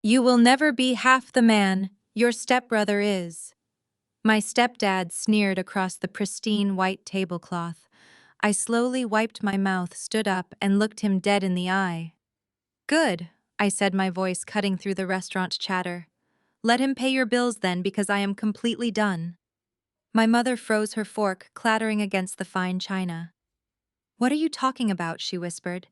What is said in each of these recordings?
You will never be half the man your stepbrother is. My stepdad sneered across the pristine white tablecloth. I slowly wiped my mouth, stood up, and looked him dead in the eye. Good, I said, my voice cutting through the restaurant chatter. Let him pay your bills then, because I am completely done. My mother froze her fork, clattering against the fine china. What are you talking about? She whispered.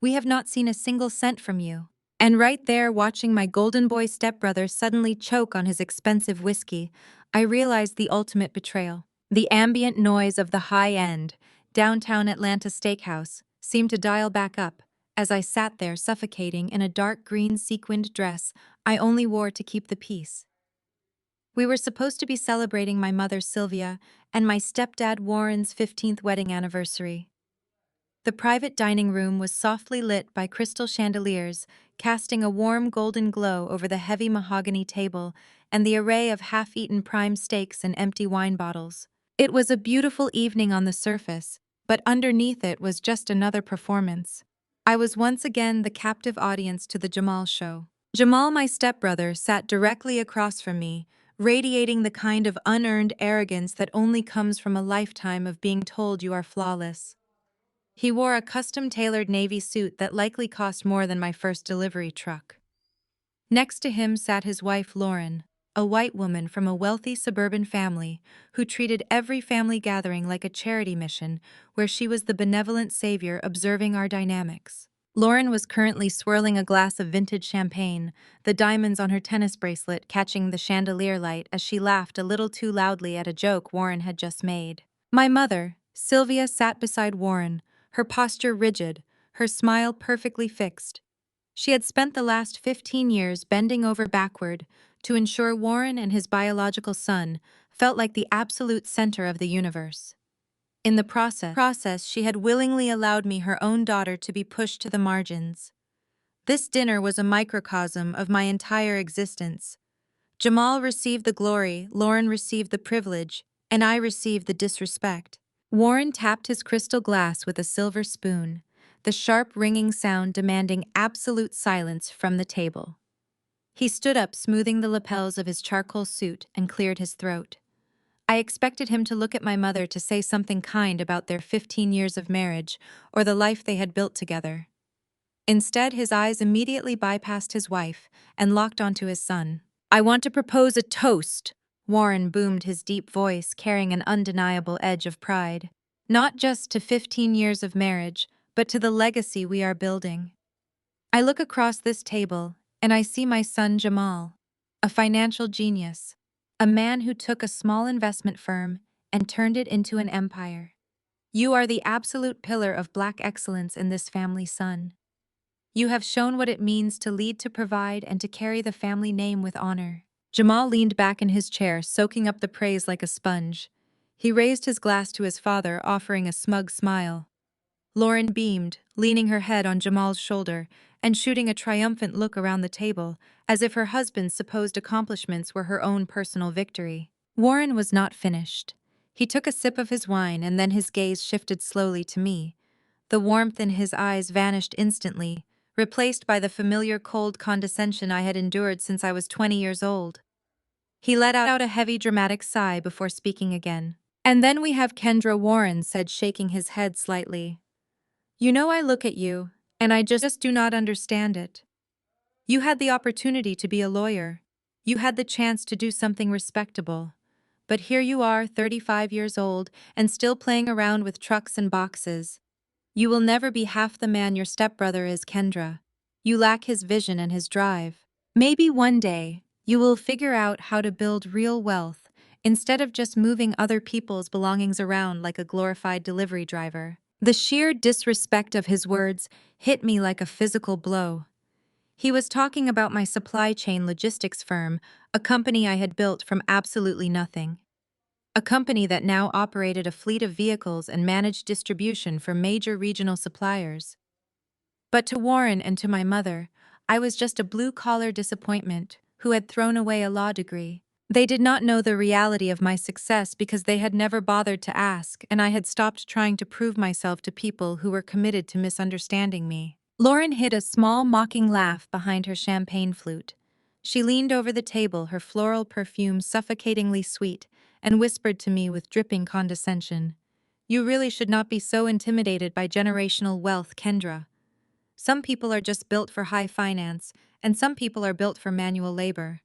We have not seen a single cent from you. And right there, watching my golden boy stepbrother suddenly choke on his expensive whiskey, I realized the ultimate betrayal. The ambient noise of the high-end, downtown Atlanta steakhouse seemed to dial back up as I sat there suffocating in a dark green sequined dress I only wore to keep the peace. We were supposed to be celebrating my mother Sylvia and my stepdad Warren's 15th wedding anniversary. The private dining room was softly lit by crystal chandeliers, casting a warm golden glow over the heavy mahogany table and the array of half-eaten prime steaks and empty wine bottles. It was a beautiful evening on the surface, but underneath it was just another performance. I was once again the captive audience to the Jamal show. Jamal, my stepbrother, sat directly across from me, radiating the kind of unearned arrogance that only comes from a lifetime of being told you are flawless. He wore a custom-tailored navy suit that likely cost more than my first delivery truck. Next to him sat his wife Lauren, a white woman from a wealthy suburban family who treated every family gathering like a charity mission where she was the benevolent savior observing our dynamics. Lauren was currently swirling a glass of vintage champagne, the diamonds on her tennis bracelet catching the chandelier light as she laughed a little too loudly at a joke Warren had just made. My mother, Sylvia, sat beside Warren, her posture rigid, her smile perfectly fixed. She had spent the last 15 years bending over backward to ensure Warren and his biological son felt like the absolute center of the universe. In the process, she had willingly allowed me, her own daughter, to be pushed to the margins. This dinner was a microcosm of my entire existence. Jamal received the glory, Lauren received the privilege, and I received the disrespect. Warren tapped his crystal glass with a silver spoon, the sharp ringing sound demanding absolute silence from the table. He stood up, smoothing the lapels of his charcoal suit, and cleared his throat. I expected him to look at my mother to say something kind about their 15 years of marriage or the life they had built together. Instead, his eyes immediately bypassed his wife and locked onto his son. I want to propose a toast, Warren boomed, his deep voice carrying an undeniable edge of pride. Not just to 15 years of marriage, but to the legacy we are building. I look across this table, and I see my son Jamal, a financial genius, a man who took a small investment firm and turned it into an empire. You are the absolute pillar of Black excellence in this family, son. You have shown what it means to lead, to provide, and to carry the family name with honor. Jamal leaned back in his chair, soaking up the praise like a sponge. He raised his glass to his father, offering a smug smile. Lauren beamed, leaning her head on Jamal's shoulder and shooting a triumphant look around the table, as if her husband's supposed accomplishments were her own personal victory. Warren was not finished. He took a sip of his wine, and then his gaze shifted slowly to me. The warmth in his eyes vanished instantly, replaced by the familiar cold condescension I had endured since I was 20 years old. He let out a heavy, dramatic sigh before speaking again. And then we have Kendra, Warren said, shaking his head slightly. You know, I look at you, and I just do not understand it. You had the opportunity to be a lawyer. You had the chance to do something respectable. But here you are, 35 years old, and still playing around with trucks and boxes. You will never be half the man your stepbrother is, Kendra. You lack his vision and his drive. Maybe one day, you will figure out how to build real wealth, instead of just moving other people's belongings around like a glorified delivery driver. The sheer disrespect of his words hit me like a physical blow. He was talking about my supply chain logistics firm, a company I had built from absolutely nothing. A company that now operated a fleet of vehicles and managed distribution for major regional suppliers. But to Warren and to my mother, I was just a blue-collar disappointment who had thrown away a law degree. They did not know the reality of my success because they had never bothered to ask, and I had stopped trying to prove myself to people who were committed to misunderstanding me. Lauren hid a small, mocking laugh behind her champagne flute. She leaned over the table, her floral perfume suffocatingly sweet, and whispered to me with dripping condescension, "You really should not be so intimidated by generational wealth, Kendra. Some people are just built for high finance, and some people are built for manual labor.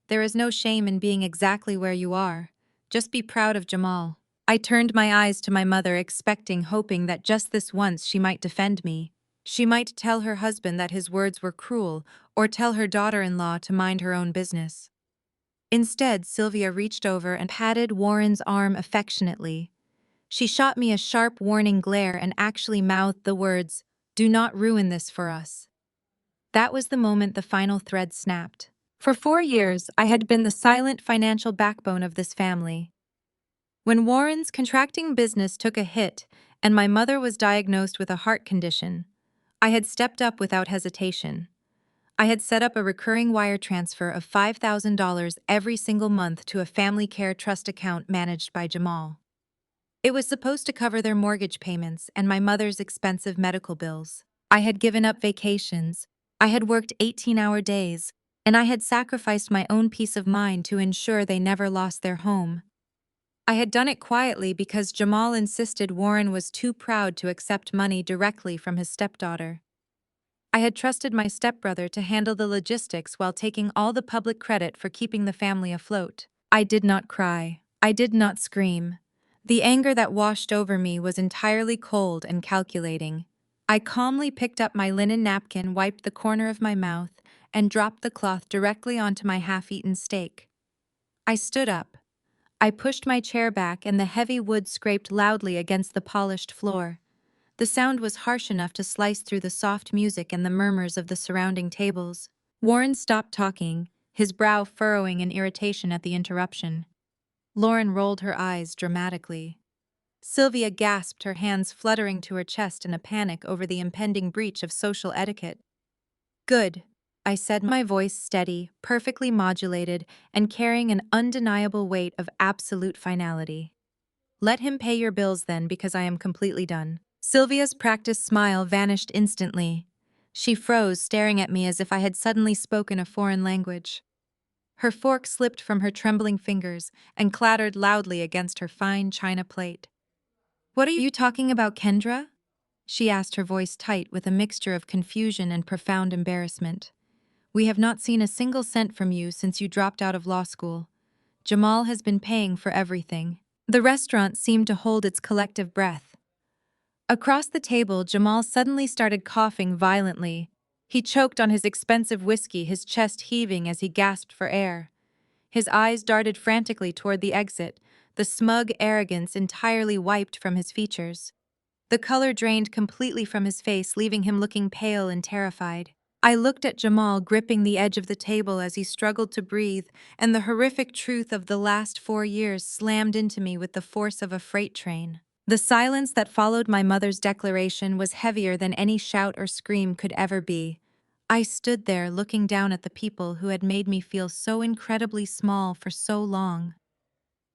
There is no shame in being exactly where you are. Just be proud of Jamal." I turned my eyes to my mother, hoping that just this once she might defend me. She might tell her husband that his words were cruel, or tell her daughter-in-law to mind her own business. Instead, Sylvia reached over and patted Warren's arm affectionately. She shot me a sharp warning glare and actually mouthed the words, "Do not ruin this for us." That was the moment the final thread snapped. For 4 years, I had been the silent financial backbone of this family. When Warren's contracting business took a hit and my mother was diagnosed with a heart condition, I had stepped up without hesitation. I had set up a recurring wire transfer of $5,000 every single month to a family care trust account managed by Jamal. It was supposed to cover their mortgage payments and my mother's expensive medical bills. I had given up vacations, I had worked 18-hour days, and I had sacrificed my own peace of mind to ensure they never lost their home. I had done it quietly because Jamal insisted Warren was too proud to accept money directly from his stepdaughter. I had trusted my stepbrother to handle the logistics while taking all the public credit for keeping the family afloat. I did not cry. I did not scream. The anger that washed over me was entirely cold and calculating. I calmly picked up my linen napkin, wiped the corner of my mouth, and dropped the cloth directly onto my half-eaten steak. I stood up. I pushed my chair back and the heavy wood scraped loudly against the polished floor. The sound was harsh enough to slice through the soft music and the murmurs of the surrounding tables. Warren stopped talking, his brow furrowing in irritation at the interruption. Lauren rolled her eyes dramatically. Sylvia gasped, her hands fluttering to her chest in a panic over the impending breach of social etiquette. "Good," I said, my voice steady, perfectly modulated, and carrying an undeniable weight of absolute finality. "Let him pay your bills then, because I am completely done." Sylvia's practiced smile vanished instantly. She froze, staring at me as if I had suddenly spoken a foreign language. Her fork slipped from her trembling fingers and clattered loudly against her fine china plate. "What are you talking about, Kendra?" she asked, her voice tight with a mixture of confusion and profound embarrassment. "We have not seen a single cent from you since you dropped out of law school. Jamal has been paying for everything." The restaurant seemed to hold its collective breath. Across the table, Jamal suddenly started coughing violently. He choked on his expensive whiskey, his chest heaving as he gasped for air. His eyes darted frantically toward the exit, the smug arrogance entirely wiped from his features. The color drained completely from his face, leaving him looking pale and terrified. I looked at Jamal gripping the edge of the table as he struggled to breathe, and the horrific truth of the last 4 years slammed into me with the force of a freight train. The silence that followed my mother's declaration was heavier than any shout or scream could ever be. I stood there looking down at the people who had made me feel so incredibly small for so long.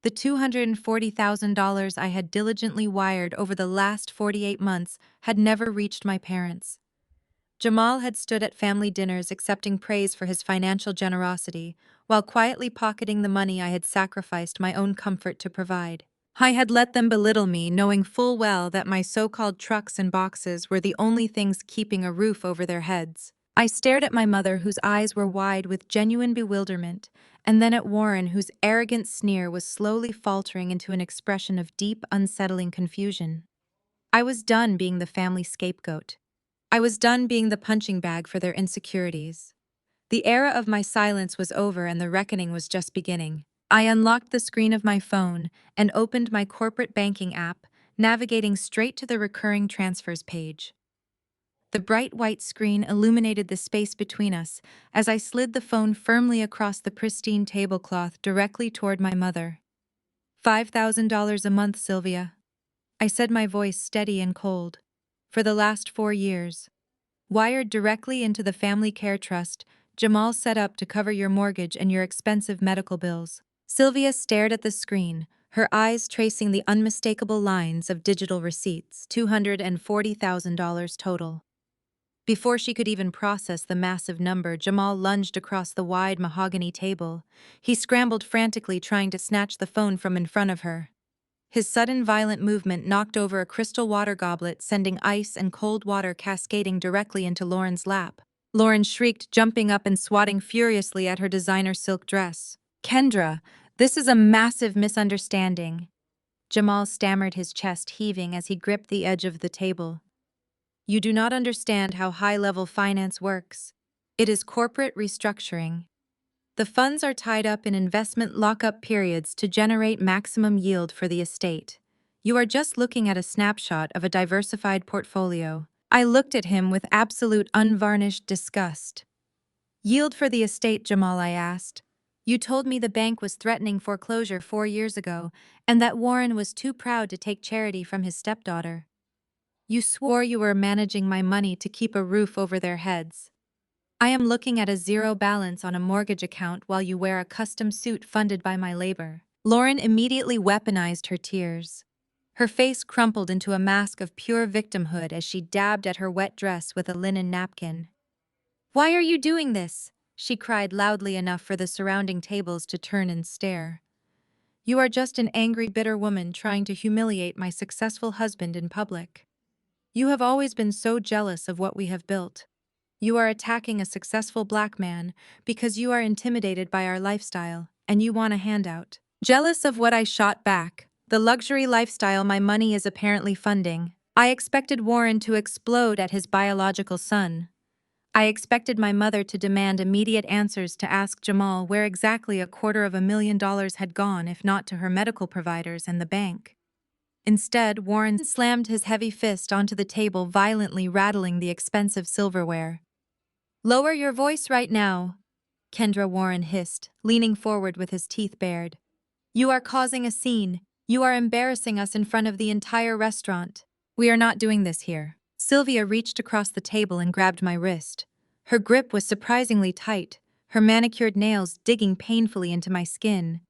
The $240,000 I had diligently wired over the last 48 months had never reached my parents. Jamal had stood at family dinners accepting praise for his financial generosity, while quietly pocketing the money I had sacrificed my own comfort to provide. I had let them belittle me, knowing full well that my so-called trucks and boxes were the only things keeping a roof over their heads. I stared at my mother, whose eyes were wide with genuine bewilderment, and then at Warren, whose arrogant sneer was slowly faltering into an expression of deep, unsettling confusion. I was done being the family scapegoat. I was done being the punching bag for their insecurities. The era of my silence was over and the reckoning was just beginning. I unlocked the screen of my phone and opened my corporate banking app, navigating straight to the recurring transfers page. The bright white screen illuminated the space between us as I slid the phone firmly across the pristine tablecloth directly toward my mother. $5,000 a month, Sylvia. I said, my voice steady and cold. For the last 4 years. Wired directly into the family care trust Jamal set up to cover your mortgage and your expensive medical bills. Sylvia stared at the screen, her eyes tracing the unmistakable lines of digital receipts, $240,000 total. Before she could even process the massive number, Jamal lunged across the wide mahogany table. He scrambled frantically, trying to snatch the phone from in front of her. His sudden violent movement knocked over a crystal water goblet, sending ice and cold water cascading directly into Lauren's lap. Lauren shrieked, jumping up and swatting furiously at her designer silk dress. "Kendra, this is a massive misunderstanding." Jamal stammered, his chest heaving as he gripped the edge of the table. "You do not understand how high-level finance works. It is corporate restructuring. The funds are tied up in investment lockup periods to generate maximum yield for the estate. You are just looking at a snapshot of a diversified portfolio." I looked at him with absolute unvarnished disgust. "Yield for the estate, Jamal?" I asked. "You told me the bank was threatening foreclosure 4 years ago, and that Warren was too proud to take charity from his stepdaughter. You swore you were managing my money to keep a roof over their heads. I am looking at a zero balance on a mortgage account while you wear a custom suit funded by my labor." Lauren immediately weaponized her tears. Her face crumpled into a mask of pure victimhood as she dabbed at her wet dress with a linen napkin. "Why are you doing this?" she cried loudly enough for the surrounding tables to turn and stare. "You are just an angry, bitter woman trying to humiliate my successful husband in public. You have always been so jealous of what we have built. You are attacking a successful black man because you are intimidated by our lifestyle, and you want a handout." Jealous of what? I shot back. "The luxury lifestyle my money is apparently funding. I expected Warren to explode at his biological son. I expected my mother to demand immediate answers, to ask Jamal where exactly $250,000 had gone, if not to her medical providers and the bank. Instead, Warren slammed his heavy fist onto the table, violently rattling the expensive silverware. "Lower your voice right now," Kendra Warren hissed, leaning forward with his teeth bared. "You are causing a scene. You are embarrassing us in front of the entire restaurant. We are not doing this here." Sylvia reached across the table and grabbed my wrist. Her grip was surprisingly tight, her manicured nails digging painfully into my skin.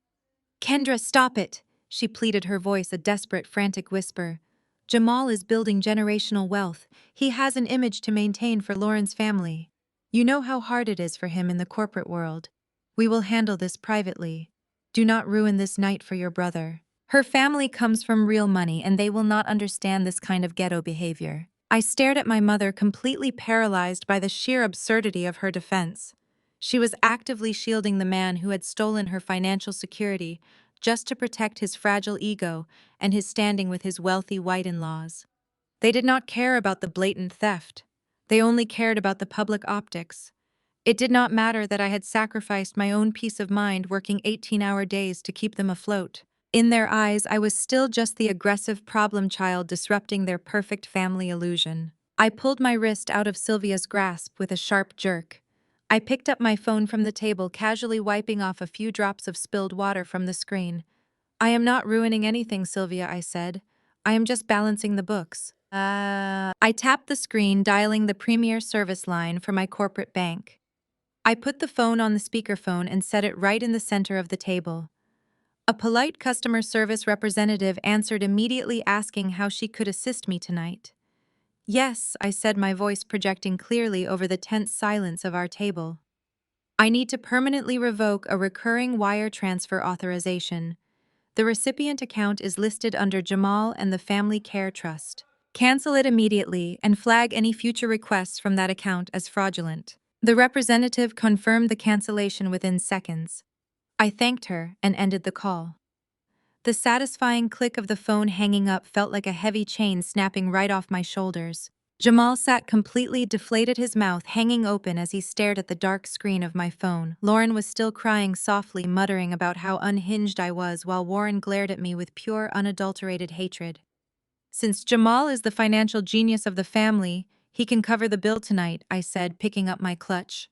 "Kendra, stop it," she pleaded, her voice a desperate, frantic whisper. "Jamal is building generational wealth. He has an image to maintain for Lauren's family. You know how hard it is for him in the corporate world. We will handle this privately. Do not ruin this night for your brother. Her family comes from real money, and they will not understand this kind of ghetto behavior." I stared at my mother, completely paralyzed by the sheer absurdity of her defense. She was actively shielding the man who had stolen her financial security just to protect his fragile ego and his standing with his wealthy white in-laws. They did not care about the blatant theft. They only cared about the public optics. It did not matter that I had sacrificed my own peace of mind working 18-hour days to keep them afloat. In their eyes, I was still just the aggressive problem child disrupting their perfect family illusion. I pulled my wrist out of Sylvia's grasp with a sharp jerk. I picked up my phone from the table, casually wiping off a few drops of spilled water from the screen. "I am not ruining anything, Sylvia," I said. "I am just balancing the books." I tapped the screen, dialing the premier service line for my corporate bank. I put the phone on the speakerphone and set it right in the center of the table. A polite customer service representative answered immediately, asking how she could assist me tonight. "Yes," I said, my voice projecting clearly over the tense silence of our table. "I need to permanently revoke a recurring wire transfer authorization. The recipient account is listed under Jamal and the Family Care Trust. Cancel it immediately and flag any future requests from that account as fraudulent." The representative confirmed the cancellation within seconds. I thanked her and ended the call. The satisfying click of the phone hanging up felt like a heavy chain snapping right off my shoulders. Jamal sat completely deflated, his mouth hanging open as he stared at the dark screen of my phone. Lauren was still crying softly, muttering about how unhinged I was, while Warren glared at me with pure, unadulterated hatred. "Since Jamal is the financial genius of the family, he can cover the bill tonight," I said, picking up my clutch.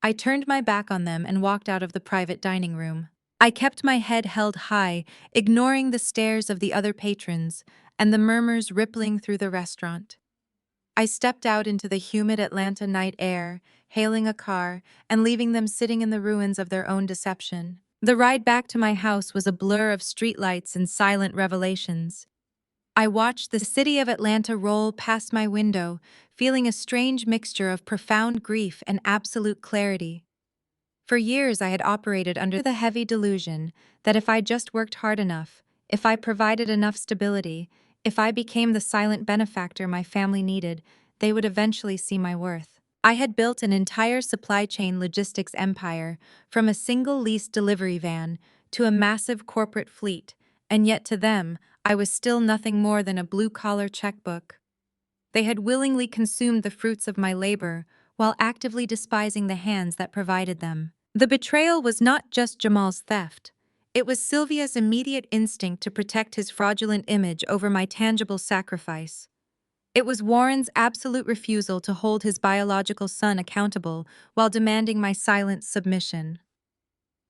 I turned my back on them and walked out of the private dining room. I kept my head held high, ignoring the stares of the other patrons and the murmurs rippling through the restaurant. I stepped out into the humid Atlanta night air, hailing a car and leaving them sitting in the ruins of their own deception. The ride back to my house was a blur of streetlights and silent revelations. I watched the city of Atlanta roll past my window, feeling a strange mixture of profound grief and absolute clarity. For years, I had operated under the heavy delusion that if I just worked hard enough, if I provided enough stability, if I became the silent benefactor my family needed, they would eventually see my worth. I had built an entire supply chain logistics empire, from a single leased delivery van to a massive corporate fleet, and yet to them, I was still nothing more than a blue-collar checkbook. They had willingly consumed the fruits of my labor, while actively despising the hands that provided them. The betrayal was not just Jamal's theft. It was Sylvia's immediate instinct to protect his fraudulent image over my tangible sacrifice. It was Warren's absolute refusal to hold his biological son accountable while demanding my silent submission.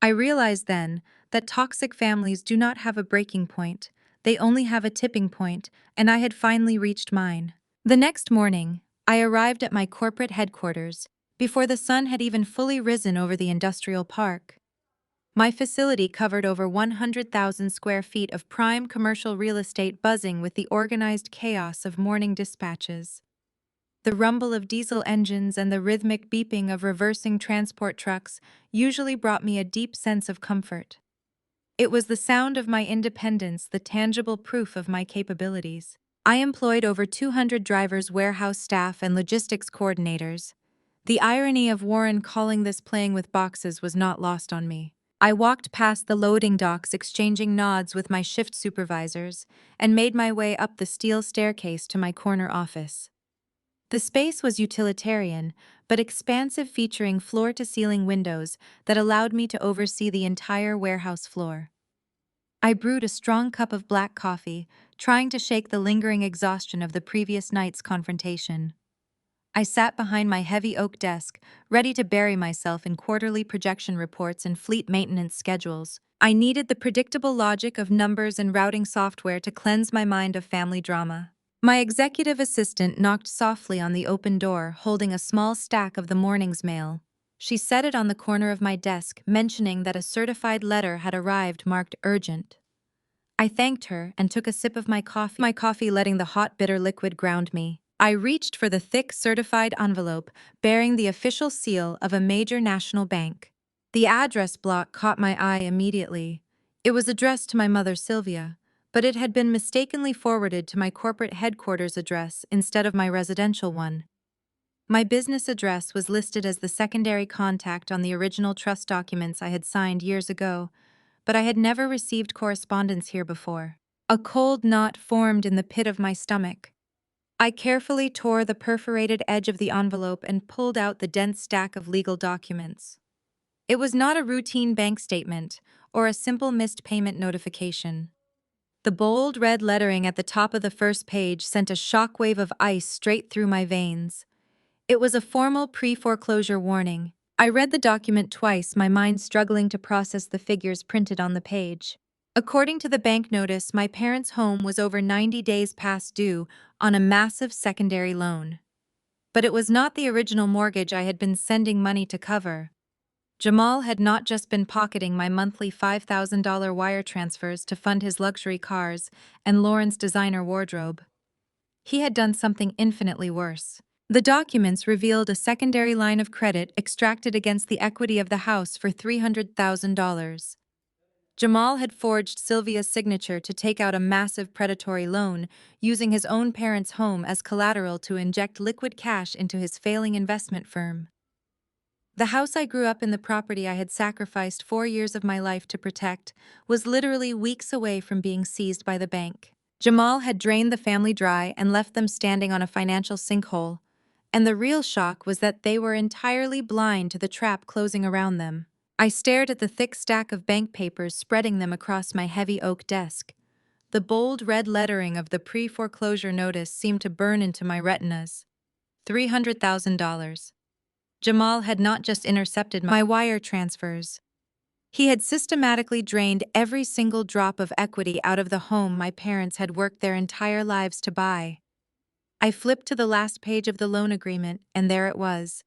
I realized then that toxic families do not have a breaking point, they only have a tipping point, and I had finally reached mine. The next morning, I arrived at my corporate headquarters before the sun had even fully risen over the industrial park. My facility covered over 100,000 square feet of prime commercial real estate, buzzing with the organized chaos of morning dispatches. The rumble of diesel engines and the rhythmic beeping of reversing transport trucks usually brought me a deep sense of comfort. It was the sound of my independence, the tangible proof of my capabilities. I employed over 200 drivers, warehouse staff, and logistics coordinators. The irony of Warren calling this playing with boxes was not lost on me. I walked past the loading docks, exchanging nods with my shift supervisors, and made my way up the steel staircase to my corner office. The space was utilitarian, but expansive, featuring floor-to-ceiling windows that allowed me to oversee the entire warehouse floor. I brewed a strong cup of black coffee, trying to shake the lingering exhaustion of the previous night's confrontation. I sat behind my heavy oak desk, ready to bury myself in quarterly projection reports and fleet maintenance schedules. I needed the predictable logic of numbers and routing software to cleanse my mind of family drama. My executive assistant knocked softly on the open door, holding a small stack of the morning's mail. She set it on the corner of my desk, mentioning that a certified letter had arrived marked urgent. I thanked her and took a sip of my coffee, letting the hot, bitter liquid ground me. I reached for the thick, certified envelope bearing the official seal of a major national bank. The address block caught my eye immediately. It was addressed to my mother, Sylvia, but it had been mistakenly forwarded to my corporate headquarters address instead of my residential one. My business address was listed as the secondary contact on the original trust documents I had signed years ago, but I had never received correspondence here before. A cold knot formed in the pit of my stomach. I carefully tore the perforated edge of the envelope and pulled out the dense stack of legal documents. It was not a routine bank statement or a simple missed payment notification. The bold red lettering at the top of the first page sent a shockwave of ice straight through my veins. It was a formal pre-foreclosure warning. I read the document twice, my mind struggling to process the figures printed on the page. According to the bank notice, my parents' home was over 90 days past due on a massive secondary loan. But it was not the original mortgage I had been sending money to cover. Jamal had not just been pocketing my monthly $5,000 wire transfers to fund his luxury cars and Lauren's designer wardrobe. He had done something infinitely worse. The documents revealed a secondary line of credit extracted against the equity of the house for $300,000. Jamal had forged Sylvia's signature to take out a massive predatory loan, using his own parents' home as collateral to inject liquid cash into his failing investment firm. The house I grew up in, the property I had sacrificed 4 years of my life to protect, was literally weeks away from being seized by the bank. Jamal had drained the family dry and left them standing on a financial sinkhole, and the real shock was that they were entirely blind to the trap closing around them. I stared at the thick stack of bank papers spreading them across my heavy oak desk. The bold red lettering of the pre-foreclosure notice seemed to burn into my retinas. $300,000. Jamal had not just intercepted my wire transfers. He had systematically drained every single drop of equity out of the home my parents had worked their entire lives to buy. I flipped to the last page of the loan agreement, and there it was.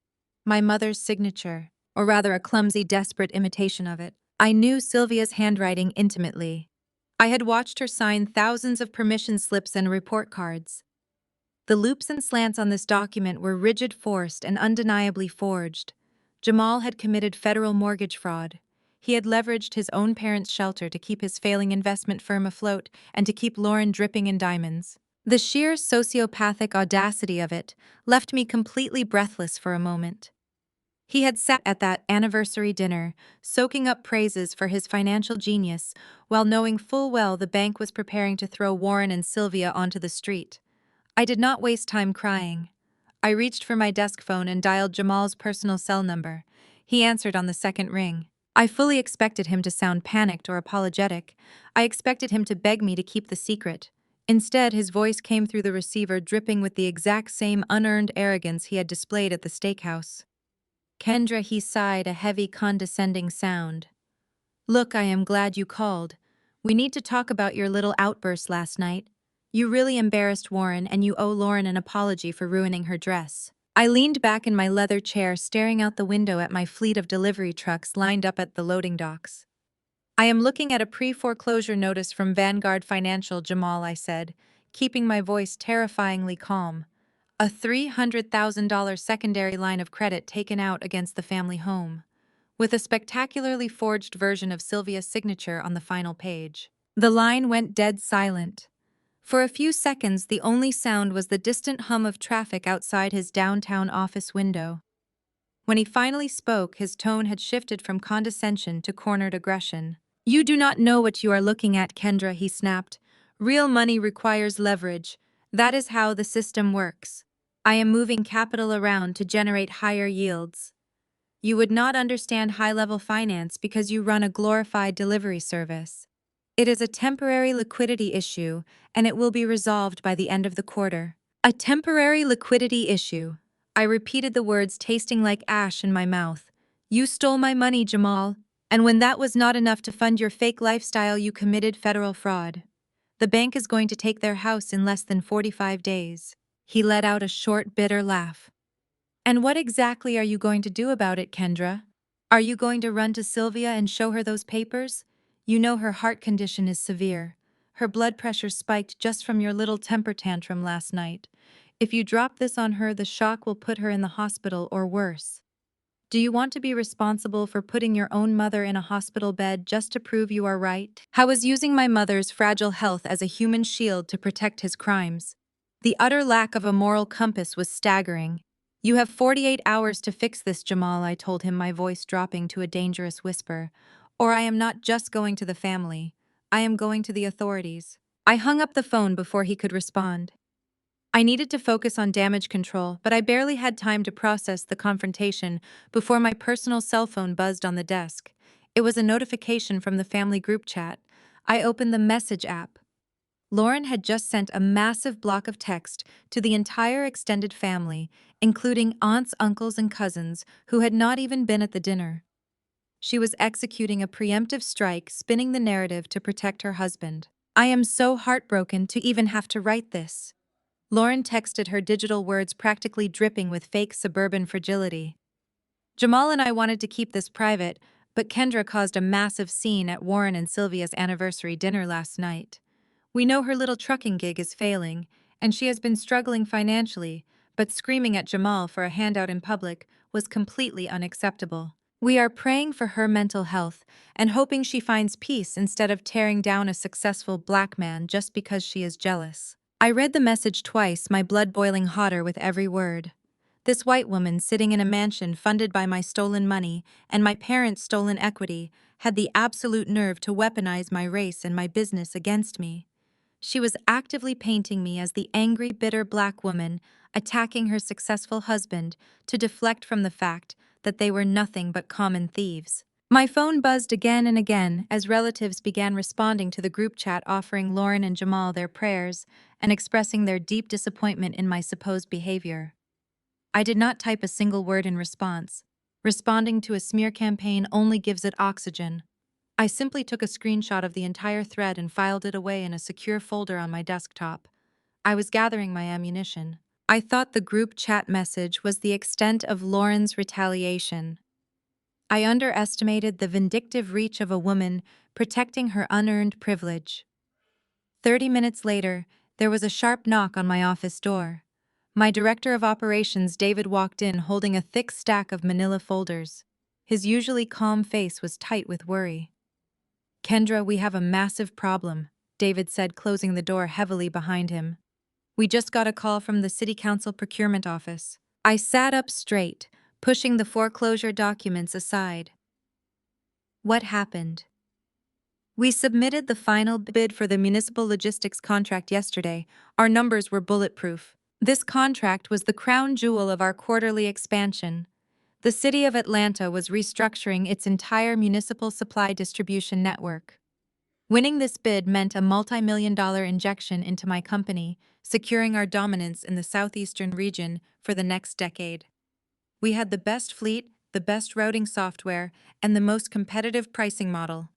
My mother's signature, or rather a clumsy, desperate imitation of it. I knew Sylvia's handwriting intimately. I had watched her sign thousands of permission slips and report cards. The loops and slants on this document were rigid, forced, and undeniably forged. Jamal had committed federal mortgage fraud. He had leveraged his own parents' shelter to keep his failing investment firm afloat and to keep Lauren dripping in diamonds. The sheer sociopathic audacity of it left me completely breathless for a moment. He had sat at that anniversary dinner, soaking up praises for his financial genius, while knowing full well the bank was preparing to throw Warren and Sylvia onto the street. I did not waste time crying. I reached for my desk phone and dialed Jamal's personal cell number. He answered on the second ring. I fully expected him to sound panicked or apologetic. I expected him to beg me to keep the secret. Instead, his voice came through the receiver dripping with the exact same unearned arrogance he had displayed at the steakhouse. Kendra, he sighed, a heavy, condescending sound. Look, I am glad you called. We need to talk about your little outburst last night. You really embarrassed Warren, and you owe Lauren an apology for ruining her dress. I leaned back in my leather chair, staring out the window at my fleet of delivery trucks lined up at the loading docks. I am looking at a pre-foreclosure notice from Vanguard Financial, Jamal, I said, keeping my voice terrifyingly calm. A $300,000 secondary line of credit taken out against the family home, with a spectacularly forged version of Sylvia's signature on the final page. The line went dead silent. For a few seconds, the only sound was the distant hum of traffic outside his downtown office window. When he finally spoke, his tone had shifted from condescension to cornered aggression. You do not know what you are looking at, Kendra, he snapped. Real money requires leverage. That is how the system works. I am moving capital around to generate higher yields. You would not understand high-level finance because you run a glorified delivery service. It is a temporary liquidity issue, and it will be resolved by the end of the quarter. A temporary liquidity issue. I repeated the words, tasting like ash in my mouth. You stole my money, Jamal, and when that was not enough to fund your fake lifestyle, you committed federal fraud. The bank is going to take their house in less than 45 days. He let out a short, bitter laugh. And what exactly are you going to do about it, Kendra? Are you going to run to Sylvia and show her those papers? You know her heart condition is severe. Her blood pressure spiked just from your little temper tantrum last night. If you drop this on her, the shock will put her in the hospital or worse. Do you want to be responsible for putting your own mother in a hospital bed just to prove you are right? How is using my mother's fragile health as a human shield to protect his crimes? The utter lack of a moral compass was staggering. You have 48 hours to fix this, Jamal, I told him, my voice dropping to a dangerous whisper. Or I am not just going to the family. I am going to the authorities. I hung up the phone before he could respond. I needed to focus on damage control, but I barely had time to process the confrontation before my personal cell phone buzzed on the desk. It was a notification from the family group chat. I opened the message app. Lauren had just sent a massive block of text to the entire extended family, including aunts, uncles, and cousins who had not even been at the dinner. She was executing a preemptive strike, spinning the narrative to protect her husband. I am so heartbroken to even have to write this. Lauren texted, her digital words practically dripping with fake suburban fragility. Jamal and I wanted to keep this private, but Kendra caused a massive scene at Warren and Sylvia's anniversary dinner last night. We know her little trucking gig is failing, and she has been struggling financially, but screaming at Jamal for a handout in public was completely unacceptable. We are praying for her mental health and hoping she finds peace instead of tearing down a successful black man just because she is jealous. I read the message twice, my blood boiling hotter with every word. This white woman sitting in a mansion funded by my stolen money and my parents' stolen equity had the absolute nerve to weaponize my race and my business against me. She was actively painting me as the angry, bitter black woman attacking her successful husband to deflect from the fact that they were nothing but common thieves. My phone buzzed again and again as relatives began responding to the group chat, offering Lauren and Jamal their prayers and expressing their deep disappointment in my supposed behavior. I did not type a single word in response. Responding to a smear campaign only gives it oxygen. I simply took a screenshot of the entire thread and filed it away in a secure folder on my desktop. I was gathering my ammunition. I thought the group chat message was the extent of Lauren's retaliation. I underestimated the vindictive reach of a woman protecting her unearned privilege. 30 minutes later, there was a sharp knock on my office door. My director of operations, David, walked in holding a thick stack of manila folders. His usually calm face was tight with worry. "Kendra, we have a massive problem," David said, closing the door heavily behind him. "We just got a call from the City Council procurement office." I sat up straight, pushing the foreclosure documents aside. What happened? "We submitted the final bid for the municipal logistics contract yesterday. Our numbers were bulletproof. This contract was the crown jewel of our quarterly expansion. The city of Atlanta was restructuring its entire municipal supply distribution network. Winning this bid meant a multi-million-dollar injection into my company, securing our dominance in the southeastern region for the next decade. We had the best fleet, the best routing software, and the most competitive pricing model.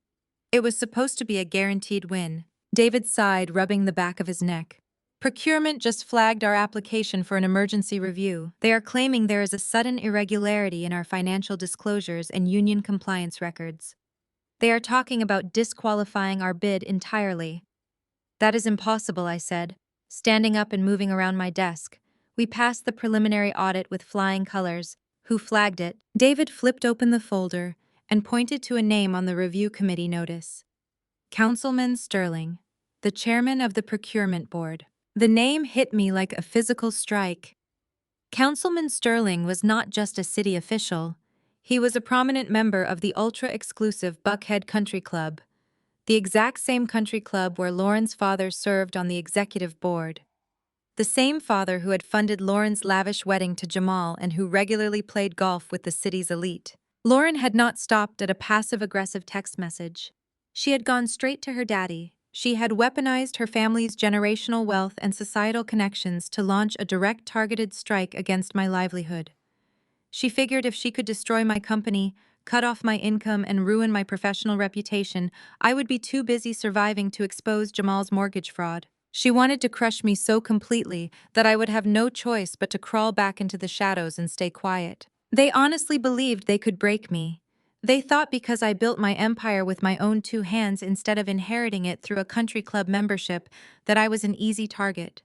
It was supposed to be a guaranteed win." David sighed, rubbing the back of his neck. "Procurement just flagged our application for an emergency review. They are claiming there is a sudden irregularity in our financial disclosures and union compliance records. They are talking about disqualifying our bid entirely." "That is impossible," I said, standing up and moving around my desk. "We passed the preliminary audit with flying colors. Who flagged it?" David flipped open the folder and pointed to a name on the review committee notice. "Councilman Sterling, the chairman of the procurement board." The name hit me like a physical strike. Councilman Sterling was not just a city official. He was a prominent member of the ultra-exclusive Buckhead Country Club, the exact same country club where Lauren's father served on the executive board. The same father who had funded Lauren's lavish wedding to Jamal and who regularly played golf with the city's elite. Lauren had not stopped at a passive-aggressive text message. She had gone straight to her daddy. She had weaponized her family's generational wealth and societal connections to launch a direct targeted strike against my livelihood. She figured if she could destroy my company, cut off my income, and ruin my professional reputation, I would be too busy surviving to expose Jamal's mortgage fraud. She wanted to crush me so completely that I would have no choice but to crawl back into the shadows and stay quiet. They honestly believed they could break me. They thought because I built my empire with my own two hands instead of inheriting it through a country club membership that I was an easy target.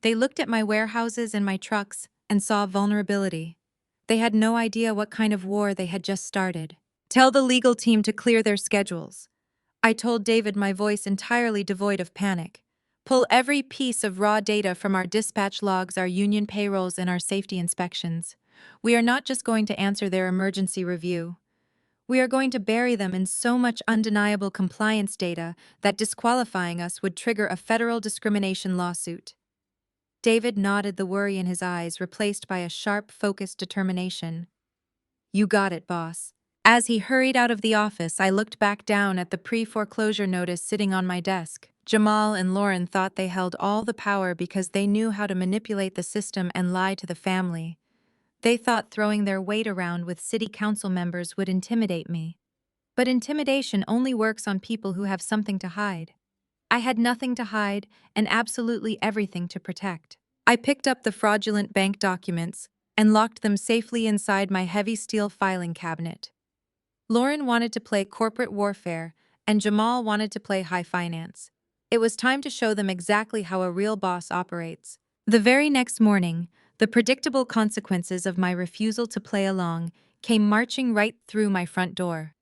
They looked at my warehouses and my trucks and saw vulnerability. They had no idea what kind of war they had just started. "Tell the legal team to clear their schedules," I told David, my voice entirely devoid of panic. "Pull every piece of raw data from our dispatch logs, our union payrolls, and our safety inspections. We are not just going to answer their emergency review. We are going to bury them in so much undeniable compliance data that disqualifying us would trigger a federal discrimination lawsuit." David nodded, the worry in his eyes replaced by a sharp, focused determination. "You got it, boss." As he hurried out of the office, I looked back down at the pre-foreclosure notice sitting on my desk. Jamal and Lauren thought they held all the power because they knew how to manipulate the system and lie to the family. They thought throwing their weight around with city council members would intimidate me. But intimidation only works on people who have something to hide. I had nothing to hide and absolutely everything to protect. I picked up the fraudulent bank documents and locked them safely inside my heavy steel filing cabinet. Lauren wanted to play corporate warfare, and Jamal wanted to play high finance. It was time to show them exactly how a real boss operates. The very next morning, the predictable consequences of my refusal to play along came marching right through my front door.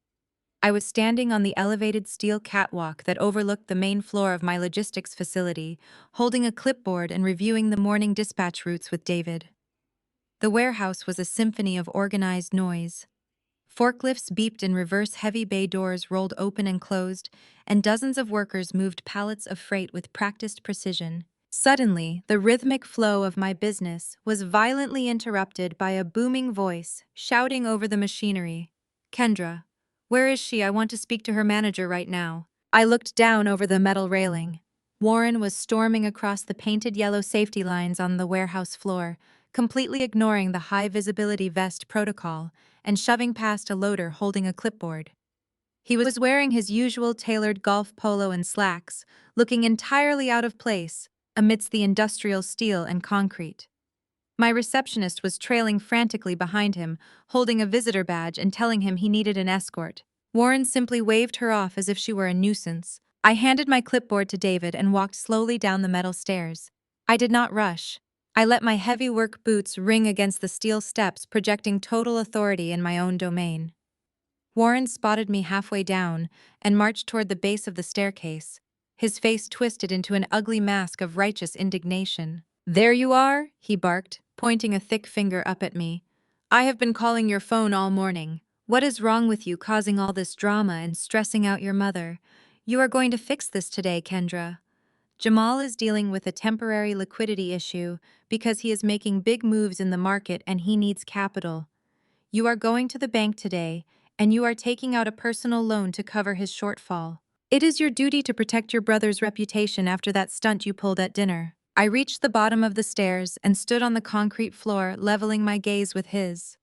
I was standing on the elevated steel catwalk that overlooked the main floor of my logistics facility, holding a clipboard and reviewing the morning dispatch routes with David. The warehouse was a symphony of organized noise. Forklifts beeped in reverse, heavy bay doors rolled open and closed, and dozens of workers moved pallets of freight with practiced precision. Suddenly, the rhythmic flow of my business was violently interrupted by a booming voice shouting over the machinery. "Kendra, where is she? I want to speak to her manager right now." I looked down over the metal railing. Warren was storming across the painted yellow safety lines on the warehouse floor, completely ignoring the high-visibility vest protocol and shoving past a loader holding a clipboard. He was wearing his usual tailored golf polo and slacks, looking entirely out of place amidst the industrial steel and concrete. My receptionist was trailing frantically behind him, holding a visitor badge and telling him he needed an escort. Warren simply waved her off as if she were a nuisance. I handed my clipboard to David and walked slowly down the metal stairs. I did not rush. I let my heavy work boots ring against the steel steps, projecting total authority in my own domain. Warren spotted me halfway down and marched toward the base of the staircase, his face twisted into an ugly mask of righteous indignation. "There you are," he barked, pointing a thick finger up at me. "I have been calling your phone all morning. What is wrong with you, causing all this drama and stressing out your mother? You are going to fix this today, Kendra." Jamal is dealing with a temporary liquidity issue because he is making big moves in the market and he needs capital. You are going to the bank today, and you are taking out a personal loan to cover his shortfall. It is your duty to protect your brother's reputation after that stunt you pulled at dinner. I reached the bottom of the stairs and stood on the concrete floor, leveling my gaze with his.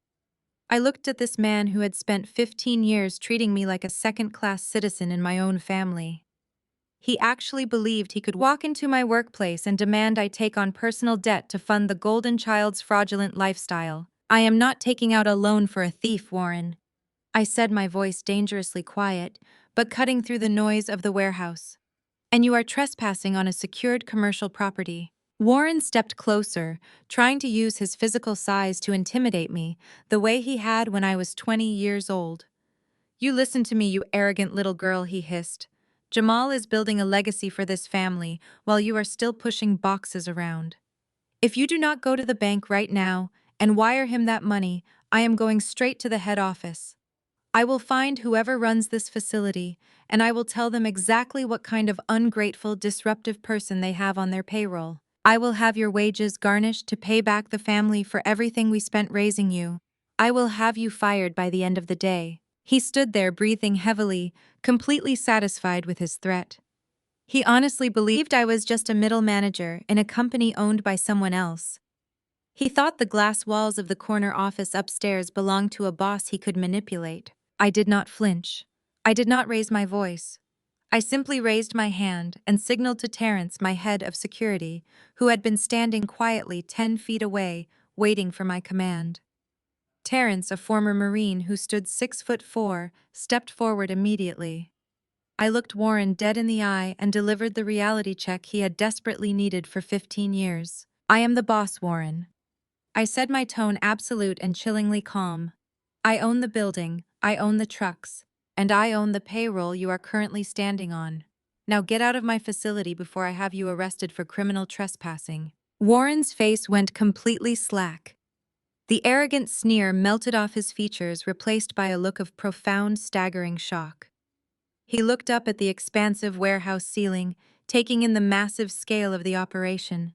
I looked at this man who had spent 15 years treating me like a second-class citizen in my own family. He actually believed he could walk into my workplace and demand I take on personal debt to fund the golden child's fraudulent lifestyle. "I am not taking out a loan for a thief, Warren," I said, my voice dangerously quiet, but cutting through the noise of the warehouse. "And you are trespassing on a secured commercial property." Warren stepped closer, trying to use his physical size to intimidate me, the way he had when I was 20 years old. "You listen to me, you arrogant little girl," he hissed. "Jamal is building a legacy for this family while you are still pushing boxes around. If you do not go to the bank right now and wire him that money, I am going straight to the head office. I will find whoever runs this facility, and I will tell them exactly what kind of ungrateful, disruptive person they have on their payroll. I will have your wages garnished to pay back the family for everything we spent raising you. I will have you fired by the end of the day." He stood there breathing heavily, completely satisfied with his threat. He honestly believed I was just a middle manager in a company owned by someone else. He thought the glass walls of the corner office upstairs belonged to a boss he could manipulate. I did not flinch. I did not raise my voice. I simply raised my hand and signaled to Terrence, my head of security, who had been standing quietly 10 feet away, waiting for my command. Terrence, a former Marine who stood 6'4", stepped forward immediately. I looked Warren dead in the eye and delivered the reality check he had desperately needed for 15 years. "I am the boss, Warren." I said, my tone absolute and chillingly calm. "I own the building, I own the trucks, and I own the payroll you are currently standing on. Now get out of my facility before I have you arrested for criminal trespassing." Warren's face went completely slack. The arrogant sneer melted off his features, replaced by a look of profound, staggering shock. He looked up at the expansive warehouse ceiling, taking in the massive scale of the operation.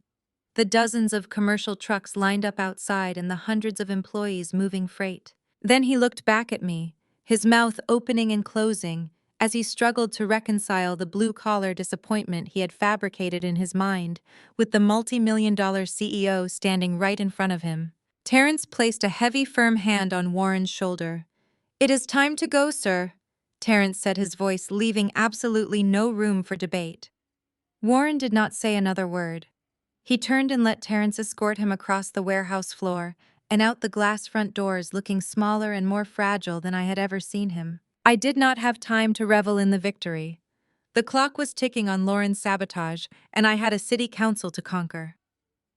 The dozens of commercial trucks lined up outside and the hundreds of employees moving freight. Then he looked back at me, his mouth opening and closing, as he struggled to reconcile the blue-collar disappointment he had fabricated in his mind with the multi-million-dollar CEO standing right in front of him. Terrence placed a heavy, firm hand on Warren's shoulder. "It is time to go, sir," Terrence said, his voice leaving absolutely no room for debate. Warren did not say another word. He turned and let Terrence escort him across the warehouse floor and out the glass front doors, looking smaller and more fragile than I had ever seen him. I did not have time to revel in the victory. The clock was ticking on Lauren's sabotage, and I had a city council to conquer.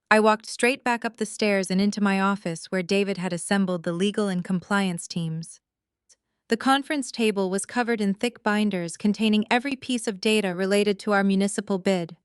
I walked straight back up the stairs and into my office, where David had assembled the legal and compliance teams. The conference table was covered in thick binders containing every piece of data related to our municipal bid.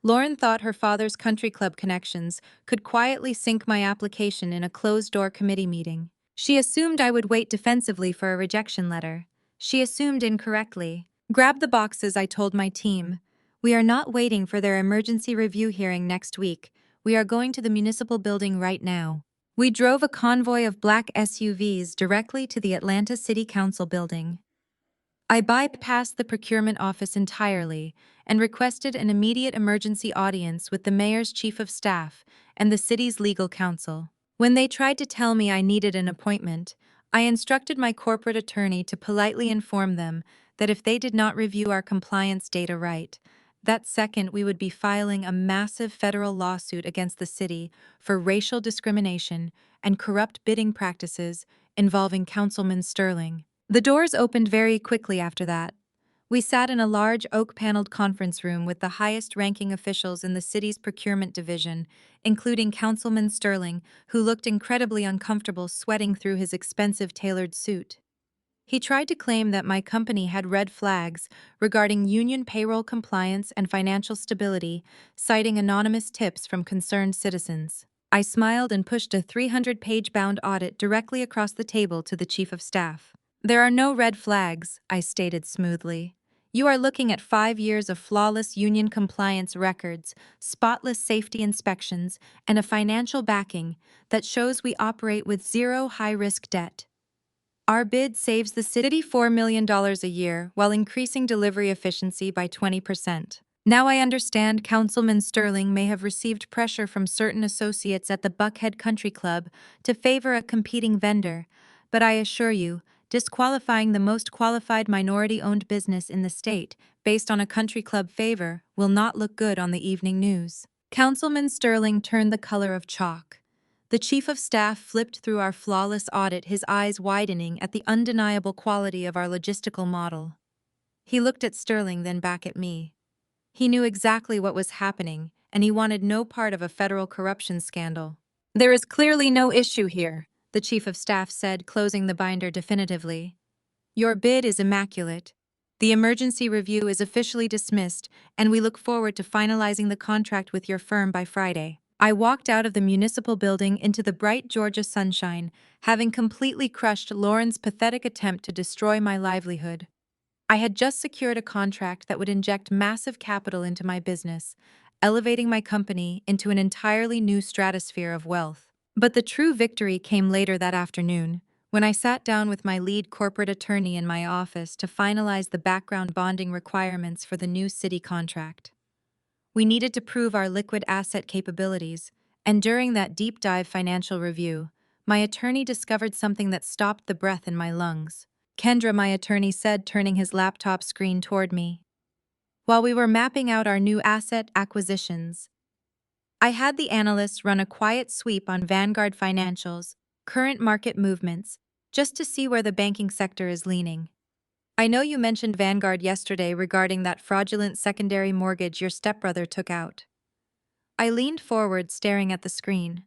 Lauren thought her father's country club connections could quietly sink my application in a closed-door committee meeting. She assumed I would wait defensively for a rejection letter. She assumed incorrectly. "Grab the boxes," I told my team. "We are not waiting for their emergency review hearing next week. We are going to the municipal building right now." We drove a convoy of black SUVs directly to the Atlanta City Council building. I bypassed the procurement office entirely and requested an immediate emergency audience with the mayor's chief of staff and the city's legal counsel. When they tried to tell me I needed an appointment, I instructed my corporate attorney to politely inform them that if they did not review our compliance data right, that second we would be filing a massive federal lawsuit against the city for racial discrimination and corrupt bidding practices involving Councilman Sterling. The doors opened very quickly after that. We sat in a large oak-paneled conference room with the highest-ranking officials in the city's procurement division, including Councilman Sterling, who looked incredibly uncomfortable sweating through his expensive tailored suit. He tried to claim that my company had red flags regarding union payroll compliance and financial stability, citing anonymous tips from concerned citizens. I smiled and pushed a 300-page bound audit directly across the table to the Chief of Staff. There are no red flags, I stated smoothly. You are looking at 5 years of flawless union compliance records, spotless safety inspections, and a financial backing that shows we operate with zero high-risk debt. Our bid saves the city $4 million a year while increasing delivery efficiency by 20%. Now I understand Councilman Sterling may have received pressure from certain associates at the Buckhead Country Club to favor a competing vendor, but I assure you, disqualifying the most qualified minority-owned business in the state based on a country club favor will not look good on the evening news. Councilman Sterling turned the color of chalk. The Chief of Staff flipped through our flawless audit, his eyes widening at the undeniable quality of our logistical model. He looked at Sterling, then back at me. He knew exactly what was happening, and he wanted no part of a federal corruption scandal. There is clearly no issue here, the Chief of Staff said, closing the binder definitively. Your bid is immaculate. The emergency review is officially dismissed, and we look forward to finalizing the contract with your firm by Friday. I walked out of the municipal building into the bright Georgia sunshine, having completely crushed Lauren's pathetic attempt to destroy my livelihood. I had just secured a contract that would inject massive capital into my business, elevating my company into an entirely new stratosphere of wealth. But the true victory came later that afternoon, when I sat down with my lead corporate attorney in my office to finalize the background bonding requirements for the new city contract. We needed to prove our liquid asset capabilities, and during that deep dive financial review, my attorney discovered something that stopped the breath in my lungs. Kendra, my attorney said, turning his laptop screen toward me. While we were mapping out our new asset acquisitions, I had the analysts run a quiet sweep on Vanguard financials, current market movements, just to see where the banking sector is leaning. I know you mentioned Vanguard yesterday regarding that fraudulent secondary mortgage your stepbrother took out. I leaned forward, staring at the screen.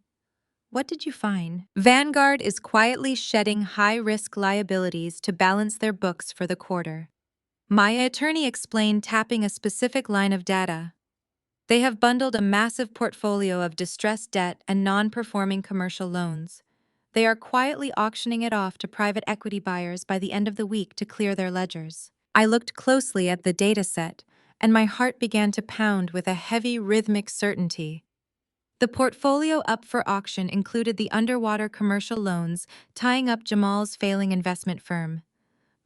What did you find? Vanguard is quietly shedding high-risk liabilities to balance their books for the quarter. My attorney explained, tapping a specific line of data. They have bundled a massive portfolio of distressed debt and non-performing commercial loans. They are quietly auctioning it off to private equity buyers by the end of the week to clear their ledgers. I looked closely at the data set, and my heart began to pound with a heavy, rhythmic certainty. The portfolio up for auction included the underwater commercial loans tying up Jamal's failing investment firm.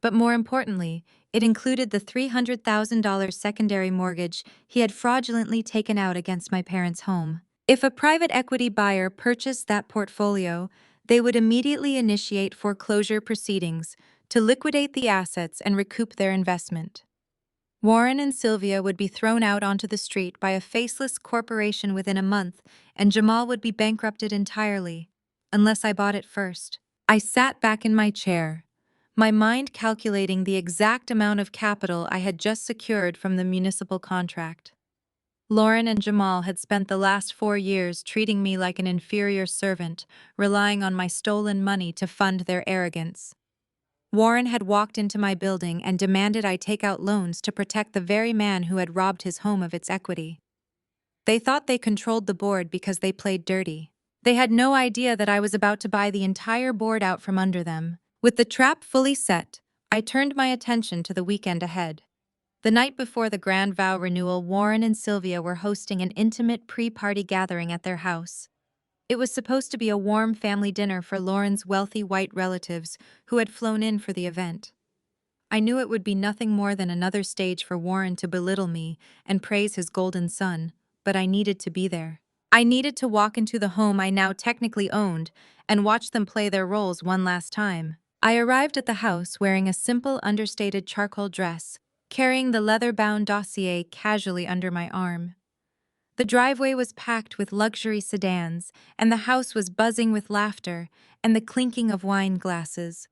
But more importantly, it included the $300,000 secondary mortgage he had fraudulently taken out against my parents' home. If a private equity buyer purchased that portfolio, they would immediately initiate foreclosure proceedings to liquidate the assets and recoup their investment. Warren and Sylvia would be thrown out onto the street by a faceless corporation within a month, and Jamal would be bankrupted entirely, unless I bought it first. I sat back in my chair, my mind calculating the exact amount of capital I had just secured from the municipal contract. Lauren and Jamal had spent the last 4 years treating me like an inferior servant, relying on my stolen money to fund their arrogance. Warren had walked into my building and demanded I take out loans to protect the very man who had robbed his home of its equity. They thought they controlled the board because they played dirty. They had no idea that I was about to buy the entire board out from under them. With the trap fully set, I turned my attention to the weekend ahead. The night before the grand vow renewal, Warren and Sylvia were hosting an intimate pre-party gathering at their house. It was supposed to be a warm family dinner for Lauren's wealthy white relatives who had flown in for the event. I knew it would be nothing more than another stage for Warren to belittle me and praise his golden son, but I needed to be there. I needed to walk into the home I now technically owned and watch them play their roles one last time. I arrived at the house wearing a simple, understated charcoal dress, carrying the leather-bound dossier casually under my arm. The driveway was packed with luxury sedans, and the house was buzzing with laughter and the clinking of wine glasses.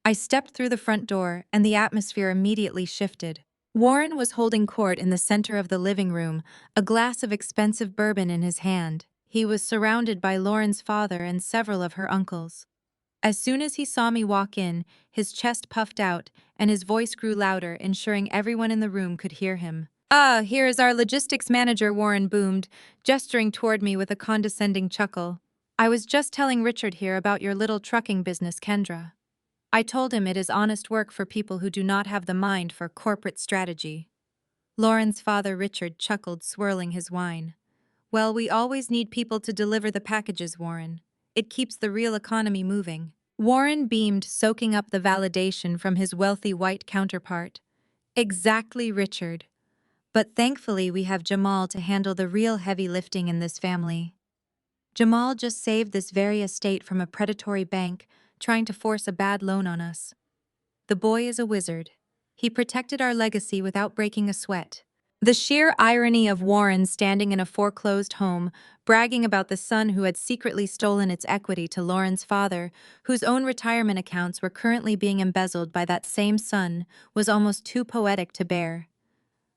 I stepped through the front door, and the atmosphere immediately shifted. Warren was holding court in the center of the living room, a glass of expensive bourbon in his hand. He was surrounded by Lauren's father and several of her uncles. As soon as he saw me walk in, his chest puffed out and his voice grew louder, ensuring everyone in the room could hear him. "Ah, here is our logistics manager," Warren boomed, gesturing toward me with a condescending chuckle. "I was just telling Richard here about your little trucking business, Kendra." I told him it is honest work for people who do not have the mind for corporate strategy. Lauren's father, Richard, chuckled, swirling his wine. "Well, we always need people to deliver the packages, Warren. It keeps the real economy moving." Warren beamed, soaking up the validation from his wealthy white counterpart. "Exactly, Richard. But thankfully we have Jamal to handle the real heavy lifting in this family." Jamal just saved this very estate from a predatory bank trying to force a bad loan on us. The boy is a wizard. He protected our legacy without breaking a sweat. The sheer irony of Warren standing in a foreclosed home, bragging about the son who had secretly stolen its equity to Lauren's father, whose own retirement accounts were currently being embezzled by that same son, was almost too poetic to bear.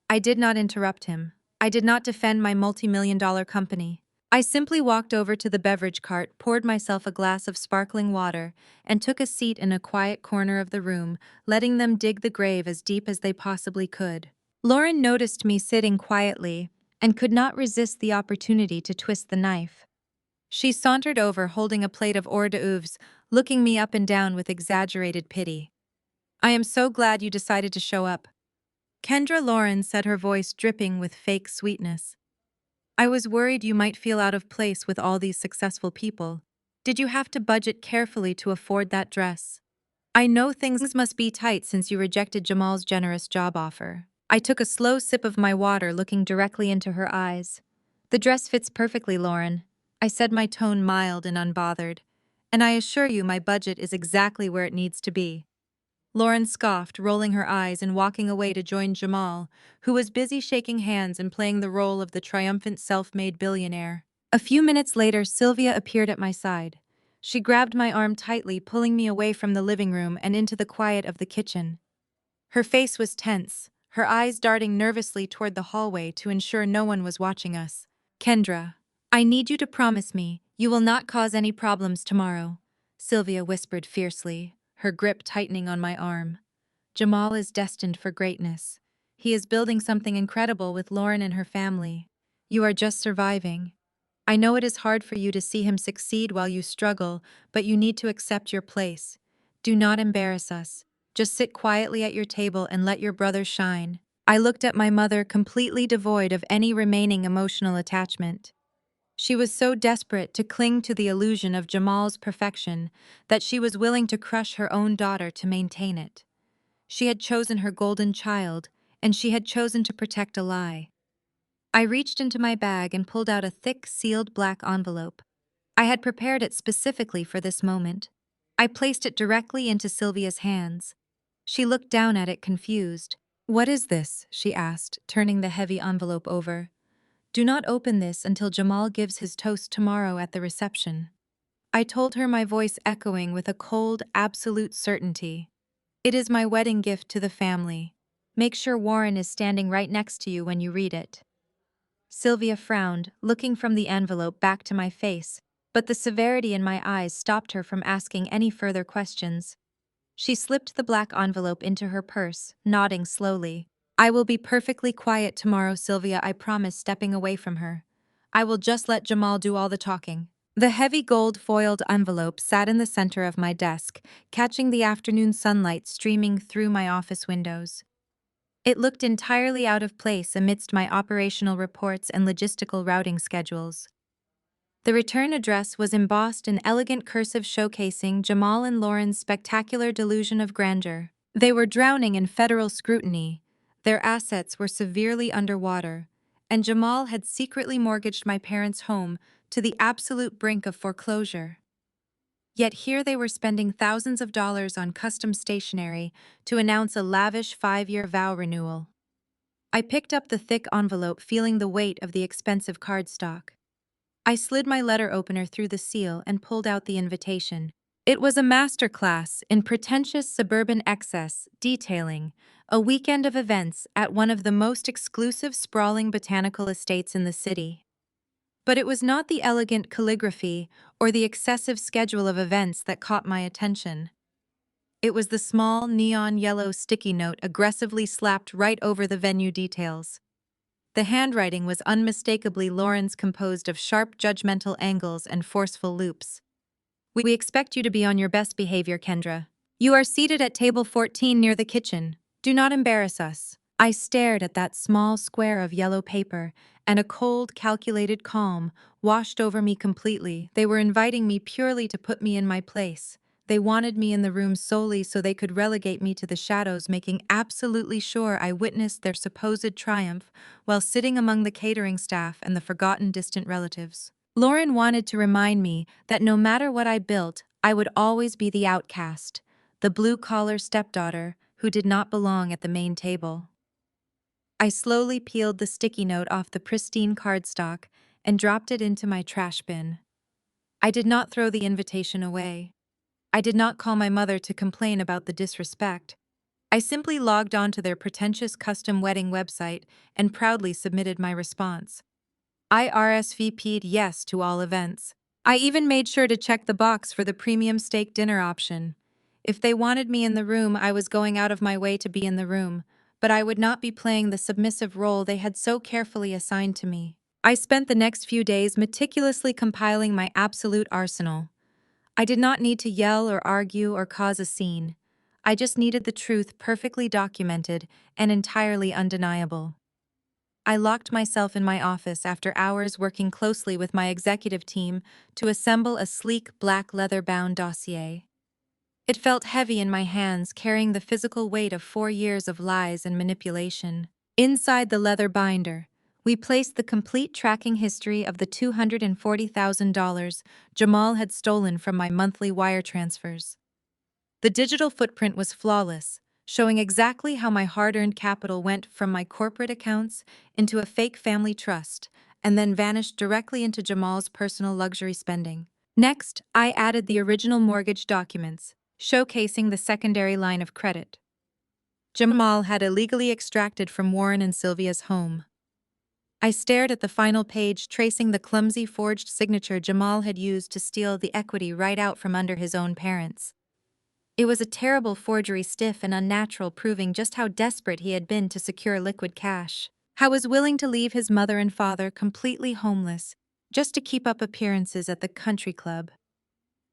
I did not interrupt him. I did not defend my multi-million-dollar company. I simply walked over to the beverage cart, poured myself a glass of sparkling water, and took a seat in a quiet corner of the room, letting them dig the grave as deep as they possibly could. Lauren noticed me sitting quietly and could not resist the opportunity to twist the knife. She sauntered over, holding a plate of hors d'oeuvres, looking me up and down with exaggerated pity. "I am so glad you decided to show up," Kendra Lauren said, her voice dripping with fake sweetness. "I was worried you might feel out of place with all these successful people. Did you have to budget carefully to afford that dress? I know things must be tight since you rejected Jamal's generous job offer." I took a slow sip of my water, looking directly into her eyes. "The dress fits perfectly, Lauren," I said, my tone mild and unbothered. "And I assure you my budget is exactly where it needs to be." Lauren scoffed, rolling her eyes and walking away to join Jamal, who was busy shaking hands and playing the role of the triumphant self-made billionaire. A few minutes later, Sylvia appeared at my side. She grabbed my arm tightly, pulling me away from the living room and into the quiet of the kitchen. Her face was tense, her eyes darting nervously toward the hallway to ensure no one was watching us. "Kendra, I need you to promise me you will not cause any problems tomorrow," Sylvia whispered fiercely, her grip tightening on my arm. "Jamal is destined for greatness. He is building something incredible with Lauren and her family. You are just surviving. I know it is hard for you to see him succeed while you struggle, but you need to accept your place. Do not embarrass us. Just sit quietly at your table and let your brother shine." I looked at my mother, completely devoid of any remaining emotional attachment. She was so desperate to cling to the illusion of Jamal's perfection that she was willing to crush her own daughter to maintain it. She had chosen her golden child, and she had chosen to protect a lie. I reached into my bag and pulled out a thick, sealed black envelope. I had prepared it specifically for this moment. I placed it directly into Sylvia's hands. She looked down at it, confused. "What is this?" she asked, turning the heavy envelope over. "Do not open this until Jamal gives his toast tomorrow at the reception." I told her, my voice echoing with a cold, absolute certainty. "It is my wedding gift to the family. Make sure Warren is standing right next to you when you read it." Sylvia frowned, looking from the envelope back to my face, but the severity in my eyes stopped her from asking any further questions. She slipped the black envelope into her purse, nodding slowly. "I will be perfectly quiet tomorrow, Sylvia," I promised, stepping away from her. "I will just let Jamal do all the talking." The heavy gold-foiled envelope sat in the center of my desk, catching the afternoon sunlight streaming through my office windows. It looked entirely out of place amidst my operational reports and logistical routing schedules. The return address was embossed in elegant cursive, showcasing Jamal and Lauren's spectacular delusion of grandeur. They were drowning in federal scrutiny, their assets were severely underwater, and Jamal had secretly mortgaged my parents' home to the absolute brink of foreclosure. Yet here they were spending thousands of dollars on custom stationery to announce a lavish 5-year vow renewal. I picked up the thick envelope, feeling the weight of the expensive cardstock. I slid my letter opener through the seal and pulled out the invitation. It was a masterclass in pretentious suburban excess, detailing a weekend of events at one of the most exclusive sprawling botanical estates in the city. But it was not the elegant calligraphy or the excessive schedule of events that caught my attention. It was the small neon yellow sticky note aggressively slapped right over the venue details. The handwriting was unmistakably Lauren's, composed of sharp judgmental angles and forceful loops. We expect you to be on your best behavior, Kendra. You are seated at table 14 near the kitchen. Do not embarrass us. I stared at that small square of yellow paper, and a cold, calculated calm washed over me completely. They were inviting me purely to put me in my place. They wanted me in the room solely so they could relegate me to the shadows, making absolutely sure I witnessed their supposed triumph while sitting among the catering staff and the forgotten distant relatives. Lauren wanted to remind me that no matter what I built, I would always be the outcast, the blue-collar stepdaughter who did not belong at the main table. I slowly peeled the sticky note off the pristine cardstock and dropped it into my trash bin. I did not throw the invitation away. I did not call my mother to complain about the disrespect. I simply logged on to their pretentious custom wedding website and proudly submitted my response. I RSVP'd yes to all events. I even made sure to check the box for the premium steak dinner option. If they wanted me in the room, I was going out of my way to be in the room, but I would not be playing the submissive role they had so carefully assigned to me. I spent the next few days meticulously compiling my absolute arsenal. I did not need to yell or argue or cause a scene. I just needed the truth perfectly documented and entirely undeniable. I locked myself in my office after hours working closely with my executive team to assemble a sleek black leather-bound dossier. It felt heavy in my hands, carrying the physical weight of 4 years of lies and manipulation. Inside the leather binder, we placed the complete tracking history of the $240,000 Jamal had stolen from my monthly wire transfers. The digital footprint was flawless, showing exactly how my hard-earned capital went from my corporate accounts into a fake family trust and then vanished directly into Jamal's personal luxury spending. Next, I added the original mortgage documents, showcasing the secondary line of credit Jamal had illegally extracted from Warren and Sylvia's home. I stared at the final page, tracing the clumsy forged signature Jamal had used to steal the equity right out from under his own parents. It was a terrible forgery, stiff and unnatural, proving just how desperate he had been to secure liquid cash. How was willing to leave his mother and father completely homeless just to keep up appearances at the country club.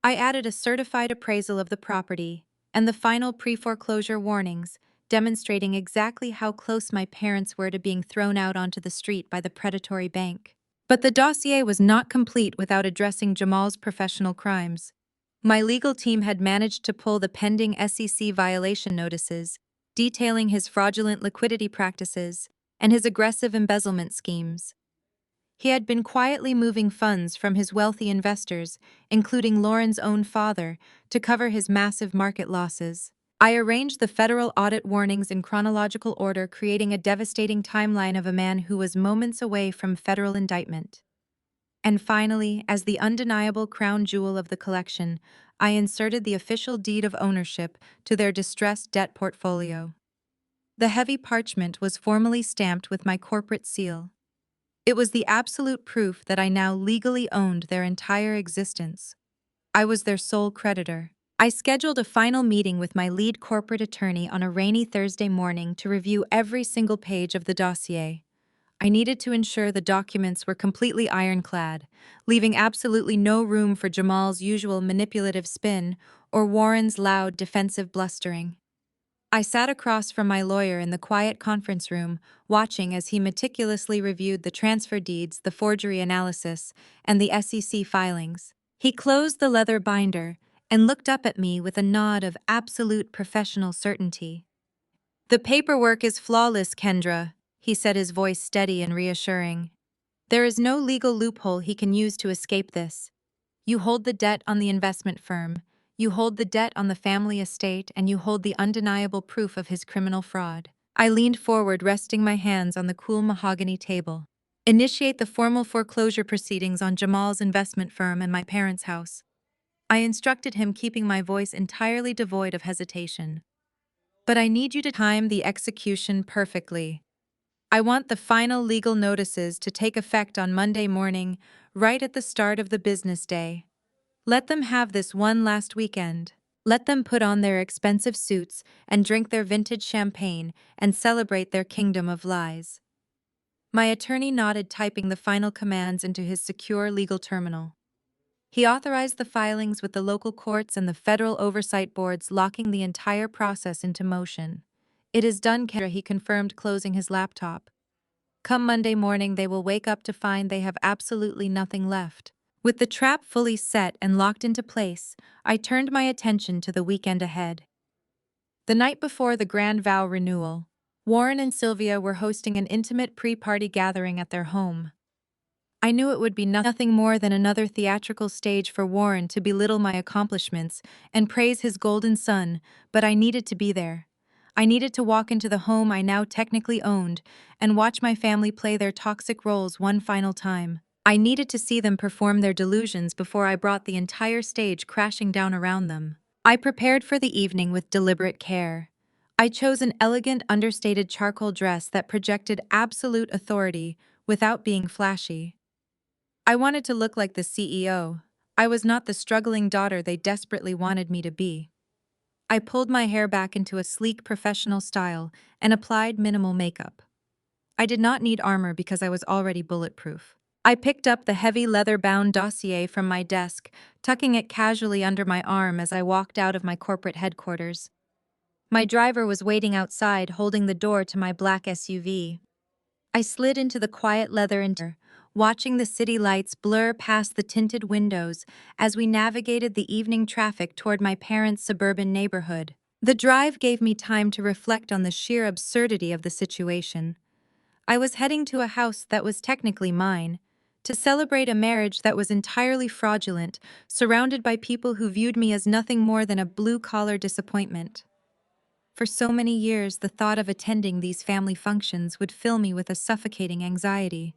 I added a certified appraisal of the property and the final pre-foreclosure warnings, demonstrating exactly how close my parents were to being thrown out onto the street by the predatory bank. But the dossier was not complete without addressing Jamal's professional crimes. My legal team had managed to pull the pending SEC violation notices, detailing his fraudulent liquidity practices and his aggressive embezzlement schemes. He had been quietly moving funds from his wealthy investors, including Lauren's own father, to cover his massive market losses. I arranged the federal audit warnings in chronological order, creating a devastating timeline of a man who was moments away from federal indictment. And finally, as the undeniable crown jewel of the collection, I inserted the official deed of ownership to their distressed debt portfolio. The heavy parchment was formally stamped with my corporate seal. It was the absolute proof that I now legally owned their entire existence. I was their sole creditor. I scheduled a final meeting with my lead corporate attorney on a rainy Thursday morning to review every single page of the dossier. I needed to ensure the documents were completely ironclad, leaving absolutely no room for Jamal's usual manipulative spin or Warren's loud defensive blustering. I sat across from my lawyer in the quiet conference room, watching as he meticulously reviewed the transfer deeds, the forgery analysis, and the SEC filings. He closed the leather binder and looked up at me with a nod of absolute professional certainty. "The paperwork is flawless, Kendra," he said, his voice steady and reassuring. "There is no legal loophole he can use to escape this. You hold the debt on the investment firm, you hold the debt on the family estate, and you hold the undeniable proof of his criminal fraud." I leaned forward, resting my hands on the cool mahogany table. "Initiate the formal foreclosure proceedings on Jamal's investment firm and my parents' house." I instructed him, keeping my voice entirely devoid of hesitation. But I need you to time the execution perfectly. I want the final legal notices to take effect on Monday morning, right at the start of the business day. Let them have this one last weekend. Let them put on their expensive suits and drink their vintage champagne and celebrate their kingdom of lies. My attorney nodded, typing the final commands into his secure legal terminal. He authorized the filings with the local courts and the federal oversight boards, locking the entire process into motion. It is done, Kendra, he confirmed, closing his laptop. Come Monday morning, they will wake up to find they have absolutely nothing left. With the trap fully set and locked into place, I turned my attention to the weekend ahead. The night before the grand vow renewal, Warren and Sylvia were hosting an intimate pre-party gathering at their home. I knew it would be nothing more than another theatrical stage for Warren to belittle my accomplishments and praise his golden son, but I needed to be there. I needed to walk into the home I now technically owned and watch my family play their toxic roles one final time. I needed to see them perform their delusions before I brought the entire stage crashing down around them. I prepared for the evening with deliberate care. I chose an elegant, understated charcoal dress that projected absolute authority without being flashy. I wanted to look like the CEO. I was not the struggling daughter they desperately wanted me to be. I pulled my hair back into a sleek professional style and applied minimal makeup. I did not need armor because I was already bulletproof. I picked up the heavy leather-bound dossier from my desk, tucking it casually under my arm as I walked out of my corporate headquarters. My driver was waiting outside, holding the door to my black SUV. I slid into the quiet leather interior, watching the city lights blur past the tinted windows as we navigated the evening traffic toward my parents' suburban neighborhood. The drive gave me time to reflect on the sheer absurdity of the situation. I was heading to a house that was technically mine, to celebrate a marriage that was entirely fraudulent, surrounded by people who viewed me as nothing more than a blue-collar disappointment. For so many years, the thought of attending these family functions would fill me with a suffocating anxiety.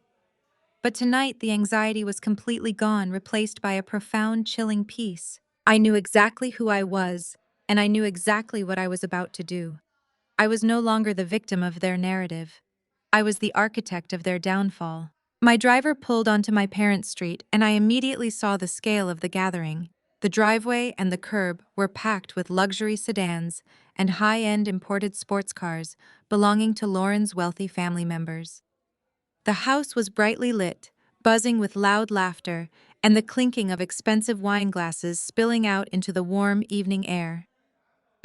But tonight, the anxiety was completely gone, replaced by a profound, chilling peace. I knew exactly who I was, and I knew exactly what I was about to do. I was no longer the victim of their narrative. I was the architect of their downfall. My driver pulled onto my parents' street, and I immediately saw the scale of the gathering. The driveway and the curb were packed with luxury sedans and high-end imported sports cars belonging to Lauren's wealthy family members. The house was brightly lit, buzzing with loud laughter and the clinking of expensive wine glasses spilling out into the warm evening air.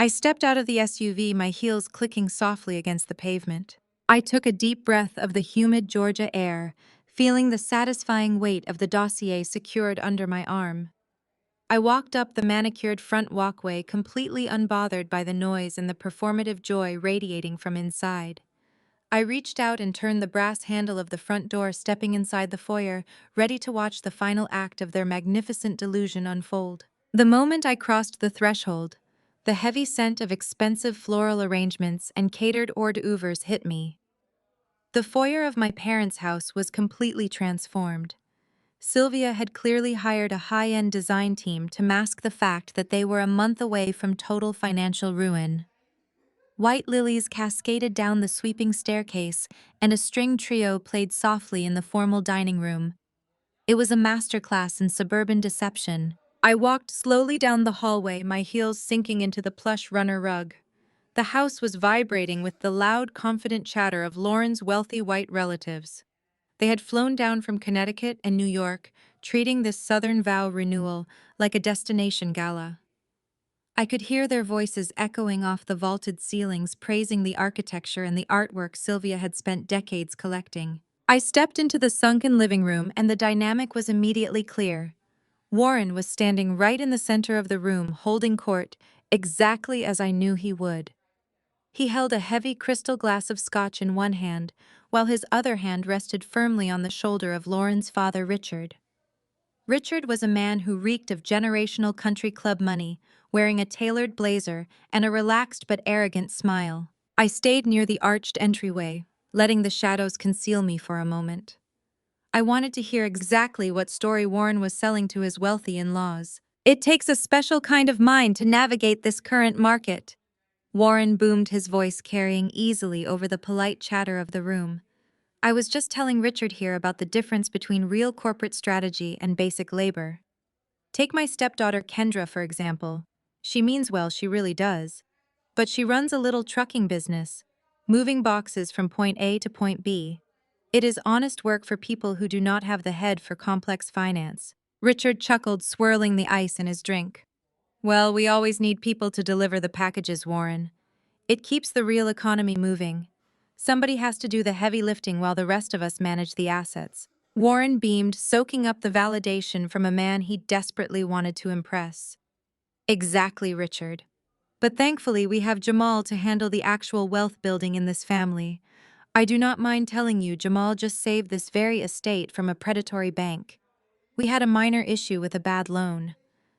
I stepped out of the SUV, my heels clicking softly against the pavement. I took a deep breath of the humid Georgia air, feeling the satisfying weight of the dossier secured under my arm. I walked up the manicured front walkway, completely unbothered by the noise and the performative joy radiating from inside. I reached out and turned the brass handle of the front door, stepping inside the foyer, ready to watch the final act of their magnificent delusion unfold. The moment I crossed the threshold, the heavy scent of expensive floral arrangements and catered hors d'oeuvres hit me. The foyer of my parents' house was completely transformed. Sylvia had clearly hired a high-end design team to mask the fact that they were a month away from total financial ruin. White lilies cascaded down the sweeping staircase, and a string trio played softly in the formal dining room. It was a masterclass in suburban deception. I walked slowly down the hallway, my heels sinking into the plush runner rug. The house was vibrating with the loud, confident chatter of Lauren's wealthy white relatives. They had flown down from Connecticut and New York, treating this Southern vow renewal like a destination gala. I could hear their voices echoing off the vaulted ceilings, praising the architecture and the artwork Sylvia had spent decades collecting. I stepped into the sunken living room, and the dynamic was immediately clear. Warren was standing right in the center of the room, holding court, exactly as I knew he would. He held a heavy crystal glass of scotch in one hand, while his other hand rested firmly on the shoulder of Lauren's father, Richard. Richard was a man who reeked of generational country club money, wearing a tailored blazer and a relaxed but arrogant smile. I stayed near the arched entryway, letting the shadows conceal me for a moment. I wanted to hear exactly what story Warren was selling to his wealthy in-laws. It takes a special kind of mind to navigate this current market. Warren boomed, his voice carrying easily over the polite chatter of the room. I was just telling Richard here about the difference between real corporate strategy and basic labor. Take my stepdaughter Kendra, for example. She means well, she really does. But she runs a little trucking business, moving boxes from point A to point B. It is honest work for people who do not have the head for complex finance. Richard chuckled, swirling the ice in his drink. Well, we always need people to deliver the packages, Warren. It keeps the real economy moving. Somebody has to do the heavy lifting while the rest of us manage the assets. Warren beamed, soaking up the validation from a man he desperately wanted to impress. Exactly, Richard. But thankfully, we have Jamal to handle the actual wealth building in this family. I do not mind telling you, Jamal just saved this very estate from a predatory bank. We had a minor issue with a bad loan.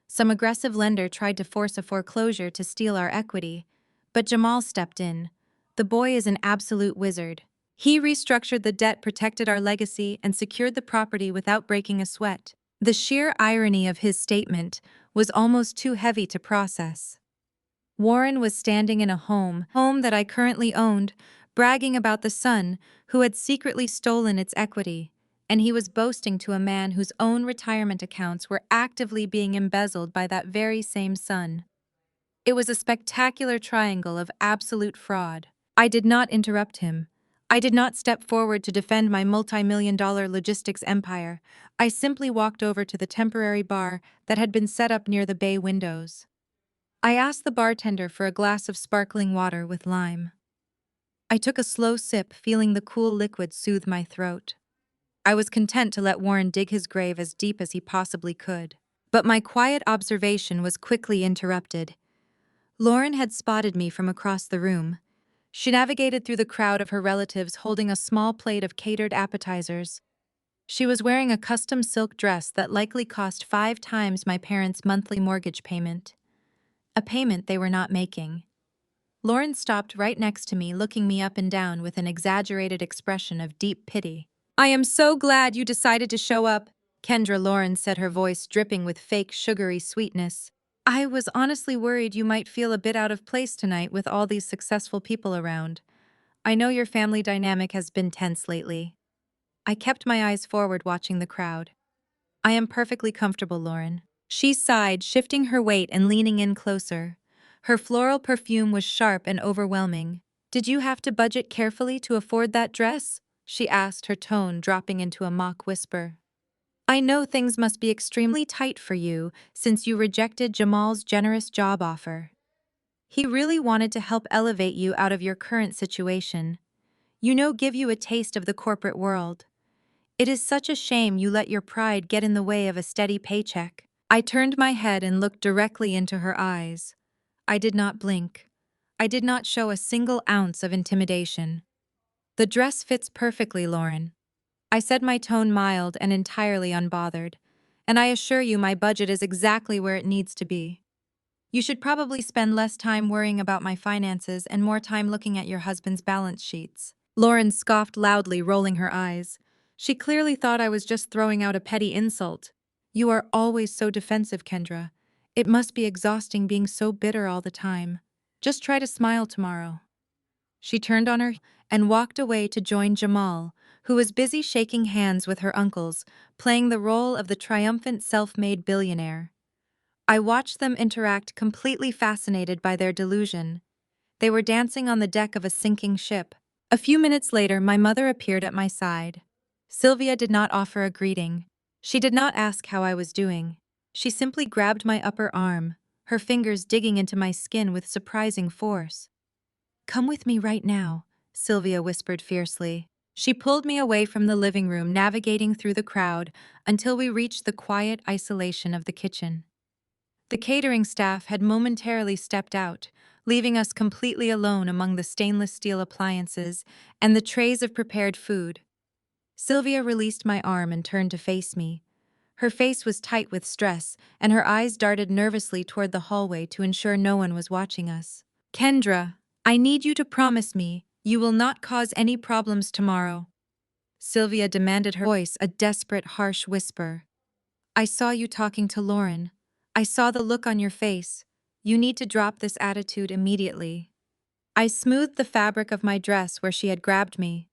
Some aggressive lender tried to force a foreclosure to steal our equity, but Jamal stepped in. The boy is an absolute wizard. He restructured the debt, protected our legacy, and secured the property without breaking a sweat. The sheer irony of his statement was almost too heavy to process. Warren was standing in a home that I currently owned, bragging about the son who had secretly stolen its equity, and he was boasting to a man whose own retirement accounts were actively being embezzled by that very same son. It was a spectacular triangle of absolute fraud. I did not interrupt him. I did not step forward to defend my multi-million-dollar logistics empire. I simply walked over to the temporary bar that had been set up near the bay windows. I asked the bartender for a glass of sparkling water with lime. I took a slow sip, feeling the cool liquid soothe my throat. I was content to let Warren dig his grave as deep as he possibly could. But my quiet observation was quickly interrupted. Lauren had spotted me from across the room. She navigated through the crowd of her relatives holding a small plate of catered appetizers. She was wearing a custom silk dress that likely cost 5 times my parents' monthly mortgage payment. A payment they were not making. Lauren stopped right next to me, looking me up and down with an exaggerated expression of deep pity. I am so glad you decided to show up, Kendra, Lauren said, her voice dripping with fake sugary sweetness. I was honestly worried you might feel a bit out of place tonight with all these successful people around. I know your family dynamic has been tense lately. I kept my eyes forward, watching the crowd. I am perfectly comfortable, Lauren. She sighed, shifting her weight and leaning in closer. Her floral perfume was sharp and overwhelming. Did you have to budget carefully to afford that dress? She asked, her tone dropping into a mock whisper. I know things must be extremely tight for you since you rejected Jamal's generous job offer. He really wanted to help elevate you out of your current situation. Give you a taste of the corporate world. It is such a shame you let your pride get in the way of a steady paycheck. I turned my head and looked directly into her eyes. I did not blink. I did not show a single ounce of intimidation. The dress fits perfectly, Lauren. I said, my tone mild and entirely unbothered. And I assure you my budget is exactly where it needs to be. You should probably spend less time worrying about my finances and more time looking at your husband's balance sheets. Lauren scoffed loudly, rolling her eyes. She clearly thought I was just throwing out a petty insult. You are always so defensive, Kendra. It must be exhausting being so bitter all the time. Just try to smile tomorrow. She turned on her and walked away to join Jamal, who was busy shaking hands with her uncles, playing the role of the triumphant self-made billionaire. I watched them interact, completely fascinated by their delusion. They were dancing on the deck of a sinking ship. A few minutes later, my mother appeared at my side. Sylvia did not offer a greeting. She did not ask how I was doing. She simply grabbed my upper arm, her fingers digging into my skin with surprising force. Come with me right now, Sylvia whispered fiercely. She pulled me away from the living room, navigating through the crowd until we reached the quiet isolation of the kitchen. The catering staff had momentarily stepped out, leaving us completely alone among the stainless steel appliances and the trays of prepared food. Sylvia released my arm and turned to face me. Her face was tight with stress, and her eyes darted nervously toward the hallway to ensure no one was watching us. Kendra, I need you to promise me you will not cause any problems tomorrow. Sylvia demanded, her voice a desperate, harsh whisper. I saw you talking to Lauren. I saw the look on your face. You need to drop this attitude immediately. I smoothed the fabric of my dress where she had grabbed me.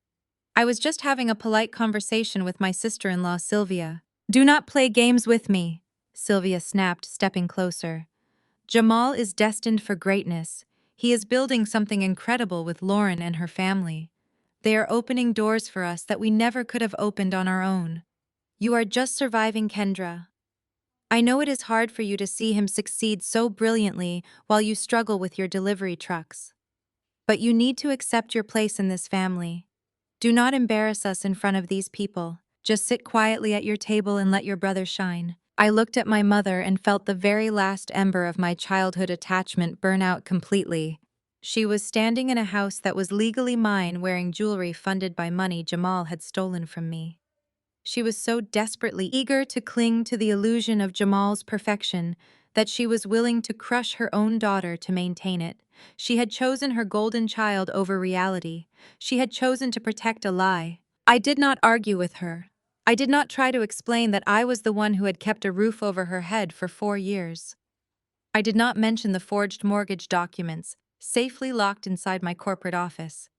I was just having a polite conversation with my sister-in-law, Sylvia. Do not play games with me, Sylvia snapped, stepping closer. Jamal is destined for greatness. He is building something incredible with Lauren and her family. They are opening doors for us that we never could have opened on our own. You are just surviving Kendra. I know it is hard for you to see him succeed so brilliantly while you struggle with your delivery trucks. But you need to accept your place in this family. Do not embarrass us in front of these people. Just sit quietly at your table and let your brother shine. I looked at my mother and felt the very last ember of my childhood attachment burn out completely. She was standing in a house that was legally mine, wearing jewelry funded by money Jamal had stolen from me. She was so desperately eager to cling to the illusion of Jamal's perfection that she was willing to crush her own daughter to maintain it. She had chosen her golden child over reality. She had chosen to protect a lie. I did not argue with her. I did not try to explain that I was the one who had kept a roof over her head for 4 years. I did not mention the forged mortgage documents, safely locked inside my corporate office.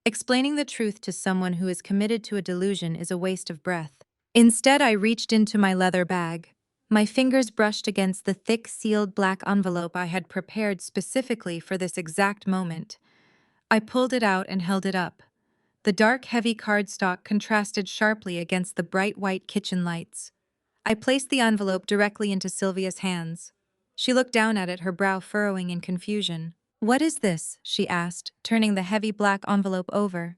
Explaining the truth to someone who is committed to a delusion is a waste of breath. Instead, I reached into my leather bag. My fingers brushed against the thick, sealed black envelope I had prepared specifically for this exact moment. I pulled it out and held it up. The dark, heavy cardstock contrasted sharply against the bright white kitchen lights. I placed the envelope directly into Sylvia's hands. She looked down at it, her brow furrowing in confusion. "What is this?" she asked, turning the heavy black envelope over.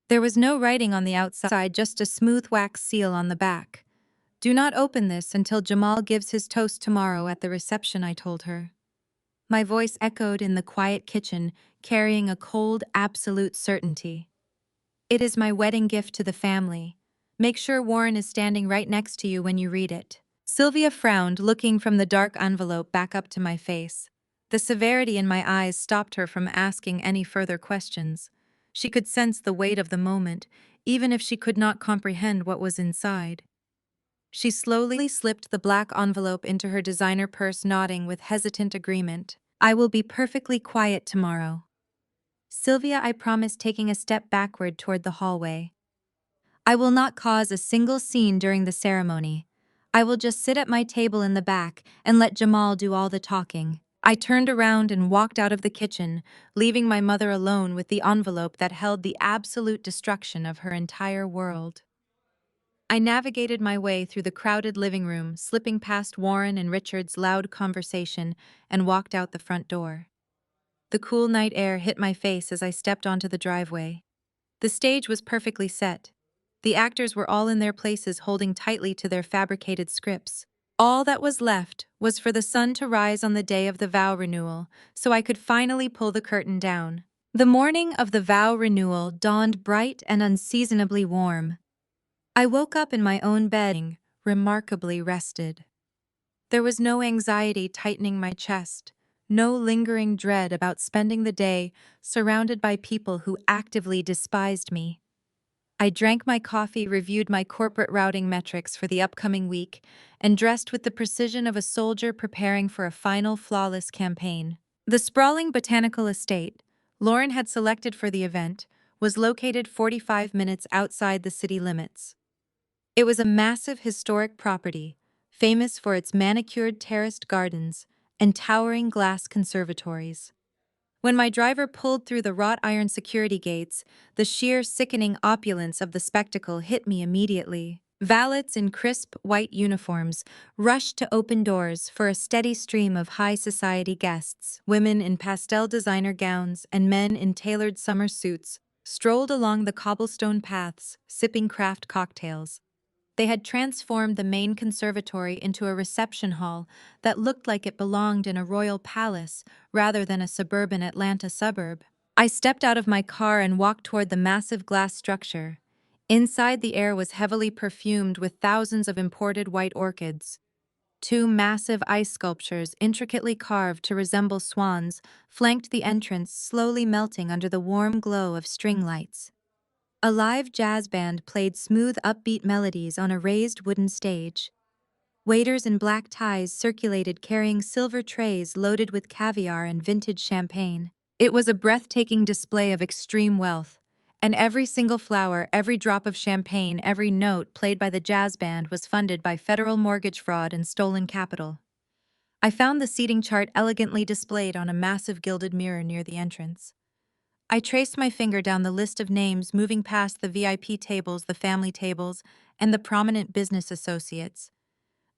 There was no writing on the outside, just a smooth wax seal on the back. "Do not open this until Jamal gives his toast tomorrow at the reception," I told her. My voice echoed in the quiet kitchen, carrying a cold, absolute certainty. "It is my wedding gift to the family. Make sure Warren is standing right next to you when you read it." Sylvia frowned, looking from the dark envelope back up to my face. The severity in my eyes stopped her from asking any further questions. She could sense the weight of the moment, even if she could not comprehend what was inside. She slowly slipped the black envelope into her designer purse, nodding with hesitant agreement. "I will be perfectly quiet tomorrow." "Sylvia," I promised, taking a step backward toward the hallway. "I will not cause a single scene during the ceremony. I will just sit at my table in the back and let Jamal do all the talking." I turned around and walked out of the kitchen, leaving my mother alone with the envelope that held the absolute destruction of her entire world. I navigated my way through the crowded living room, slipping past Warren and Richard's loud conversation, and walked out the front door. The cool night air hit my face as I stepped onto the driveway. The stage was perfectly set. The actors were all in their places, holding tightly to their fabricated scripts. All that was left was for the sun to rise on the day of the vow renewal, so I could finally pull the curtain down. The morning of the vow renewal dawned bright and unseasonably warm. I woke up in my own bed, remarkably rested. There was no anxiety tightening my chest, no lingering dread about spending the day surrounded by people who actively despised me. I drank my coffee, reviewed my corporate routing metrics for the upcoming week, and dressed with the precision of a soldier preparing for a final flawless campaign. The sprawling botanical estate Lauren had selected for the event was located 45 minutes outside the city limits. It was a massive historic property, famous for its manicured terraced gardens and towering glass conservatories. When my driver pulled through the wrought iron security gates, the sheer sickening opulence of the spectacle hit me immediately. Valets in crisp, white uniforms rushed to open doors for a steady stream of high society guests. Women in pastel designer gowns and men in tailored summer suits strolled along the cobblestone paths, sipping craft cocktails. They had transformed the main conservatory into a reception hall that looked like it belonged in a royal palace rather than a suburban Atlanta suburb. I stepped out of my car and walked toward the massive glass structure. Inside, the air was heavily perfumed with thousands of imported white orchids. Two massive ice sculptures, intricately carved to resemble swans, flanked the entrance, slowly melting under the warm glow of string lights. A live jazz band played smooth, upbeat melodies on a raised wooden stage. Waiters in black ties circulated carrying silver trays loaded with caviar and vintage champagne. It was a breathtaking display of extreme wealth, and every single flower, every drop of champagne, every note played by the jazz band was funded by federal mortgage fraud and stolen capital. I found the seating chart elegantly displayed on a massive gilded mirror near the entrance. I traced my finger down the list of names, moving past the VIP tables, the family tables, and the prominent business associates.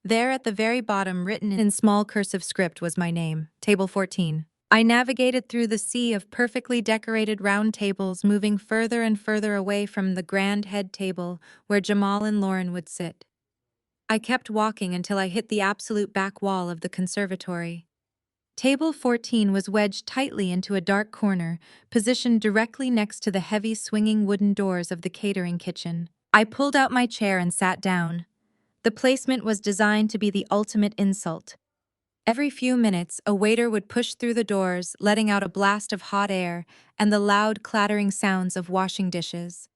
There at the very bottom, written in small cursive script, was my name, Table 14. I navigated through the sea of perfectly decorated round tables, moving further and further away from the grand head table where Jamal and Lauren would sit. I kept walking until I hit the absolute back wall of the conservatory. Table 14 was wedged tightly into a dark corner, positioned directly next to the heavy swinging wooden doors of the catering kitchen. I pulled out my chair and sat down. The placement was designed to be the ultimate insult. Every few minutes, a waiter would push through the doors, letting out a blast of hot air and the loud clattering sounds of washing dishes.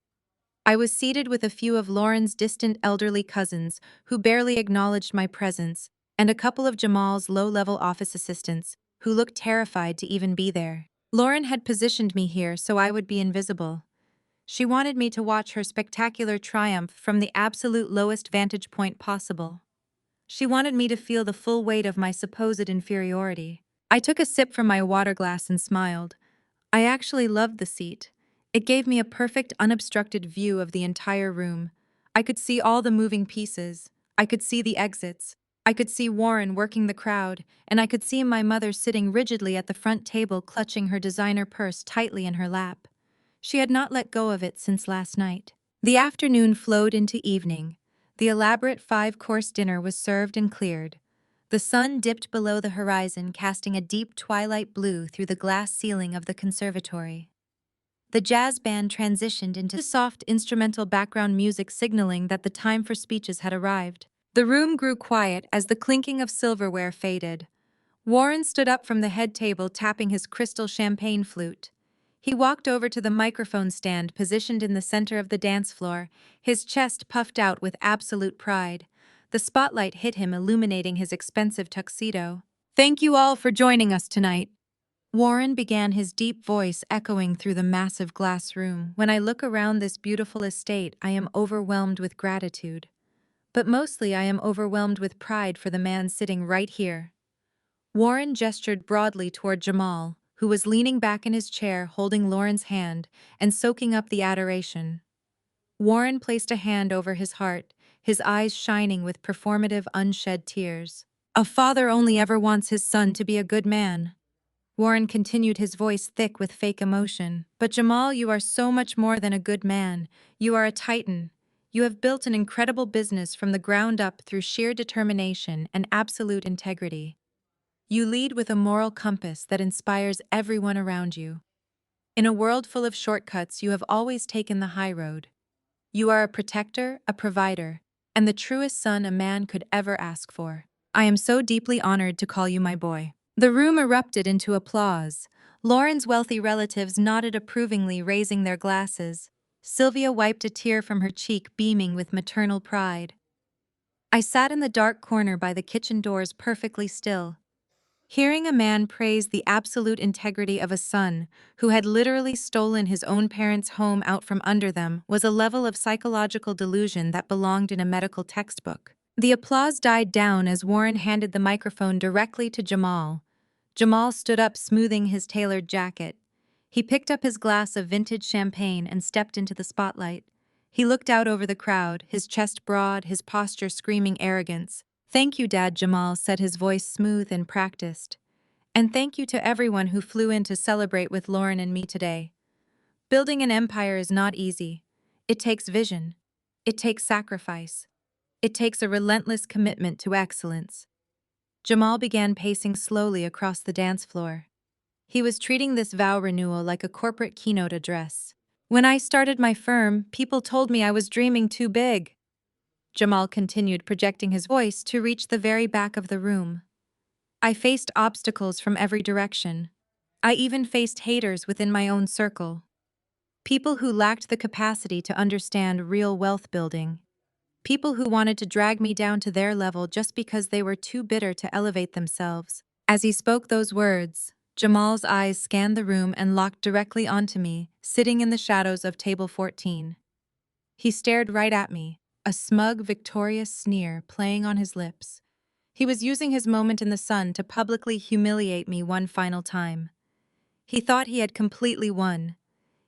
I was seated with a few of Lauren's distant elderly cousins who barely acknowledged my presence, and a couple of Jamal's low-level office assistants who looked terrified to even be there. Lauren had positioned me here so I would be invisible. She wanted me to watch her spectacular triumph from the absolute lowest vantage point possible. She wanted me to feel the full weight of my supposed inferiority. I took a sip from my water glass and smiled. I actually loved the seat. It gave me a perfect, unobstructed view of the entire room. I could see all the moving pieces. I could see the exits. I could see Warren working the crowd, and I could see my mother sitting rigidly at the front table, clutching her designer purse tightly in her lap. She had not let go of it since last night. The afternoon flowed into evening. The elaborate five-course dinner was served and cleared. The sun dipped below the horizon, casting a deep twilight blue through the glass ceiling of the conservatory. The jazz band transitioned into soft instrumental background music, signaling that the time for speeches had arrived. The room grew quiet as the clinking of silverware faded. Warren stood up from the head table, tapping his crystal champagne flute. He walked over to the microphone stand positioned in the center of the dance floor, his chest puffed out with absolute pride. The spotlight hit him, illuminating his expensive tuxedo. "Thank you all for joining us tonight," Warren began, his deep voice echoing through the massive glass room. "When I look around this beautiful estate, I am overwhelmed with gratitude. But mostly I am overwhelmed with pride for the man sitting right here." Warren gestured broadly toward Jamal, who was leaning back in his chair holding Lauren's hand and soaking up the adoration. Warren placed a hand over his heart, his eyes shining with performative, unshed tears. "A father only ever wants his son to be a good man." Warren continued, his voice thick with fake emotion. "But Jamal, you are so much more than a good man. You are a titan. You have built an incredible business from the ground up through sheer determination and absolute integrity. You lead with a moral compass that inspires everyone around you. In a world full of shortcuts, you have always taken the high road. You are a protector, a provider, and the truest son a man could ever ask for. I am so deeply honored to call you my boy." The room erupted into applause. Lauren's wealthy relatives nodded approvingly, raising their glasses. Sylvia wiped a tear from her cheek, beaming with maternal pride. I sat in the dark corner by the kitchen doors, perfectly still. Hearing a man praise the absolute integrity of a son who had literally stolen his own parents' home out from under them was a level of psychological delusion that belonged in a medical textbook. The applause died down as Warren handed the microphone directly to Jamal. Jamal stood up, smoothing his tailored jacket. He picked up his glass of vintage champagne and stepped into the spotlight. He looked out over the crowd, his chest broad, his posture screaming arrogance. "Thank you, Dad," Jamal said, his voice smooth and practiced. "And thank you to everyone who flew in to celebrate with Lauren and me today. Building an empire is not easy. It takes vision. It takes sacrifice. It takes a relentless commitment to excellence." Jamal began pacing slowly across the dance floor. He was treating this vow renewal like a corporate keynote address. "When I started my firm, people told me I was dreaming too big." Jamal continued, projecting his voice to reach the very back of the room. "I faced obstacles from every direction. I even faced haters within my own circle. People who lacked the capacity to understand real wealth building. People who wanted to drag me down to their level just because they were too bitter to elevate themselves. As he spoke those words, Jamal's eyes scanned the room and locked directly onto me, sitting in the shadows of table 14. He stared right at me, a smug, victorious sneer playing on his lips. He was using his moment in the sun to publicly humiliate me one final time. He thought he had completely won.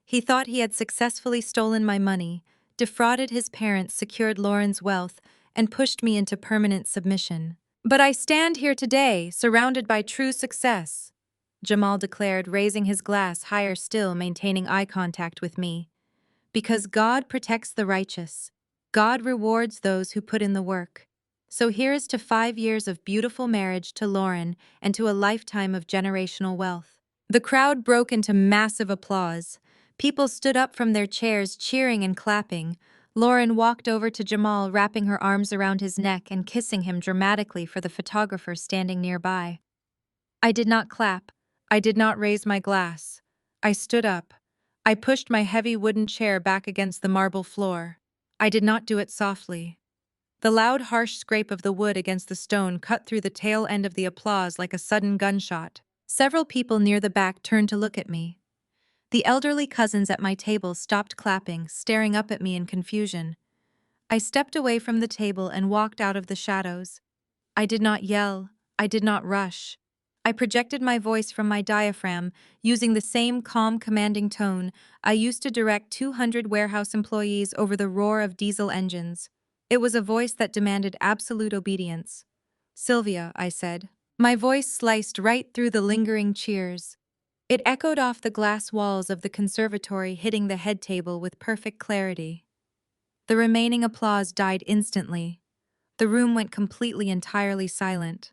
He thought he had successfully stolen my money, defrauded his parents, secured Lauren's wealth, and pushed me into permanent submission. But I stand here today, surrounded by true success, Jamal declared, raising his glass higher still, maintaining eye contact with me. Because God protects the righteous. God rewards those who put in the work. So here's to 5 years of beautiful marriage to Lauren and to a lifetime of generational wealth. The crowd broke into massive applause. People stood up from their chairs, cheering and clapping. Lauren walked over to Jamal, wrapping her arms around his neck and kissing him dramatically for the photographer standing nearby. I did not clap. I did not raise my glass. I stood up. I pushed my heavy wooden chair back against the marble floor. I did not do it softly. The loud, harsh scrape of the wood against the stone cut through the tail end of the applause like a sudden gunshot. Several people near the back turned to look at me. The elderly cousins at my table stopped clapping, staring up at me in confusion. I stepped away from the table and walked out of the shadows. I did not yell. I did not rush. I projected my voice from my diaphragm, using the same calm, commanding tone I used to direct 200 warehouse employees over the roar of diesel engines. It was a voice that demanded absolute obedience. "Sylvia," I said. My voice sliced right through the lingering cheers. It echoed off the glass walls of the conservatory, hitting the head table with perfect clarity. The remaining applause died instantly. The room went completely, entirely silent.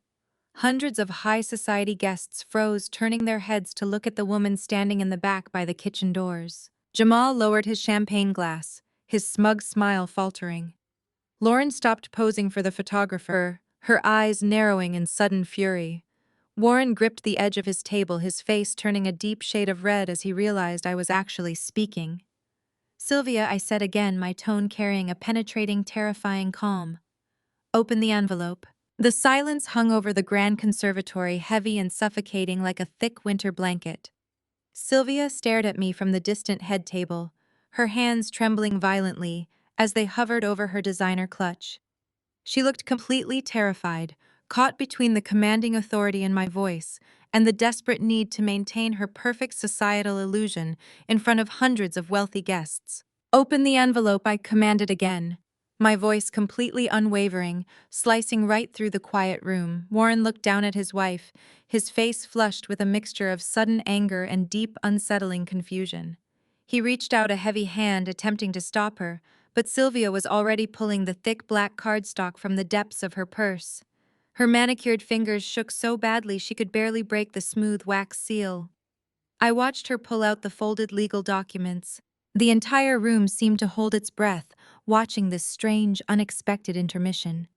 Hundreds of high society guests froze, turning their heads to look at the woman standing in the back by the kitchen doors. Jamal lowered his champagne glass, his smug smile faltering. Lauren stopped posing for the photographer, her eyes narrowing in sudden fury. Warren gripped the edge of his table, his face turning a deep shade of red as he realized I was actually speaking. "Sylvia," I said again, my tone carrying a penetrating, terrifying calm. "Open the envelope." The silence hung over the grand conservatory, heavy and suffocating like a thick winter blanket. Sylvia stared at me from the distant head table, her hands trembling violently as they hovered over her designer clutch. She looked completely terrified, caught between the commanding authority in my voice and the desperate need to maintain her perfect societal illusion in front of hundreds of wealthy guests. "Open the envelope," I commanded again, my voice completely unwavering, slicing right through the quiet room. Warren looked down at his wife, his face flushed with a mixture of sudden anger and deep, unsettling confusion. He reached out a heavy hand, attempting to stop her, but Sylvia was already pulling the thick black cardstock from the depths of her purse. Her manicured fingers shook so badly she could barely break the smooth wax seal. I watched her pull out the folded legal documents. The entire room seemed to hold its breath, watching this strange, unexpected intermission.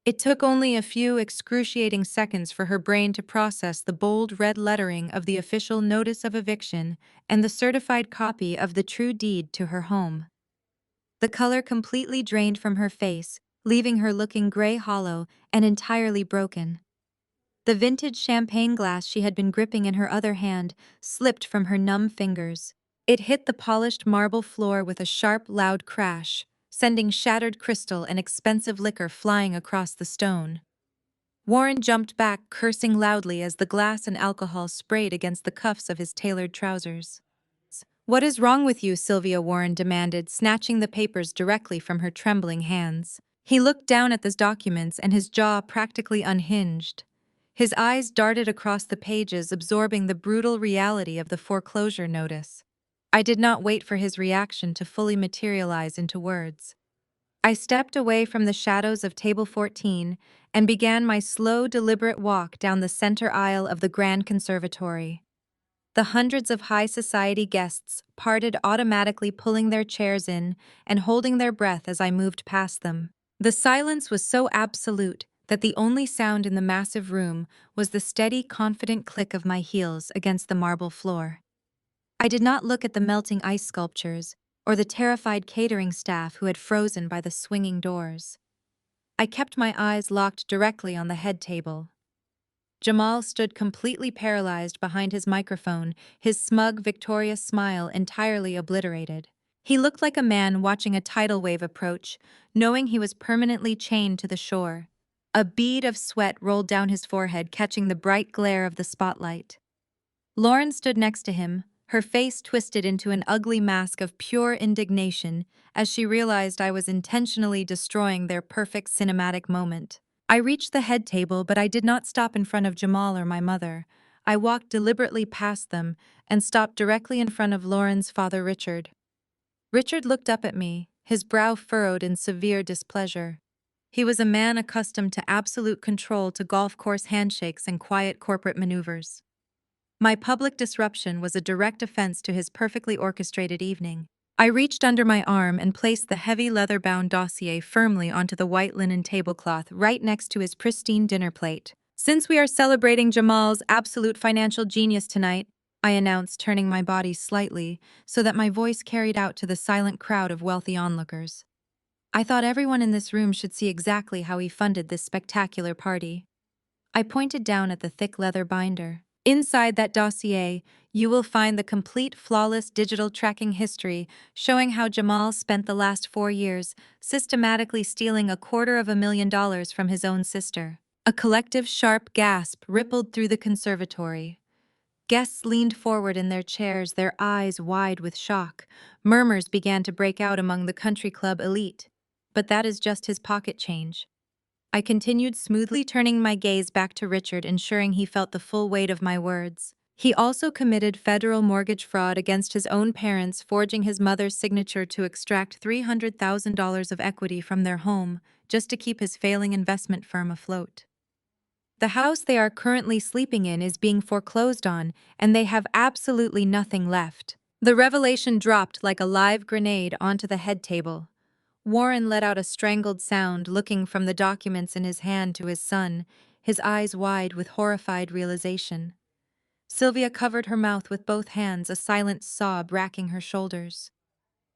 It took only a few excruciating seconds for her brain to process the bold red lettering of the official notice of eviction and the certified copy of the true deed to her home. The color completely drained from her face, leaving her looking gray, hollow, and entirely broken. The vintage champagne glass she had been gripping in her other hand slipped from her numb fingers. It hit the polished marble floor with a sharp, loud crash, sending shattered crystal and expensive liquor flying across the stone. Warren jumped back, cursing loudly as the glass and alcohol sprayed against the cuffs of his tailored trousers. "What is wrong with you?" Sylvia Warren demanded, snatching the papers directly from her trembling hands. He looked down at those documents and his jaw practically unhinged. His eyes darted across the pages, absorbing the brutal reality of the foreclosure notice. I did not wait for his reaction to fully materialize into words. I stepped away from the shadows of table 14 and began my slow, deliberate walk down the center aisle of the grand conservatory. The hundreds of high society guests parted, automatically pulling their chairs in and holding their breath as I moved past them. The silence was so absolute that the only sound in the massive room was the steady, confident click of my heels against the marble floor. I did not look at the melting ice sculptures, or the terrified catering staff who had frozen by the swinging doors. I kept my eyes locked directly on the head table. Jamal stood completely paralyzed behind his microphone, his smug, victorious smile entirely obliterated. He looked like a man watching a tidal wave approach, knowing he was permanently chained to the shore. A bead of sweat rolled down his forehead, catching the bright glare of the spotlight. Lauren stood next to him, her face twisted into an ugly mask of pure indignation as she realized I was intentionally destroying their perfect cinematic moment. I reached the head table, but I did not stop in front of Jamal or my mother. I walked deliberately past them and stopped directly in front of Lauren's father, Richard. Richard looked up at me, his brow furrowed in severe displeasure. He was a man accustomed to absolute control, to golf course handshakes and quiet corporate maneuvers. My public disruption was a direct offense to his perfectly orchestrated evening. I reached under my arm and placed the heavy leather-bound dossier firmly onto the white linen tablecloth right next to his pristine dinner plate. "Since we are celebrating Jamal's absolute financial genius tonight," I announced, turning my body slightly so that my voice carried out to the silent crowd of wealthy onlookers. I thought everyone in this room should see exactly how he funded this spectacular party. I pointed down at the thick leather binder. "Inside that dossier, you will find the complete, flawless digital tracking history showing how Jamal spent the last 4 years systematically stealing $250,000 from his own sister." A collective sharp gasp rippled through the conservatory. Guests leaned forward in their chairs, their eyes wide with shock. Murmurs began to break out among the country club elite. "But that is just his pocket change." I continued, smoothly turning my gaze back to Richard, ensuring he felt the full weight of my words. "He also committed federal mortgage fraud against his own parents, forging his mother's signature to extract $300,000 of equity from their home just to keep his failing investment firm afloat. The house they are currently sleeping in is being foreclosed on, and they have absolutely nothing left." The revelation dropped like a live grenade onto the head table. Warren let out a strangled sound, looking from the documents in his hand to his son, his eyes wide with horrified realization. Sylvia covered her mouth with both hands, a silent sob racking her shoulders.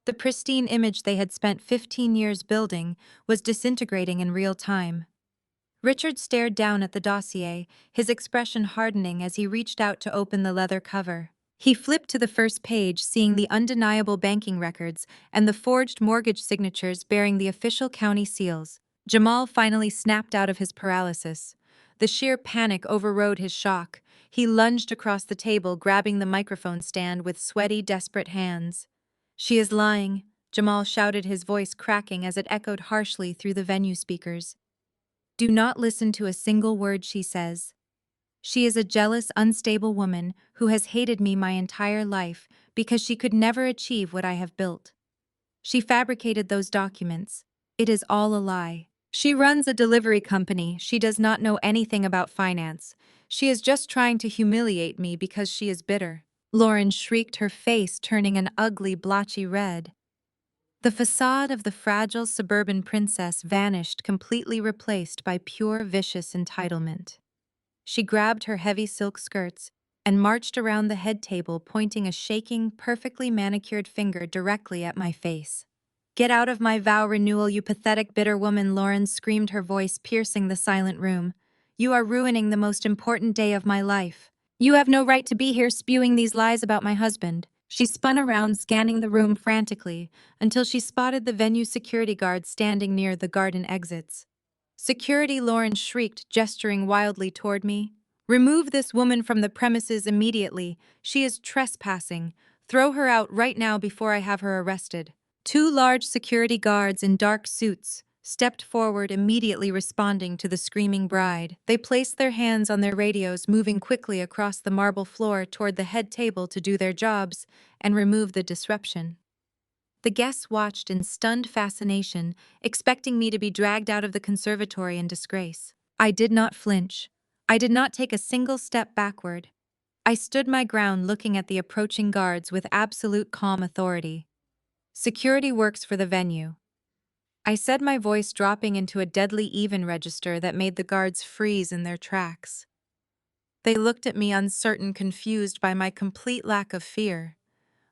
The pristine image they had spent 15 years building was disintegrating in real time. Richard stared down at the dossier, his expression hardening as he reached out to open the leather cover. He flipped to the first page, seeing the undeniable banking records and the forged mortgage signatures bearing the official county seals. Jamal finally snapped out of his paralysis. The sheer panic overrode his shock. He lunged across the table, grabbing the microphone stand with sweaty, desperate hands. "She is lying," Jamal shouted, his voice cracking as it echoed harshly through the venue speakers. "Do not listen to a single word she says. She is a jealous, unstable woman who has hated me my entire life because she could never achieve what I have built. She fabricated those documents. It is all a lie. She runs a delivery company. She does not know anything about finance. She is just trying to humiliate me because she is bitter." Lauren shrieked, her face turning an ugly, blotchy red. The facade of the fragile suburban princess vanished, completely replaced by pure, vicious entitlement. She grabbed her heavy silk skirts and marched around the head table, pointing a shaking, perfectly manicured finger directly at my face. "Get out of my vow renewal, you pathetic, bitter woman," Lauren screamed, her voice piercing the silent room. "You are ruining the most important day of my life. You have no right to be here spewing these lies about my husband." She spun around, scanning the room frantically, until she spotted the venue security guard standing near the garden exits. "Security!" Lauren shrieked, gesturing wildly toward me. "Remove this woman from the premises immediately. She is trespassing. Throw her out right now before I have her arrested." Two large security guards in dark suits stepped forward, immediately responding to the screaming bride. They placed their hands on their radios, moving quickly across the marble floor toward the head table to do their jobs and remove the disruption. The guests watched in stunned fascination, expecting me to be dragged out of the conservatory in disgrace. I did not flinch. I did not take a single step backward. I stood my ground, looking at the approaching guards with absolute calm authority. "Security works for the venue," I said, my voice dropping into a deadly even register that made the guards freeze in their tracks. They looked at me, uncertain, confused by my complete lack of fear.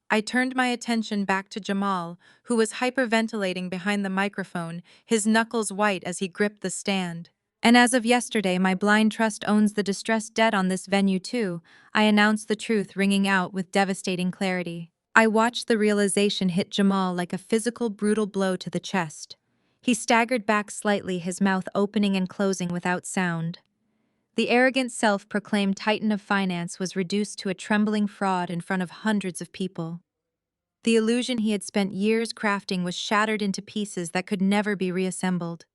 I turned my attention back to Jamal, who was hyperventilating behind the microphone, his knuckles white as he gripped the stand. And as of yesterday, my blind trust owns the distressed debt on this venue too, I announced, the truth ringing out with devastating clarity. I watched the realization hit Jamal like a physical, brutal blow to the chest. He staggered back slightly, his mouth opening and closing without sound. The arrogant self-proclaimed titan of finance was reduced to a trembling fraud in front of hundreds of people. The illusion he had spent years crafting was shattered into pieces that could never be reassembled.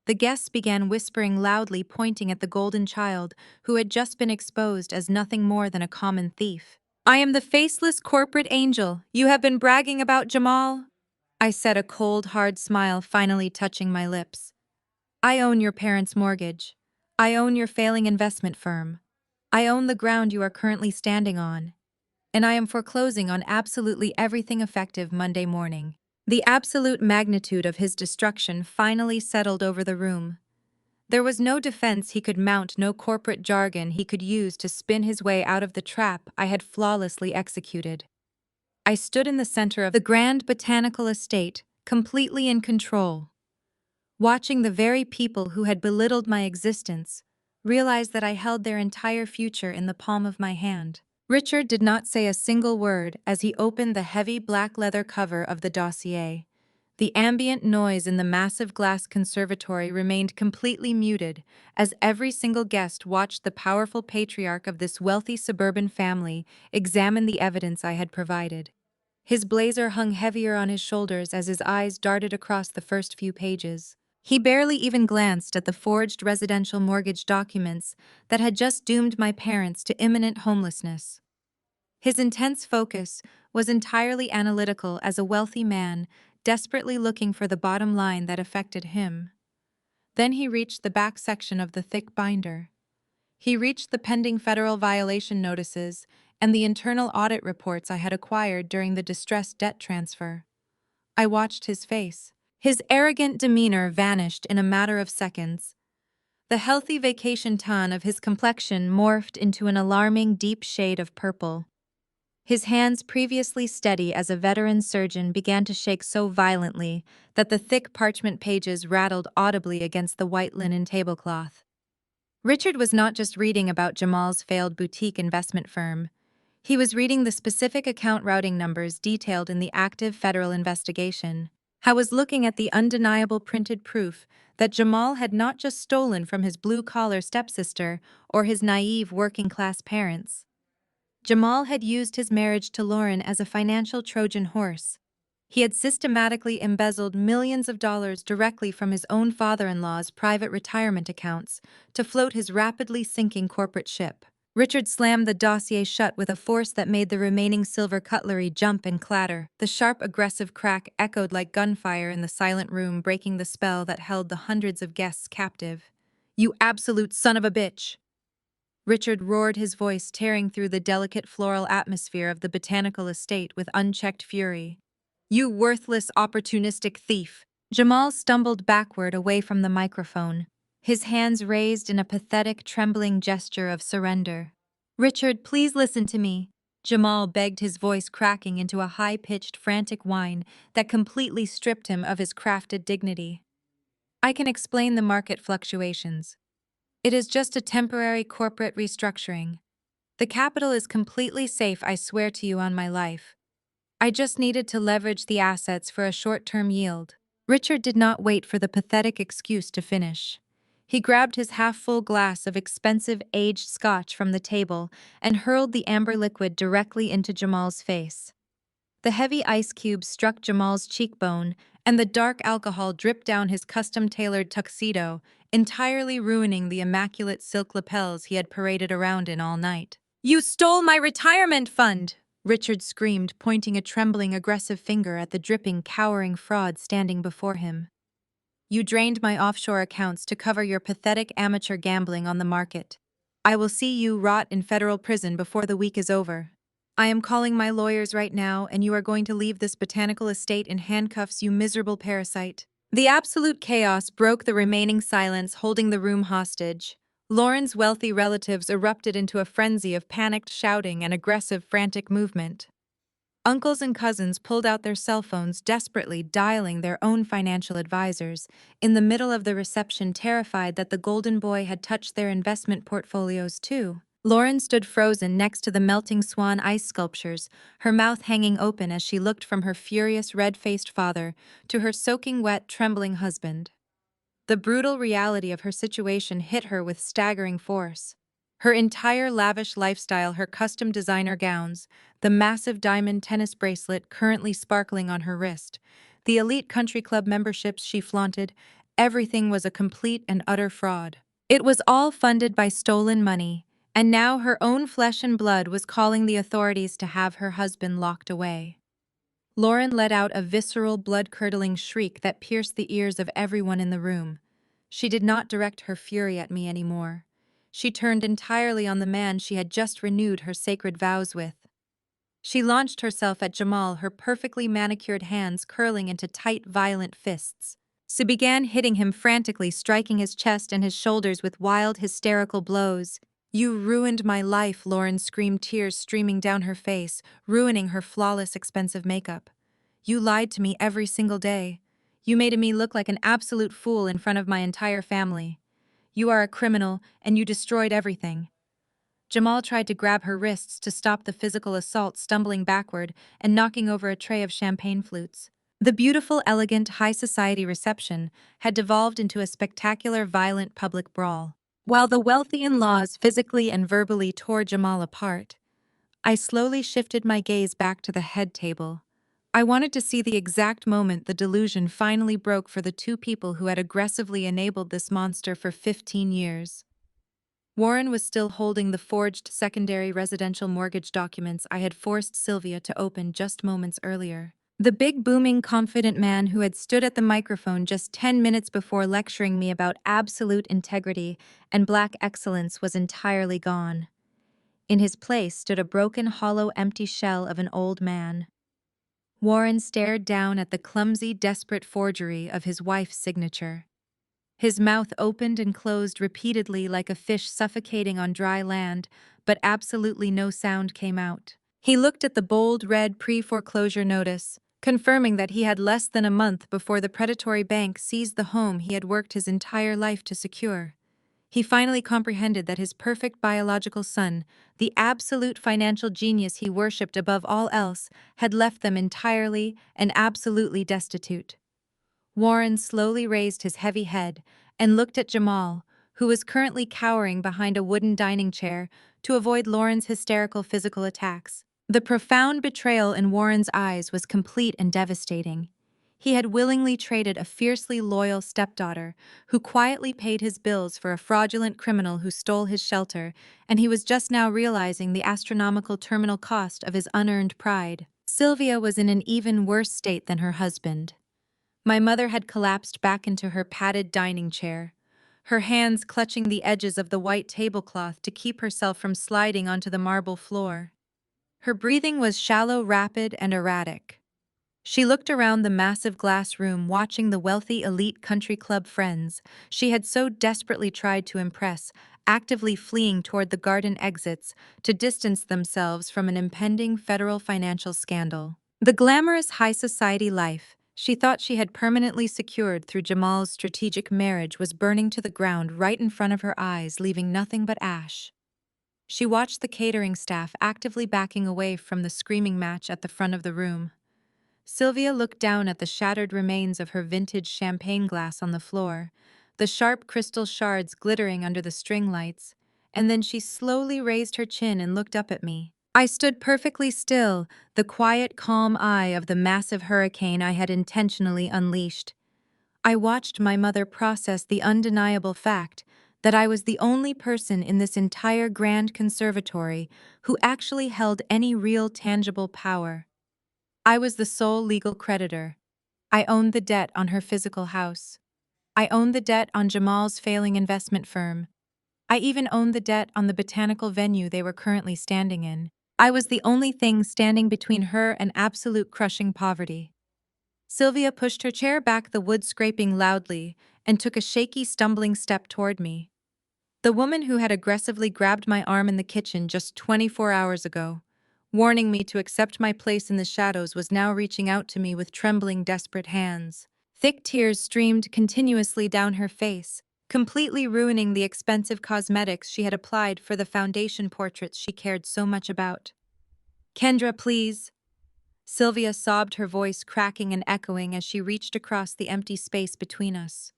The guests began whispering loudly, pointing at the golden child, who had just been exposed as nothing more than a common thief. "I am the faceless corporate angel you have been bragging about, Jamal," I said, a cold, hard smile finally touching my lips. "I own your parents' mortgage. I own your failing investment firm. I own the ground you are currently standing on. And I am foreclosing on absolutely everything effective Monday morning." The absolute magnitude of his destruction finally settled over the room. There was no defense he could mount, no corporate jargon he could use to spin his way out of the trap I had flawlessly executed. I stood in the center of the grand botanical estate, completely in control, watching the very people who had belittled my existence realize that I held their entire future in the palm of my hand. Richard did not say a single word as he opened the heavy black leather cover of the dossier. The ambient noise in the massive glass conservatory remained completely muted as every single guest watched the powerful patriarch of this wealthy suburban family examine the evidence I had provided. His blazer hung heavier on his shoulders as his eyes darted across the first few pages. He barely even glanced at the forged residential mortgage documents that had just doomed my parents to imminent homelessness. His intense focus was entirely analytical, as a wealthy man desperately looking for the bottom line that affected him. Then he reached the back section of the thick binder. He reached the pending federal violation notices and the internal audit reports I had acquired during the distressed debt transfer. I watched his face. His arrogant demeanor vanished in a matter of seconds. The healthy vacation tan of his complexion morphed into an alarming deep shade of purple. His hands, previously steady as a veteran surgeon, began to shake so violently that the thick parchment pages rattled audibly against the white linen tablecloth. Richard was not just reading about Jamal's failed boutique investment firm. He was reading the specific account routing numbers detailed in the active federal investigation. I was looking at the undeniable printed proof that Jamal had not just stolen from his blue-collar stepsister or his naive working-class parents. Jamal had used his marriage to Lauren as a financial Trojan horse. He had systematically embezzled millions of dollars directly from his own father-in-law's private retirement accounts to float his rapidly sinking corporate ship. Richard slammed the dossier shut with a force that made the remaining silver cutlery jump and clatter. The sharp, aggressive crack echoed like gunfire in the silent room, breaking the spell that held the hundreds of guests captive. "You absolute son of a bitch!" Richard roared, his voice tearing through the delicate floral atmosphere of the botanical estate with unchecked fury. "You worthless, opportunistic thief!" Jamal stumbled backward away from the microphone, his hands raised in a pathetic, trembling gesture of surrender. "Richard, please listen to me," Jamal begged, his voice cracking into a high-pitched, frantic whine that completely stripped him of his crafted dignity. "I can explain the market fluctuations. It is just a temporary corporate restructuring. The capital is completely safe, I swear to you on my life. I just needed to leverage the assets for a short-term yield." Richard did not wait for the pathetic excuse to finish. He grabbed his half-full glass of expensive aged scotch from the table and hurled the amber liquid directly into Jamal's face. The heavy ice cubes struck Jamal's cheekbone, and the dark alcohol dripped down his custom-tailored tuxedo, entirely ruining the immaculate silk lapels he had paraded around in all night. "You stole my retirement fund!" Richard screamed, pointing a trembling, aggressive finger at the dripping, cowering fraud standing before him. "You drained my offshore accounts to cover your pathetic amateur gambling on the market. I will see you rot in federal prison before the week is over. I am calling my lawyers right now, and you are going to leave this botanical estate in handcuffs, you miserable parasite." The absolute chaos broke the remaining silence, holding the room hostage. Lauren's wealthy relatives erupted into a frenzy of panicked shouting and aggressive, frantic movement. Uncles and cousins pulled out their cell phones, desperately dialing their own financial advisors, in the middle of the reception, terrified that the golden boy had touched their investment portfolios too. Lauren stood frozen next to the melting swan ice sculptures, her mouth hanging open as she looked from her furious red-faced father to her soaking wet, trembling husband. The brutal reality of her situation hit her with staggering force. Her entire lavish lifestyle, her custom designer gowns, the massive diamond tennis bracelet currently sparkling on her wrist, the elite country club memberships she flaunted, everything was a complete and utter fraud. It was all funded by stolen money, and now her own flesh and blood was calling the authorities to have her husband locked away. Lauren let out a visceral, blood-curdling shriek that pierced the ears of everyone in the room. She did not direct her fury at me anymore. She turned entirely on the man she had just renewed her sacred vows with. She launched herself at Jamal, her perfectly manicured hands curling into tight, violent fists. She began hitting him frantically, striking his chest and his shoulders with wild, hysterical blows. "You ruined my life," Lauren screamed, tears streaming down her face, ruining her flawless, expensive makeup. "You lied to me every single day. You made me look like an absolute fool in front of my entire family. You are a criminal, and you destroyed everything." Jamal tried to grab her wrists to stop the physical assault, stumbling backward and knocking over a tray of champagne flutes. The beautiful, elegant, high society reception had devolved into a spectacular, violent public brawl. While the wealthy in-laws physically and verbally tore Jamal apart, I slowly shifted my gaze back to the head table. I wanted to see the exact moment the delusion finally broke for the two people who had aggressively enabled this monster for 15 years. Warren was still holding the forged secondary residential mortgage documents I had forced Sylvia to open just moments earlier. The big, booming, confident man who had stood at the microphone just 10 minutes before lecturing me about absolute integrity and black excellence was entirely gone. In his place stood a broken, hollow, empty shell of an old man. Warren stared down at the clumsy, desperate forgery of his wife's signature. His mouth opened and closed repeatedly like a fish suffocating on dry land, but absolutely no sound came out. He looked at the bold red pre-foreclosure notice, confirming that he had less than a month before the predatory bank seized the home he had worked his entire life to secure. He finally comprehended that his perfect biological son, the absolute financial genius he worshipped above all else, had left them entirely and absolutely destitute. Warren slowly raised his heavy head and looked at Jamal, who was currently cowering behind a wooden dining chair to avoid Lauren's hysterical physical attacks. The profound betrayal in Warren's eyes was complete and devastating. He had willingly traded a fiercely loyal stepdaughter who quietly paid his bills for a fraudulent criminal who stole his shelter, and he was just now realizing the astronomical terminal cost of his unearned pride. Sylvia was in an even worse state than her husband. My mother had collapsed back into her padded dining chair, her hands clutching the edges of the white tablecloth to keep herself from sliding onto the marble floor. Her breathing was shallow, rapid, and erratic. She looked around the massive glass room, watching the wealthy elite country club friends she had so desperately tried to impress, actively fleeing toward the garden exits to distance themselves from an impending federal financial scandal. The glamorous high society life she thought she had permanently secured through Jamal's strategic marriage was burning to the ground right in front of her eyes, leaving nothing but ash. She watched the catering staff actively backing away from the screaming match at the front of the room. Sylvia looked down at the shattered remains of her vintage champagne glass on the floor, the sharp crystal shards glittering under the string lights, and then she slowly raised her chin and looked up at me. I stood perfectly still, the quiet, calm eye of the massive hurricane I had intentionally unleashed. I watched my mother process the undeniable fact that I was the only person in this entire grand conservatory who actually held any real tangible power. I was the sole legal creditor. I owned the debt on her physical house. I owned the debt on Jamal's failing investment firm. I even owned the debt on the botanical venue they were currently standing in. I was the only thing standing between her and absolute crushing poverty. Sylvia pushed her chair back, the wood scraping loudly, and took a shaky, stumbling step toward me. The woman who had aggressively grabbed my arm in the kitchen just 24 hours ago warning me to accept my place in the shadows, was now reaching out to me with trembling, desperate hands. Thick tears streamed continuously down her face, completely ruining the expensive cosmetics she had applied for the foundation portraits she cared so much about. "Kendra, please." Sylvia sobbed, her voice cracking and echoing as she reached across the empty space between us.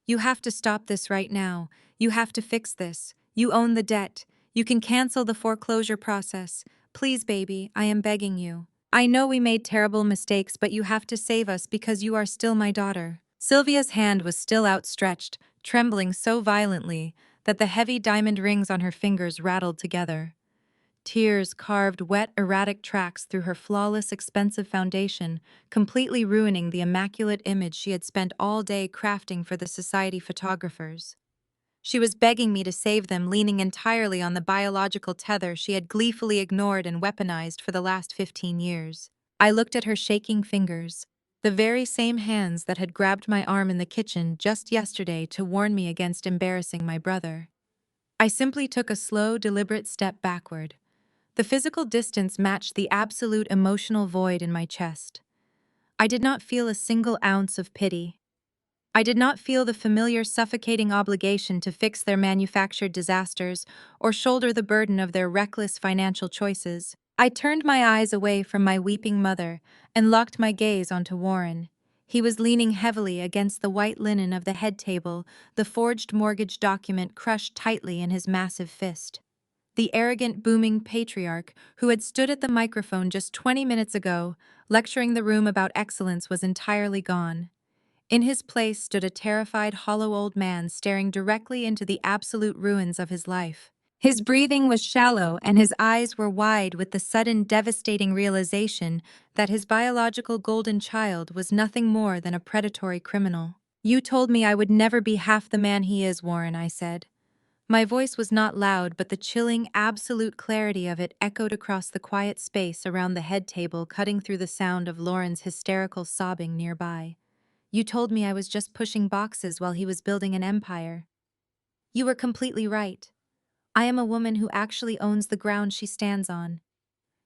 "You have to stop this right now. You have to fix this. You own the debt. You can cancel the foreclosure process. Please, baby, I am begging you. I know we made terrible mistakes, but you have to save us because you are still my daughter." Sylvia's hand was still outstretched, trembling so violently that the heavy diamond rings on her fingers rattled together. Tears carved wet, erratic tracks through her flawless, expensive foundation, completely ruining the immaculate image she had spent all day crafting for the society photographers. She was begging me to save them, leaning entirely on the biological tether she had gleefully ignored and weaponized for the last 15 years. I looked at her shaking fingers, the very same hands that had grabbed my arm in the kitchen just yesterday to warn me against embarrassing my brother. I simply took a slow, deliberate step backward. The physical distance matched the absolute emotional void in my chest. I did not feel a single ounce of pity. I did not feel the familiar suffocating obligation to fix their manufactured disasters or shoulder the burden of their reckless financial choices. I turned my eyes away from my weeping mother and locked my gaze onto Warren. He was leaning heavily against the white linen of the head table, the forged mortgage document crushed tightly in his massive fist. The arrogant, booming patriarch who had stood at the microphone just 20 minutes ago, lecturing the room about excellence, was entirely gone. In his place stood a terrified, hollow old man staring directly into the absolute ruins of his life. His breathing was shallow and his eyes were wide with the sudden, devastating realization that his biological golden child was nothing more than a predatory criminal. "You told me I would never be half the man he is, Warren," I said. My voice was not loud, but the chilling, absolute clarity of it echoed across the quiet space around the head table, cutting through the sound of Lauren's hysterical sobbing nearby. "You told me I was just pushing boxes while he was building an empire." "You were completely right. I am a woman who actually owns the ground she stands on.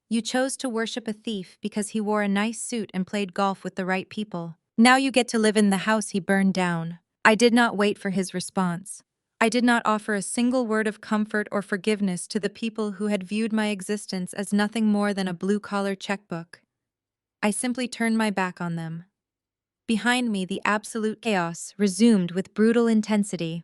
You chose to worship a thief because he wore a nice suit and played golf with the right people. Now you get to live in the house he burned down." I did not wait for his response. I did not offer a single word of comfort or forgiveness to the people who had viewed my existence as nothing more than a blue-collar checkbook. I simply turned my back on them. Behind me, the absolute chaos resumed with brutal intensity.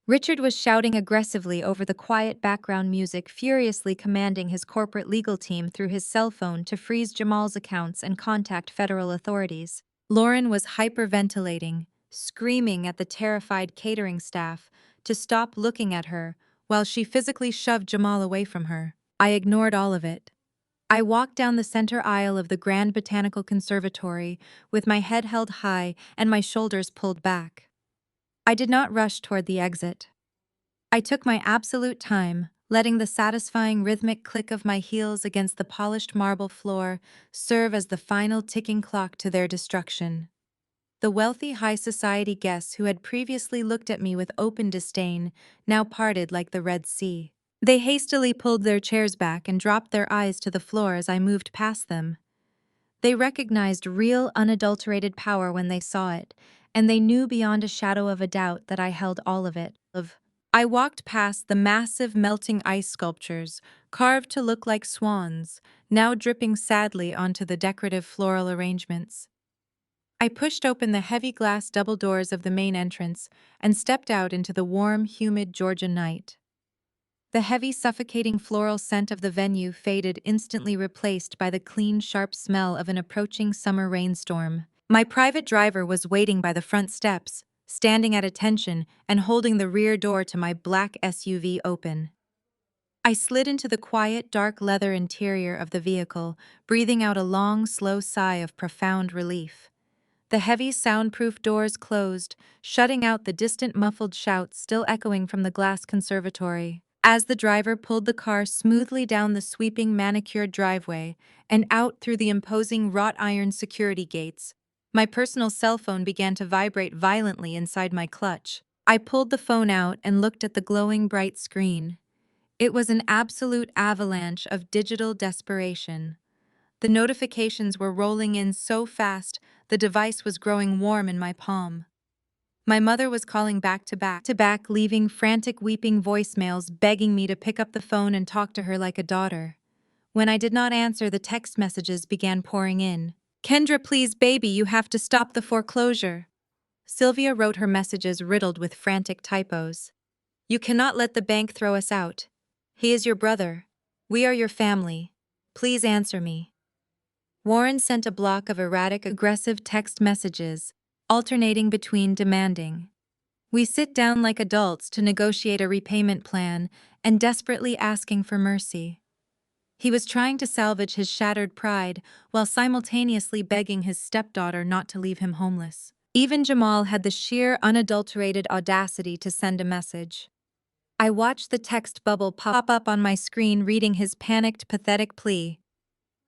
Richard was shouting aggressively over the quiet background music, furiously commanding his corporate legal team through his cell phone to freeze Jamal's accounts and contact federal authorities. Lauren was hyperventilating, screaming at the terrified catering staff to stop looking at her while she physically shoved Jamal away from her. I ignored all of it. I walked down the center aisle of the Grand Botanical Conservatory with my head held high and my shoulders pulled back. I did not rush toward the exit. I took my absolute time, letting the satisfying rhythmic click of my heels against the polished marble floor serve as the final ticking clock to their destruction. The wealthy high society guests who had previously looked at me with open disdain now parted like the Red Sea. They hastily pulled their chairs back and dropped their eyes to the floor as I moved past them. They recognized real, unadulterated power when they saw it, and they knew beyond a shadow of a doubt that I held all of it. I walked past the massive melting ice sculptures, carved to look like swans, now dripping sadly onto the decorative floral arrangements. I pushed open the heavy glass double doors of the main entrance and stepped out into the warm, humid Georgia night. The heavy, suffocating floral scent of the venue faded, instantly replaced by the clean, sharp smell of an approaching summer rainstorm. My private driver was waiting by the front steps, standing at attention and holding the rear door to my black SUV open. I slid into the quiet, dark leather interior of the vehicle, breathing out a long, slow sigh of profound relief. The heavy, soundproof doors closed, shutting out the distant muffled shouts still echoing from the glass conservatory. As the driver pulled the car smoothly down the sweeping, manicured driveway and out through the imposing wrought iron security gates, my personal cell phone began to vibrate violently inside my clutch. I pulled the phone out and looked at the glowing, bright screen. It was an absolute avalanche of digital desperation. The notifications were rolling in so fast, the device was growing warm in my palm. My mother was calling back, leaving frantic weeping voicemails begging me to pick up the phone and talk to her like a daughter. When I did not answer, the text messages began pouring in. "Kendra, please, baby, you have to stop the foreclosure." Sylvia wrote her messages riddled with frantic typos. "You cannot let the bank throw us out. He is your brother. We are your family. Please answer me." Warren sent a block of erratic, aggressive text messages, alternating between demanding, "We sit down like adults to negotiate a repayment plan," and desperately asking for mercy. He was trying to salvage his shattered pride while simultaneously begging his stepdaughter not to leave him homeless. Even Jamal had the sheer, unadulterated audacity to send a message. I watched the text bubble pop up on my screen, reading his panicked, pathetic plea.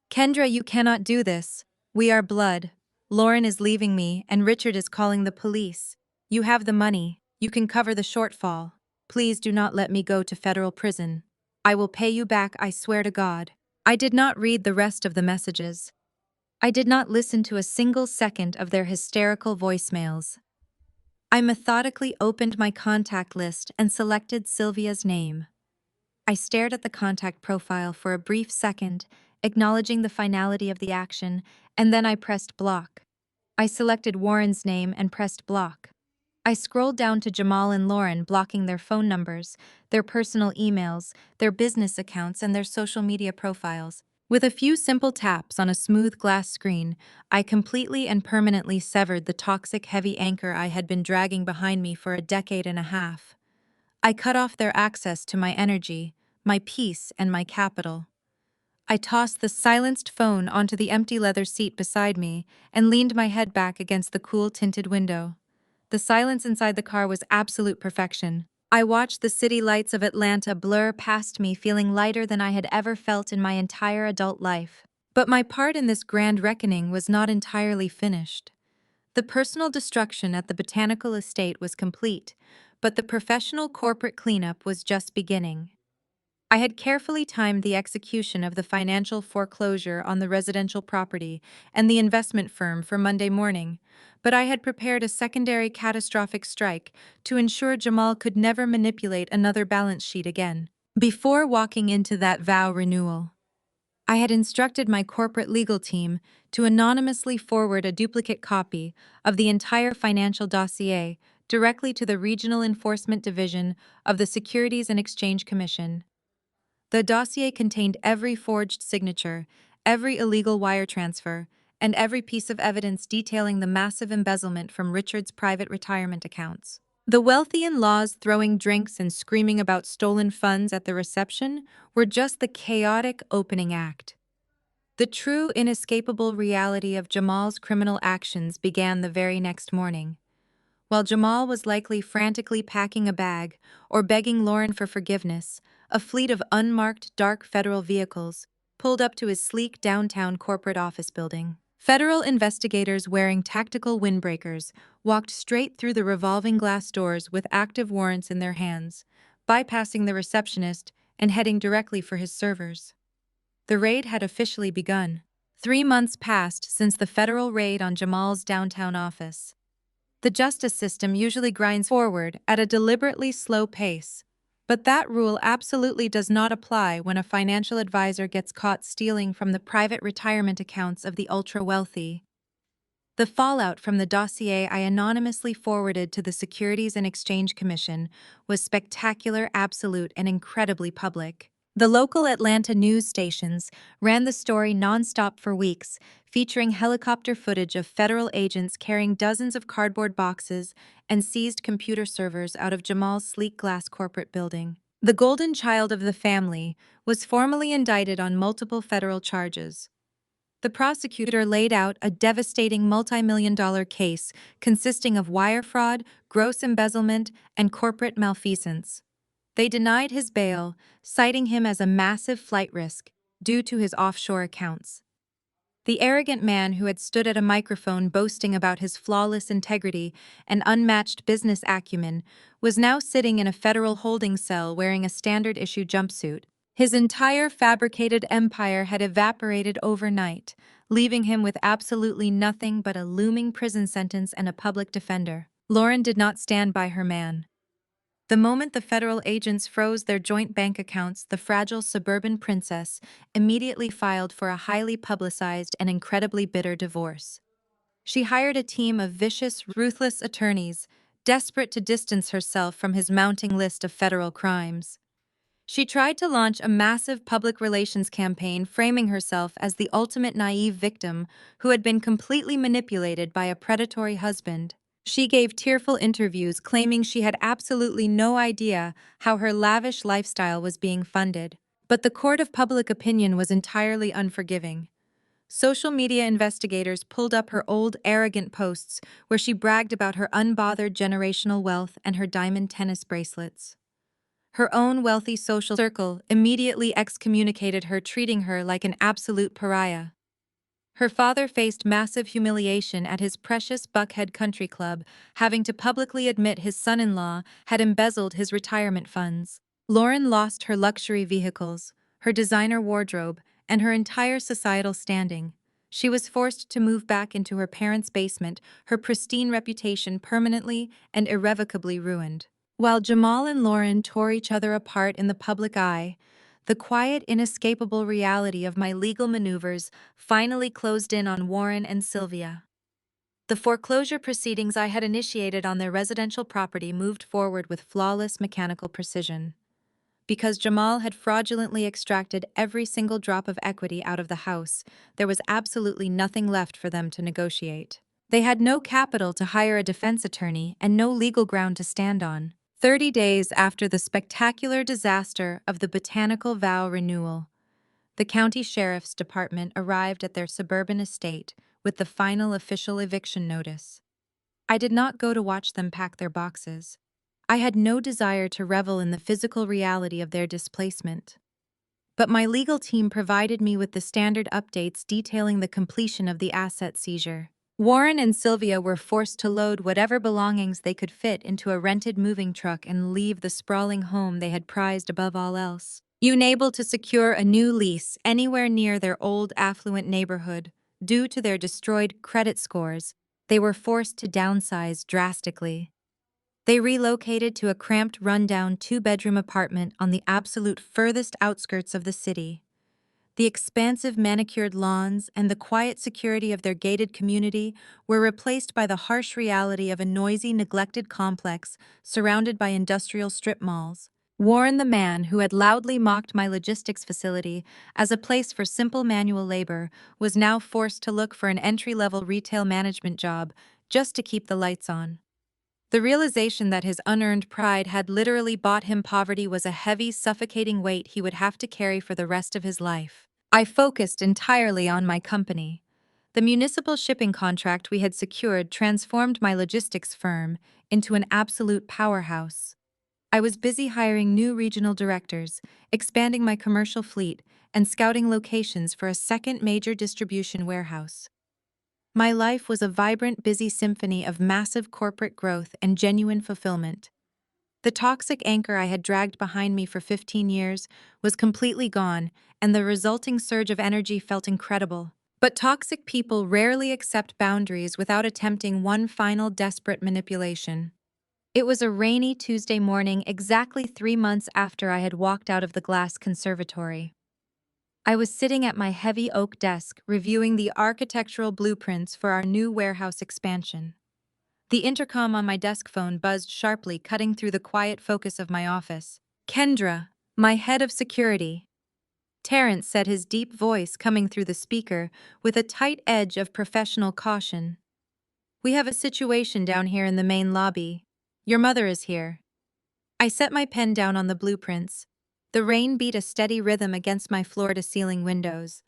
"Kendra, you cannot do this. We are blood. Lauren is leaving me, and Richard is calling the police. You have the money. You can cover the shortfall. Please do not let me go to federal prison. I will pay you back, I swear to God." I did not read the rest of the messages. I did not listen to a single second of their hysterical voicemails. I methodically opened my contact list and selected Sylvia's name. I stared at the contact profile for a brief second, acknowledging the finality of the action, and then I pressed block. I selected Warren's name and pressed block. I scrolled down to Jamal and Lauren, blocking their phone numbers, their personal emails, their business accounts, and their social media profiles. With a few simple taps on a smooth glass screen, I completely and permanently severed the toxic heavy anchor I had been dragging behind me for a decade and a half. I cut off their access to my energy, my peace, and my capital. I tossed the silenced phone onto the empty leather seat beside me and leaned my head back against the cool tinted window. The silence inside the car was absolute perfection. I watched the city lights of Atlanta blur past me, feeling lighter than I had ever felt in my entire adult life. But my part in this grand reckoning was not entirely finished. The personal destruction at the botanical estate was complete, but the professional corporate cleanup was just beginning. I had carefully timed the execution of the financial foreclosure on the residential property and the investment firm for Monday morning, but I had prepared a secondary catastrophic strike to ensure Jamal could never manipulate another balance sheet again. Before walking into that vow renewal, I had instructed my corporate legal team to anonymously forward a duplicate copy of the entire financial dossier directly to the Regional Enforcement Division of the Securities and Exchange Commission. The dossier contained every forged signature, every illegal wire transfer, and every piece of evidence detailing the massive embezzlement from Richard's private retirement accounts. The wealthy in-laws throwing drinks and screaming about stolen funds at the reception were just the chaotic opening act. The true, inescapable reality of Jamal's criminal actions began the very next morning. While Jamal was likely frantically packing a bag or begging Lauren for forgiveness, a fleet of unmarked dark federal vehicles pulled up to his sleek downtown corporate office building. Federal investigators wearing tactical windbreakers walked straight through the revolving glass doors with active warrants in their hands, bypassing the receptionist and heading directly for his servers. The raid had officially begun. 3 months passed since the federal raid on Jamal's downtown office. The justice system usually grinds forward at a deliberately slow pace, but that rule absolutely does not apply when a financial advisor gets caught stealing from the private retirement accounts of the ultra-wealthy. The fallout from the dossier I anonymously forwarded to the Securities and Exchange Commission was spectacular, absolute, and incredibly public. The local Atlanta news stations ran the story nonstop for weeks, featuring helicopter footage of federal agents carrying dozens of cardboard boxes and seized computer servers out of Jamal's sleek glass corporate building. The golden child of the family was formally indicted on multiple federal charges. The prosecutor laid out a devastating multi-million-dollar case consisting of wire fraud, gross embezzlement, and corporate malfeasance. They denied his bail, citing him as a massive flight risk due to his offshore accounts. The arrogant man who had stood at a microphone boasting about his flawless integrity and unmatched business acumen was now sitting in a federal holding cell wearing a standard-issue jumpsuit. His entire fabricated empire had evaporated overnight, leaving him with absolutely nothing but a looming prison sentence and a public defender. Lauren did not stand by her man. The moment the federal agents froze their joint bank accounts, the fragile suburban princess immediately filed for a highly publicized and incredibly bitter divorce. She hired a team of vicious, ruthless attorneys, desperate to distance herself from his mounting list of federal crimes. She tried to launch a massive public relations campaign framing herself as the ultimate naive victim who had been completely manipulated by a predatory husband. She gave tearful interviews claiming she had absolutely no idea how her lavish lifestyle was being funded. But the court of public opinion was entirely unforgiving. Social media investigators pulled up her old, arrogant posts where she bragged about her unbothered generational wealth and her diamond tennis bracelets. Her own wealthy social circle immediately excommunicated her, treating her like an absolute pariah. Her father faced massive humiliation at his precious Buckhead Country Club, having to publicly admit his son-in-law had embezzled his retirement funds. Lauren lost her luxury vehicles, her designer wardrobe, and her entire societal standing. She was forced to move back into her parents' basement, her pristine reputation permanently and irrevocably ruined. While Jamal and Lauren tore each other apart in the public eye, the quiet, inescapable reality of my legal maneuvers finally closed in on Warren and Sylvia. The foreclosure proceedings I had initiated on their residential property moved forward with flawless mechanical precision. Because Jamal had fraudulently extracted every single drop of equity out of the house, there was absolutely nothing left for them to negotiate. They had no capital to hire a defense attorney and no legal ground to stand on. 30 days after the spectacular disaster of the botanical vow renewal, the county sheriff's department arrived at their suburban estate with the final official eviction notice. I did not go to watch them pack their boxes. I had no desire to revel in the physical reality of their displacement. But my legal team provided me with the standard updates detailing the completion of the asset seizure. Warren and Sylvia were forced to load whatever belongings they could fit into a rented moving truck and leave the sprawling home they had prized above all else. Unable to secure a new lease anywhere near their old affluent neighborhood due to their destroyed credit scores, they were forced to downsize drastically. They relocated to a cramped, rundown two-bedroom apartment on the absolute furthest outskirts of the city. The expansive manicured lawns and the quiet security of their gated community were replaced by the harsh reality of a noisy, neglected complex surrounded by industrial strip malls. Warren, the man who had loudly mocked my logistics facility as a place for simple manual labor, was now forced to look for an entry-level retail management job just to keep the lights on. The realization that his unearned pride had literally bought him poverty was a heavy, suffocating weight he would have to carry for the rest of his life. I focused entirely on my company. The municipal shipping contract we had secured transformed my logistics firm into an absolute powerhouse. I was busy hiring new regional directors, expanding my commercial fleet, and scouting locations for a second major distribution warehouse. My life was a vibrant, busy symphony of massive corporate growth and genuine fulfillment. The toxic anchor I had dragged behind me for 15 years was completely gone, and the resulting surge of energy felt incredible. But toxic people rarely accept boundaries without attempting one final desperate manipulation. It was a rainy Tuesday morning, exactly 3 months after I had walked out of the glass conservatory. I was sitting at my heavy oak desk reviewing the architectural blueprints for our new warehouse expansion. The intercom on my desk phone buzzed sharply, cutting through the quiet focus of my office. "Kendra, my head of security." Terrence said, his deep voice coming through the speaker with a tight edge of professional caution. "We have a situation down here in the main lobby. Your mother is here." I set my pen down on the blueprints. The rain beat a steady rhythm against my floor-to-ceiling windows.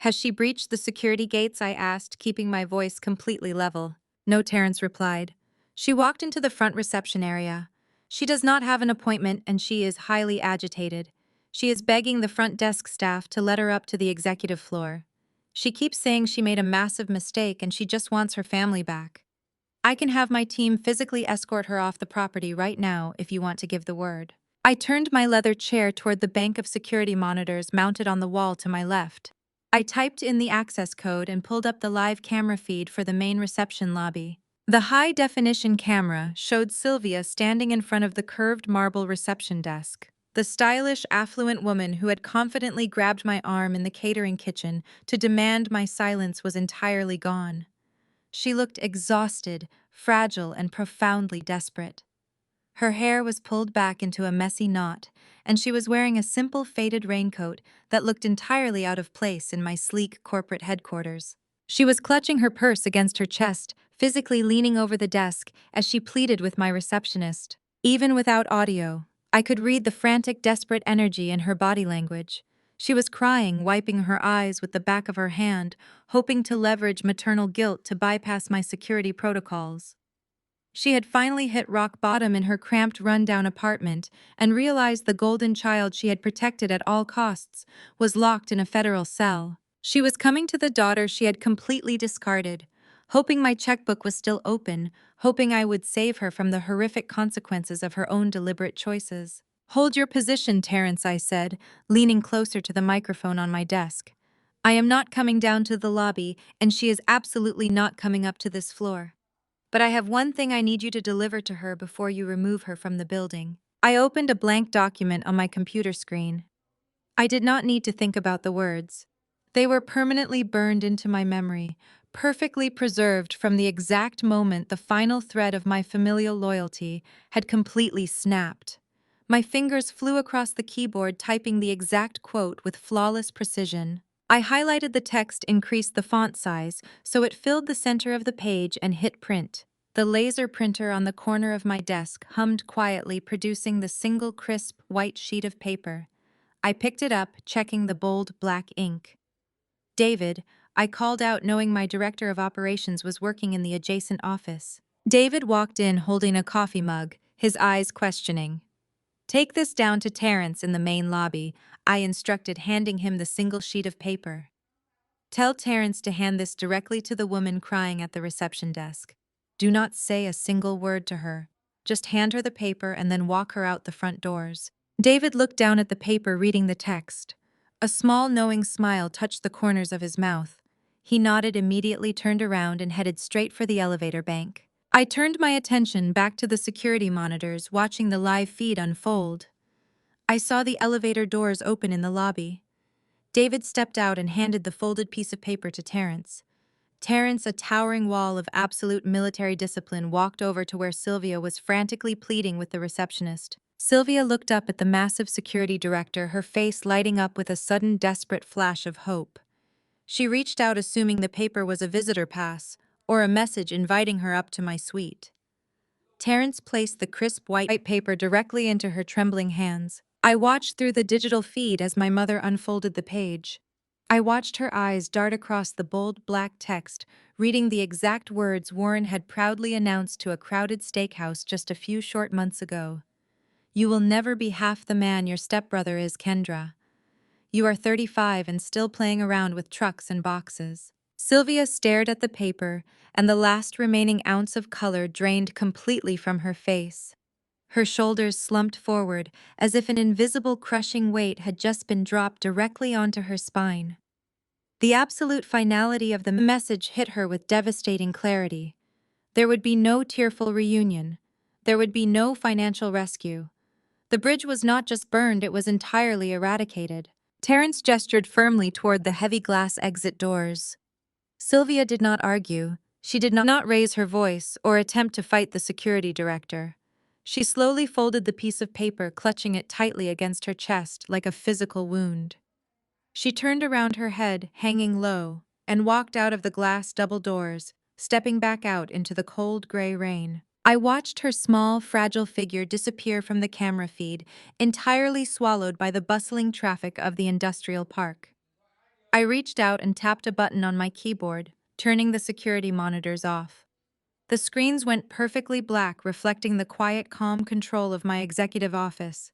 "Has she breached the security gates?" I asked, keeping my voice completely level. "No," Terrence replied. "She walked into the front reception area. She does not have an appointment and she is highly agitated. She is begging the front desk staff to let her up to the executive floor." She keeps saying she made a massive mistake and she just wants her family back. I can have my team physically escort her off the property right now if you want to give the word. I turned my leather chair toward the bank of security monitors mounted on the wall to my left. I typed in the access code and pulled up the live camera feed for the main reception lobby. The high-definition camera showed Sylvia standing in front of the curved marble reception desk. The stylish, affluent woman who had confidently grabbed my arm in the catering kitchen to demand my silence was entirely gone. She looked exhausted, fragile, and profoundly desperate. Her hair was pulled back into a messy knot, and she was wearing a simple faded raincoat that looked entirely out of place in my sleek corporate headquarters. She was clutching her purse against her chest, physically leaning over the desk as she pleaded with my receptionist. Even without audio, I could read the frantic, desperate energy in her body language. She was crying, wiping her eyes with the back of her hand, hoping to leverage maternal guilt to bypass my security protocols. She had finally hit rock bottom in her cramped, run-down apartment and realized the golden child she had protected at all costs was locked in a federal cell. She was coming to the daughter she had completely discarded, hoping my checkbook was still open, hoping I would save her from the horrific consequences of her own deliberate choices. "Hold your position, Terrence," I said, leaning closer to the microphone on my desk. "I am not coming down to the lobby, and she is absolutely not coming up to this floor. But I have one thing I need you to deliver to her before you remove her from the building." I opened a blank document on my computer screen. I did not need to think about the words. They were permanently burned into my memory, perfectly preserved from the exact moment the final thread of my familial loyalty had completely snapped. My fingers flew across the keyboard, typing the exact quote with flawless precision. I highlighted the text, increased the font size so it filled the center of the page, and hit print. The laser printer on the corner of my desk hummed quietly, producing the single crisp white sheet of paper. I picked it up, checking the bold black ink. "David," I called out, knowing my director of operations was working in the adjacent office. David walked in holding a coffee mug, his eyes questioning. "Take this down to Terrence in the main lobby," I instructed, handing him the single sheet of paper. "Tell Terrence to hand this directly to the woman crying at the reception desk. Do not say a single word to her. Just hand her the paper and then walk her out the front doors." David looked down at the paper, reading the text. A small, knowing smile touched the corners of his mouth. He nodded, immediately turned around and headed straight for the elevator bank. I turned my attention back to the security monitors, watching the live feed unfold. I saw the elevator doors open in the lobby. David stepped out and handed the folded piece of paper to Terrence. Terrence, a towering wall of absolute military discipline, walked over to where Sylvia was frantically pleading with the receptionist. Sylvia looked up at the massive security director, her face lighting up with a sudden, desperate flash of hope. She reached out, assuming the paper was a visitor pass or a message inviting her up to my suite. Terrence placed the crisp white paper directly into her trembling hands. I watched through the digital feed as my mother unfolded the page. I watched her eyes dart across the bold black text, reading the exact words Warren had proudly announced to a crowded steakhouse just a few short months ago. "You will never be half the man your stepbrother is, Kendra. You are 35 and still playing around with trucks and boxes." Sylvia stared at the paper, and the last remaining ounce of color drained completely from her face. Her shoulders slumped forward, as if an invisible crushing weight had just been dropped directly onto her spine. The absolute finality of the message hit her with devastating clarity. There would be no tearful reunion. There would be no financial rescue. The bridge was not just burned, it was entirely eradicated. Terrence gestured firmly toward the heavy glass exit doors. Sylvia did not argue. She did not raise her voice or attempt to fight the security director. She slowly folded the piece of paper, clutching it tightly against her chest like a physical wound. She turned around, her head hanging low, and walked out of the glass double doors, stepping back out into the cold gray rain. I watched her small, fragile figure disappear from the camera feed, entirely swallowed by the bustling traffic of the industrial park. I reached out and tapped a button on my keyboard, turning the security monitors off. The screens went perfectly black, reflecting the quiet, calm control of my executive office.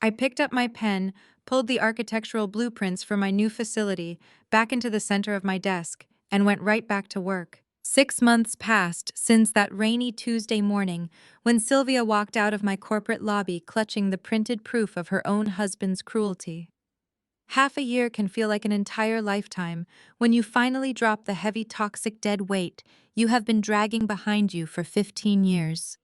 I picked up my pen, pulled the architectural blueprints for my new facility back into the center of my desk, and went right back to work. 6 months passed since that rainy Tuesday morning when Sylvia walked out of my corporate lobby clutching the printed proof of her own husband's cruelty. Half a year can feel like an entire lifetime when you finally drop the heavy toxic dead weight you have been dragging behind you for 15 years.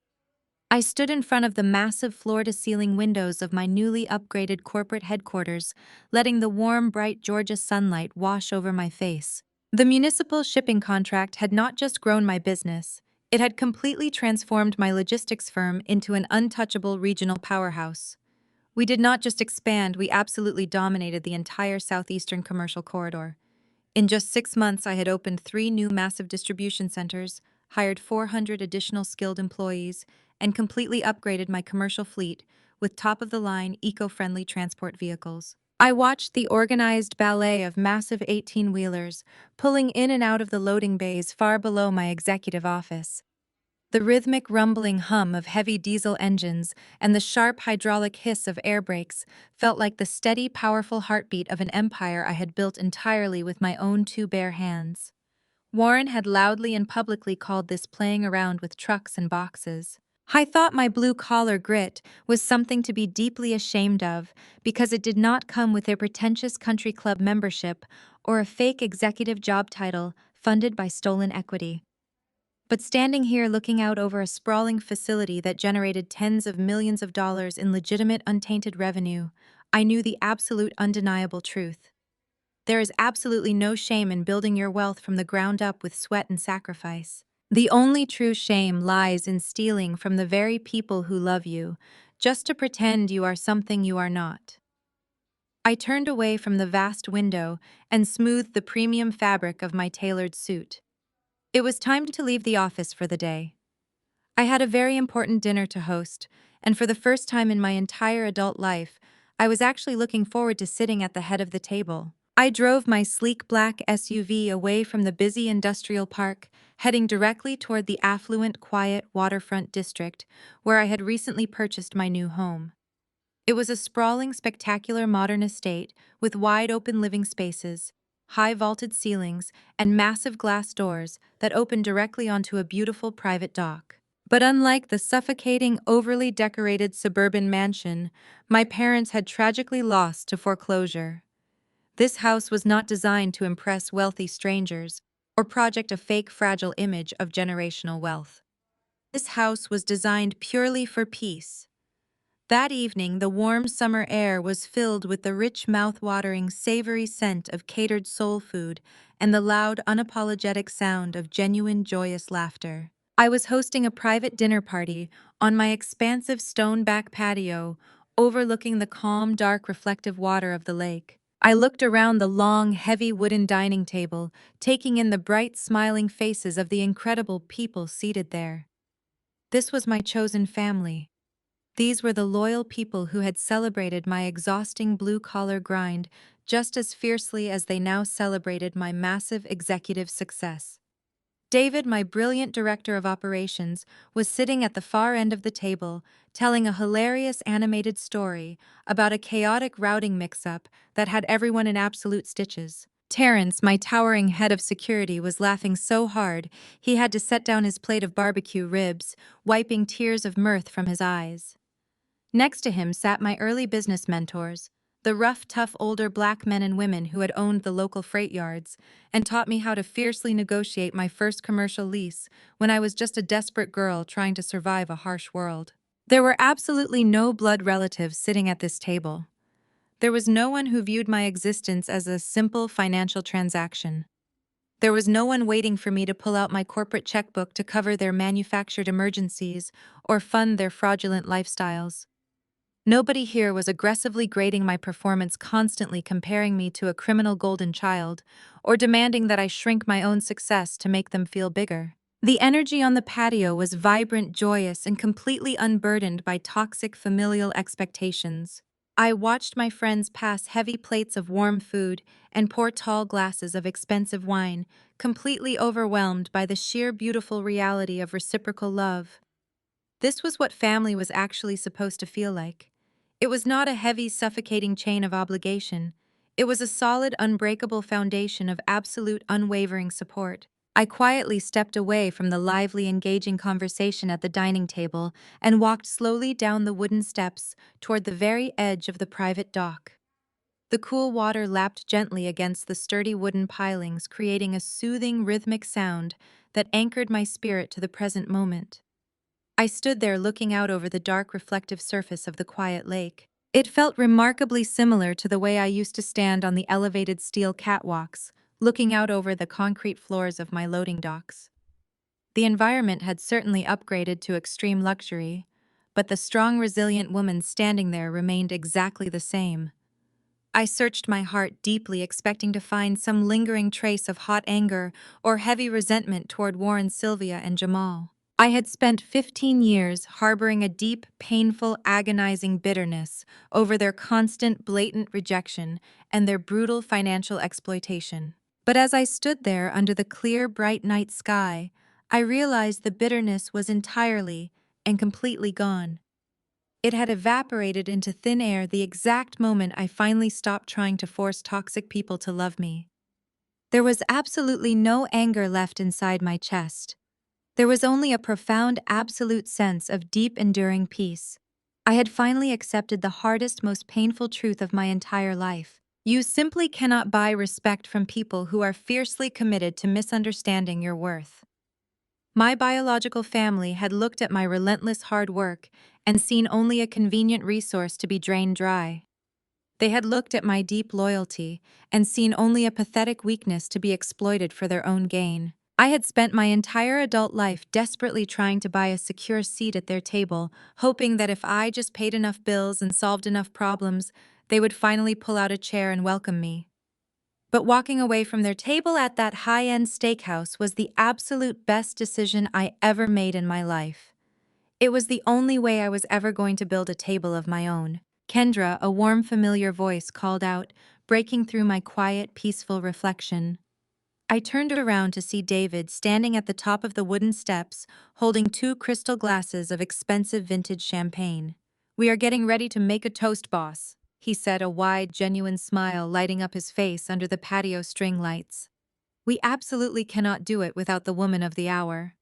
I stood in front of the massive floor-to-ceiling windows of my newly upgraded corporate headquarters, letting the warm, bright Georgia sunlight wash over my face. The municipal shipping contract had not just grown my business, it had completely transformed my logistics firm into an untouchable regional powerhouse. We did not just expand, we absolutely dominated the entire southeastern commercial corridor. In just 6 months, I had opened 3 new massive distribution centers, hired 400 additional skilled employees, and completely upgraded my commercial fleet with top-of-the-line, eco-friendly transport vehicles. I watched the organized ballet of massive 18-wheelers pulling in and out of the loading bays far below my executive office. The rhythmic rumbling hum of heavy diesel engines and the sharp hydraulic hiss of air brakes felt like the steady, powerful heartbeat of an empire I had built entirely with my own 2 bare hands. Warren had loudly and publicly called this playing around with trucks and boxes. I thought my blue-collar grit was something to be deeply ashamed of because it did not come with a pretentious country club membership or a fake executive job title funded by stolen equity. But standing here looking out over a sprawling facility that generated tens of millions of dollars in legitimate, untainted revenue, I knew the absolute, undeniable truth. There is absolutely no shame in building your wealth from the ground up with sweat and sacrifice. The only true shame lies in stealing from the very people who love you, just to pretend you are something you are not. I turned away from the vast window and smoothed the premium fabric of my tailored suit. It was time to leave the office for the day. I had a very important dinner to host, and for the first time in my entire adult life, I was actually looking forward to sitting at the head of the table. I drove my sleek black SUV away from the busy industrial park, heading directly toward the affluent, quiet waterfront district where I had recently purchased my new home. It was a sprawling, spectacular modern estate with wide-open living spaces, high vaulted ceilings, and massive glass doors that opened directly onto a beautiful private dock. But unlike the suffocating, overly decorated suburban mansion my parents had tragically lost to foreclosure, this house was not designed to impress wealthy strangers or project a fake, fragile image of generational wealth. This house was designed purely for peace. That evening, the warm summer air was filled with the rich, mouth-watering, savory scent of catered soul food and the loud, unapologetic sound of genuine, joyous laughter. I was hosting a private dinner party on my expansive stone back patio, overlooking the calm, dark, reflective water of the lake. I looked around the long, heavy wooden dining table, taking in the bright, smiling faces of the incredible people seated there. This was my chosen family. These were the loyal people who had celebrated my exhausting blue-collar grind just as fiercely as they now celebrated my massive executive success. David, my brilliant director of operations, was sitting at the far end of the table, telling a hilarious animated story about a chaotic routing mix-up that had everyone in absolute stitches. Terrence, my towering head of security, was laughing so hard he had to set down his plate of barbecue ribs, wiping tears of mirth from his eyes. Next to him sat my early business mentors, the rough, tough older black men and women who had owned the local freight yards and taught me how to fiercely negotiate my first commercial lease when I was just a desperate girl trying to survive a harsh world. There were absolutely no blood relatives sitting at this table. There was no one who viewed my existence as a simple financial transaction. There was no one waiting for me to pull out my corporate checkbook to cover their manufactured emergencies or fund their fraudulent lifestyles. Nobody here was aggressively grading my performance, constantly comparing me to a criminal golden child, or demanding that I shrink my own success to make them feel bigger. The energy on the patio was vibrant, joyous, and completely unburdened by toxic familial expectations. I watched my friends pass heavy plates of warm food and pour tall glasses of expensive wine, completely overwhelmed by the sheer beautiful reality of reciprocal love. This was what family was actually supposed to feel like. It was not a heavy, suffocating chain of obligation. It was a solid, unbreakable foundation of absolute, unwavering support. I quietly stepped away from the lively, engaging conversation at the dining table and walked slowly down the wooden steps toward the very edge of the private dock. The cool water lapped gently against the sturdy wooden pilings, creating a soothing, rhythmic sound that anchored my spirit to the present moment. I stood there looking out over the dark, reflective surface of the quiet lake. It felt remarkably similar to the way I used to stand on the elevated steel catwalks, looking out over the concrete floors of my loading docks. The environment had certainly upgraded to extreme luxury, but the strong, resilient woman standing there remained exactly the same. I searched my heart deeply, expecting to find some lingering trace of hot anger or heavy resentment toward Warren, Sylvia, and Jamal. I had spent 15 years harboring a deep, painful, agonizing bitterness over their constant, blatant rejection and their brutal financial exploitation. But as I stood there under the clear, bright night sky, I realized the bitterness was entirely and completely gone. It had evaporated into thin air the exact moment I finally stopped trying to force toxic people to love me. There was absolutely no anger left inside my chest. There was only a profound, absolute sense of deep, enduring peace. I had finally accepted the hardest, most painful truth of my entire life. You simply cannot buy respect from people who are fiercely committed to misunderstanding your worth. My biological family had looked at my relentless hard work and seen only a convenient resource to be drained dry. They had looked at my deep loyalty and seen only a pathetic weakness to be exploited for their own gain. I had spent my entire adult life desperately trying to buy a secure seat at their table, hoping that if I just paid enough bills and solved enough problems, they would finally pull out a chair and welcome me. But walking away from their table at that high-end steakhouse was the absolute best decision I ever made in my life. It was the only way I was ever going to build a table of my own. Kendra, a warm, familiar voice, called out, breaking through my quiet, peaceful reflection. I turned around to see David standing at the top of the wooden steps, holding two crystal glasses of expensive vintage champagne. "We are getting ready to make a toast, boss," he said, a wide, genuine smile lighting up his face under the patio string lights. "We absolutely cannot do it without the woman of the hour."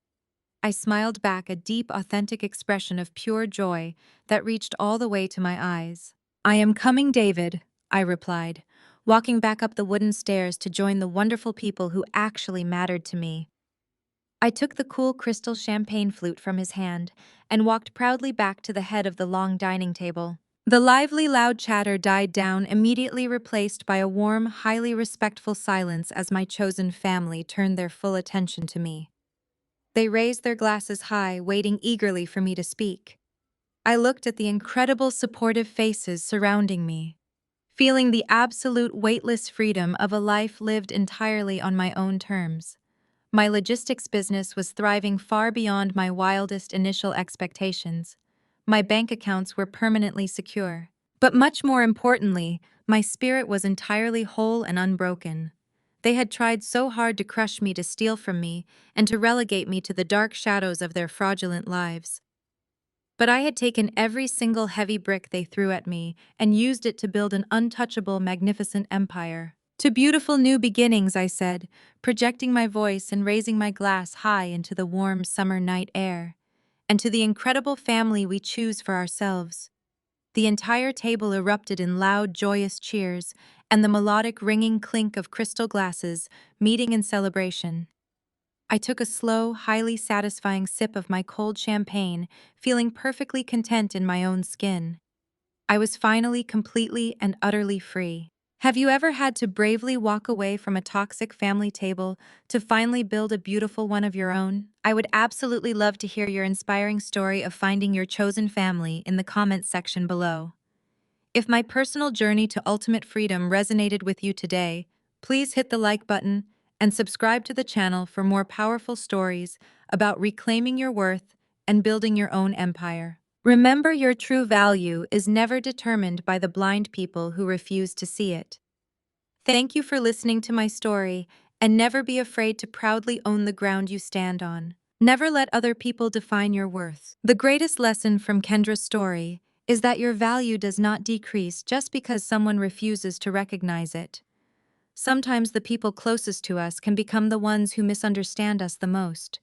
I smiled back, a deep, authentic expression of pure joy that reached all the way to my eyes. "I am coming, David," I replied, walking back up the wooden stairs to join the wonderful people who actually mattered to me. I took the cool crystal champagne flute from his hand and walked proudly back to the head of the long dining table. The lively, loud chatter died down, immediately replaced by a warm, highly respectful silence as my chosen family turned their full attention to me. They raised their glasses high, waiting eagerly for me to speak. I looked at the incredible, supportive faces surrounding me, feeling the absolute weightless freedom of a life lived entirely on my own terms. My logistics business was thriving far beyond my wildest initial expectations. My bank accounts were permanently secure. But much more importantly, my spirit was entirely whole and unbroken. They had tried so hard to crush me, to steal from me, and to relegate me to the dark shadows of their fraudulent lives. But I had taken every single heavy brick they threw at me and used it to build an untouchable, magnificent empire. "To beautiful new beginnings," I said, projecting my voice and raising my glass high into the warm summer night air. "And to the incredible family we choose for ourselves." The entire table erupted in loud, joyous cheers, and the melodic, ringing clink of crystal glasses, meeting in celebration. I took a slow, highly satisfying sip of my cold champagne, feeling perfectly content in my own skin. I was finally completely and utterly free. Have you ever had to bravely walk away from a toxic family table to finally build a beautiful one of your own? I would absolutely love to hear your inspiring story of finding your chosen family in the comments section below. If my personal journey to ultimate freedom resonated with you today, please hit the like button and subscribe to the channel for more powerful stories about reclaiming your worth and building your own empire. Remember, your true value is never determined by the blind people who refuse to see it. Thank you for listening to my story, and never be afraid to proudly own the ground you stand on. Never let other people define your worth. The greatest lesson from Kendra's story is that your value does not decrease just because someone refuses to recognize it. Sometimes the people closest to us can become the ones who misunderstand us the most.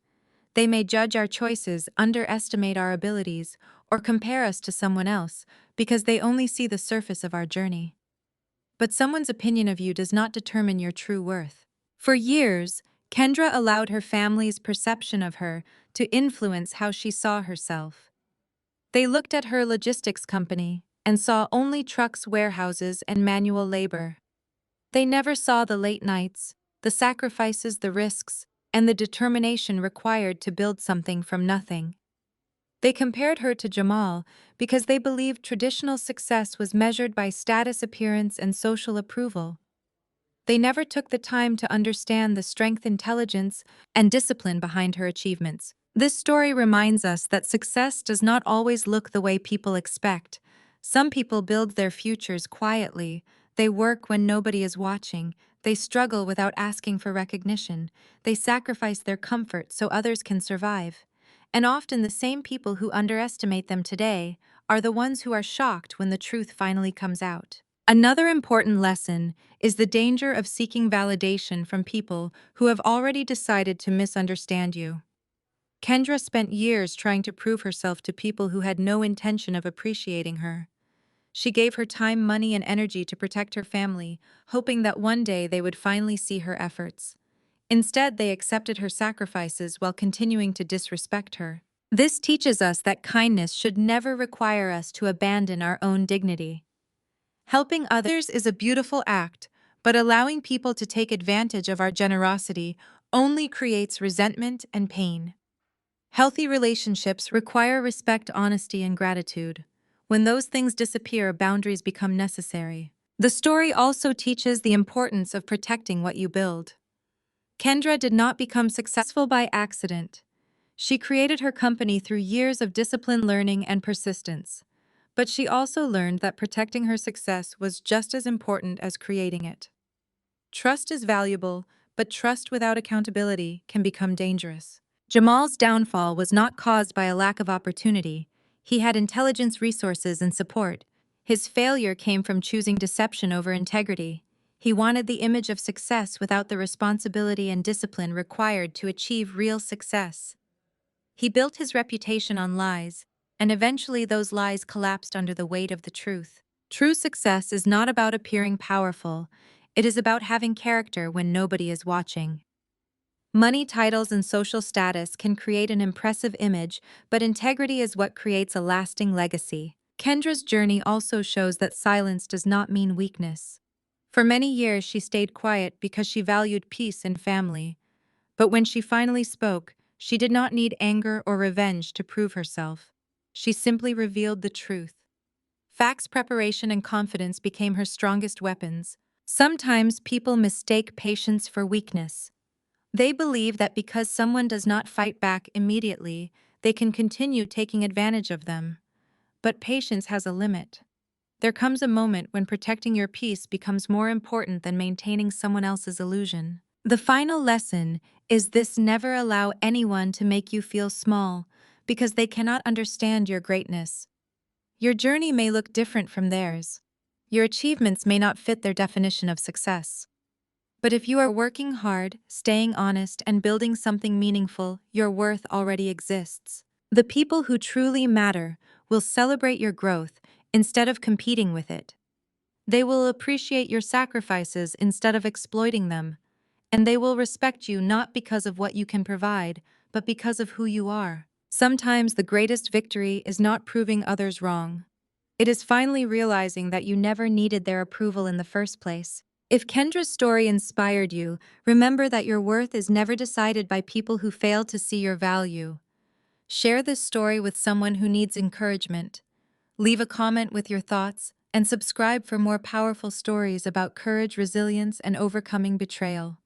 They may judge our choices, underestimate our abilities, or compare us to someone else because they only see the surface of our journey. But someone's opinion of you does not determine your true worth. For years, Kendra allowed her family's perception of her to influence how she saw herself. They looked at her logistics company and saw only trucks, warehouses, and manual labor. They never saw the late nights, the sacrifices, the risks, and the determination required to build something from nothing. They compared her to Jamal because they believed traditional success was measured by status, appearance, and social approval. They never took the time to understand the strength, intelligence, and discipline behind her achievements. This story reminds us that success does not always look the way people expect. Some people build their futures quietly. They work when nobody is watching. They struggle without asking for recognition. They sacrifice their comfort so others can survive. And often the same people who underestimate them today are the ones who are shocked when the truth finally comes out. Another important lesson is the danger of seeking validation from people who have already decided to misunderstand you. Kendra spent years trying to prove herself to people who had no intention of appreciating her. She gave her time, money, and energy to protect her family, hoping that one day they would finally see her efforts. Instead, they accepted her sacrifices while continuing to disrespect her. This teaches us that kindness should never require us to abandon our own dignity. Helping others is a beautiful act, but allowing people to take advantage of our generosity only creates resentment and pain. Healthy relationships require respect, honesty, and gratitude. When those things disappear, boundaries become necessary. The story also teaches the importance of protecting what you build. Kendra did not become successful by accident. She created her company through years of disciplined learning and persistence. But she also learned that protecting her success was just as important as creating it. Trust is valuable, but trust without accountability can become dangerous. Jamal's downfall was not caused by a lack of opportunity. He had intelligence, resources, and support. His failure came from choosing deception over integrity. He wanted the image of success without the responsibility and discipline required to achieve real success. He built his reputation on lies, and eventually those lies collapsed under the weight of the truth. True success is not about appearing powerful. It is about having character when nobody is watching. Money, titles, and social status can create an impressive image, but integrity is what creates a lasting legacy. Kendra's journey also shows that silence does not mean weakness. For many years, she stayed quiet because she valued peace and family. But when she finally spoke, she did not need anger or revenge to prove herself. She simply revealed the truth. Facts, preparation, and confidence became her strongest weapons. Sometimes people mistake patience for weakness. They believe that because someone does not fight back immediately, they can continue taking advantage of them. But patience has a limit. There comes a moment when protecting your peace becomes more important than maintaining someone else's illusion. The final lesson is this: never allow anyone to make you feel small, because they cannot understand your greatness. Your journey may look different from theirs. Your achievements may not fit their definition of success. But if you are working hard, staying honest, and building something meaningful, your worth already exists. The people who truly matter will celebrate your growth instead of competing with it. They will appreciate your sacrifices instead of exploiting them. And they will respect you not because of what you can provide, but because of who you are. Sometimes the greatest victory is not proving others wrong. It is finally realizing that you never needed their approval in the first place. If Kendra's story inspired you, remember that your worth is never decided by people who fail to see your value. Share this story with someone who needs encouragement. Leave a comment with your thoughts, and subscribe for more powerful stories about courage, resilience, and overcoming betrayal.